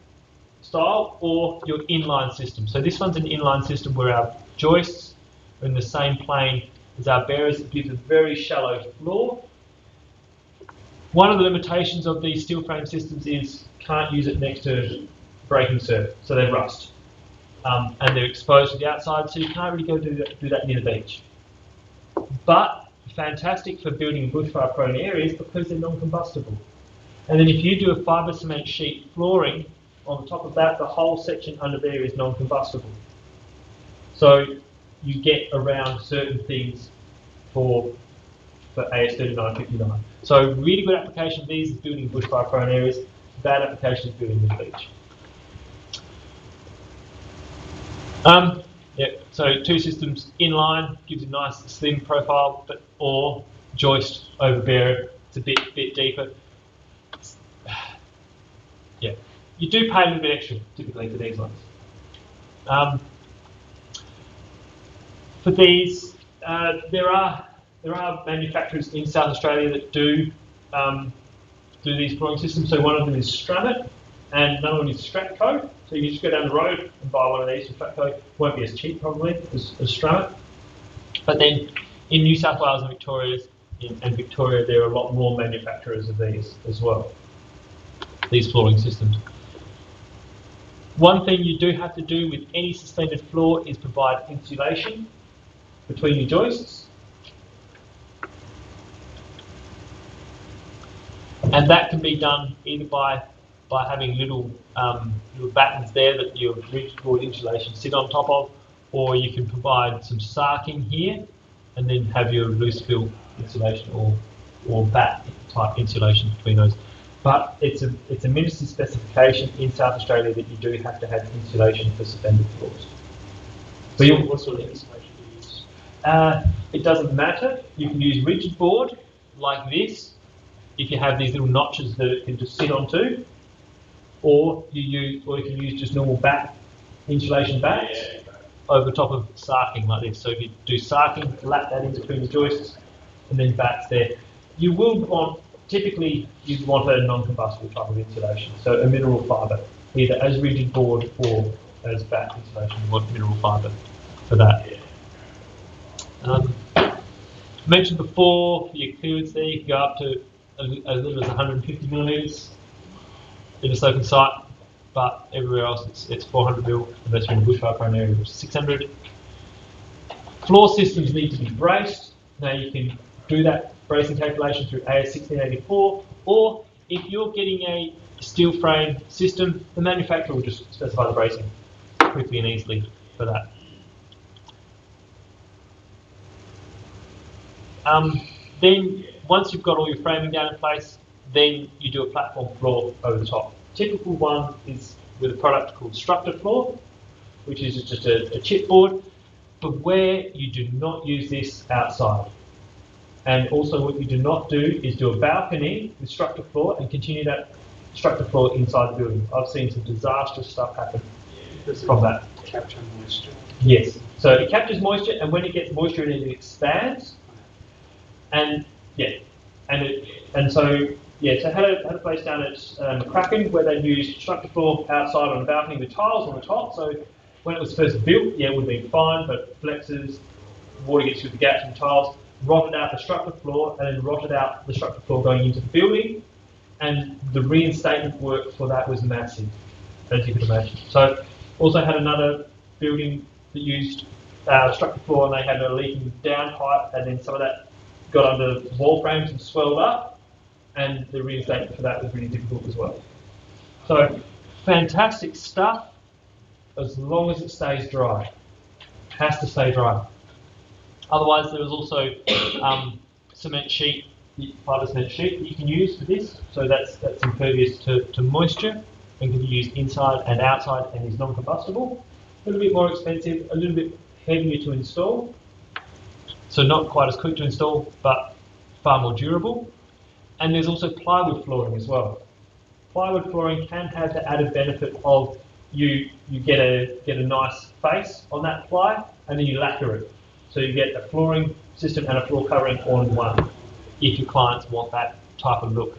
Speaker 1: style, or your inline system. So this one's an inline system where our joists are in the same plane as our bearers. It gives a very shallow floor. One of the limitations of these steel frame systems is can't use it next to breaking surf, so they rust. And they're exposed to the outside, so you can't really go do that near the beach. But fantastic for building bushfire prone areas because they're non-combustible. And then if you do a fibre cement sheet flooring on top of that, the whole section under there is non-combustible. So you get around certain things for AS 3959. So really good application of these is building bushfire prone areas. Bad application is building the beach. Yeah, so two systems in line gives a nice slim profile, but or joist over bearer. It's a bit deeper. Yeah, you do pay a little bit extra typically for these ones. For these, there are manufacturers in South Australia that do these flooring systems. So one of them is Stramit, and another one is Stratco. So you just go down the road and buy one of these from Stratco. Won't be as cheap probably as Stramit. But then in New South Wales and Victoria, there are a lot more manufacturers of these as well. These flooring systems. One thing you do have to do with any suspended floor is provide insulation between your joists. And that can be done either by having little battens there that your rigid board insulation sit on top of, or you can provide some sarking here and then have your loose fill insulation or bat type insulation between those. But it's a ministry specification in South Australia that you do have to have insulation for suspended floors.
Speaker 3: So what sort of insulation do you use?
Speaker 1: It doesn't matter. You can use rigid board like this if you have these little notches that it can just sit onto, or you can use just normal insulation bats over top of sarking like this. So if you do sarking, lap that in between the joists, and then bats there. You will want, typically, you'd want a non-combustible type of insulation, so a mineral fibre, either as rigid board or as bat insulation. You want mineral fibre for that. Mentioned before, for your clearance there, you can go up to as little as 150 millimetres in a sloping site, but everywhere else it's 400 mil, unless you're in a bushfire prone area, which is 600. Floor systems need to be braced. Now you can do that bracing calculation through AS 1684, or if you're getting a steel frame system, the manufacturer will just specify the bracing quickly and easily for that. Then once you've got all your framing down in place, then you do a platform floor over the top. Typical one is with a product called Structure Floor, which is just a chipboard, but where you do not use this outside. And also what you do not do is do a balcony with Structure Floor and continue that Structure Floor inside the building. I've seen some disastrous stuff happen from that.
Speaker 3: Capture moisture.
Speaker 1: Yes, so it captures moisture, and when it gets moisture, it expands. And yeah, so I had a place down at McCracken where they used Structure Floor outside on a balcony with tiles on the top. So when it was first built, yeah, it would have been fine, but flexes, water gets through the gaps in tiles, rotted out the Structure Floor, and then rotted out the Structure Floor going into the building. And the reinstatement work for that was massive, as you can imagine. So also had another building that used Structure Floor, and they had a leaking down pipe, and then some of that got under wall frames and swelled up, and the reinstatement for that was really difficult as well. So fantastic stuff, as long as it stays dry. It has to stay dry. Otherwise, there is also cement sheet, fibre cement sheet that you can use for this. So that's impervious to moisture and can be used inside and outside and is non-combustible. A little bit more expensive, a little bit heavier to install. So not quite as quick to install, but far more durable. And there's also plywood flooring as well. Plywood flooring can have the added benefit of you get a nice face on that ply, and then you lacquer it. So you get a flooring system and a floor covering all in one, if your clients want that type of look.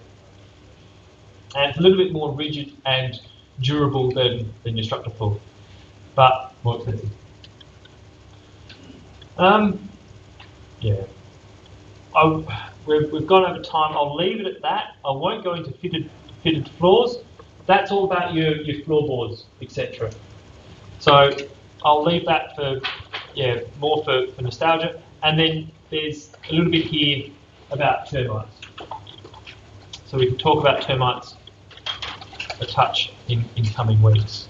Speaker 1: And it's a little bit more rigid and durable than your Structure Floor, but more expensive. Yeah, we've gone over time. I'll leave it at that. I won't go into fitted floors. That's all about your floorboards, etc. So I'll leave that for more for nostalgia. And then there's a little bit here about termites. So we can talk about termites a touch in coming weeks.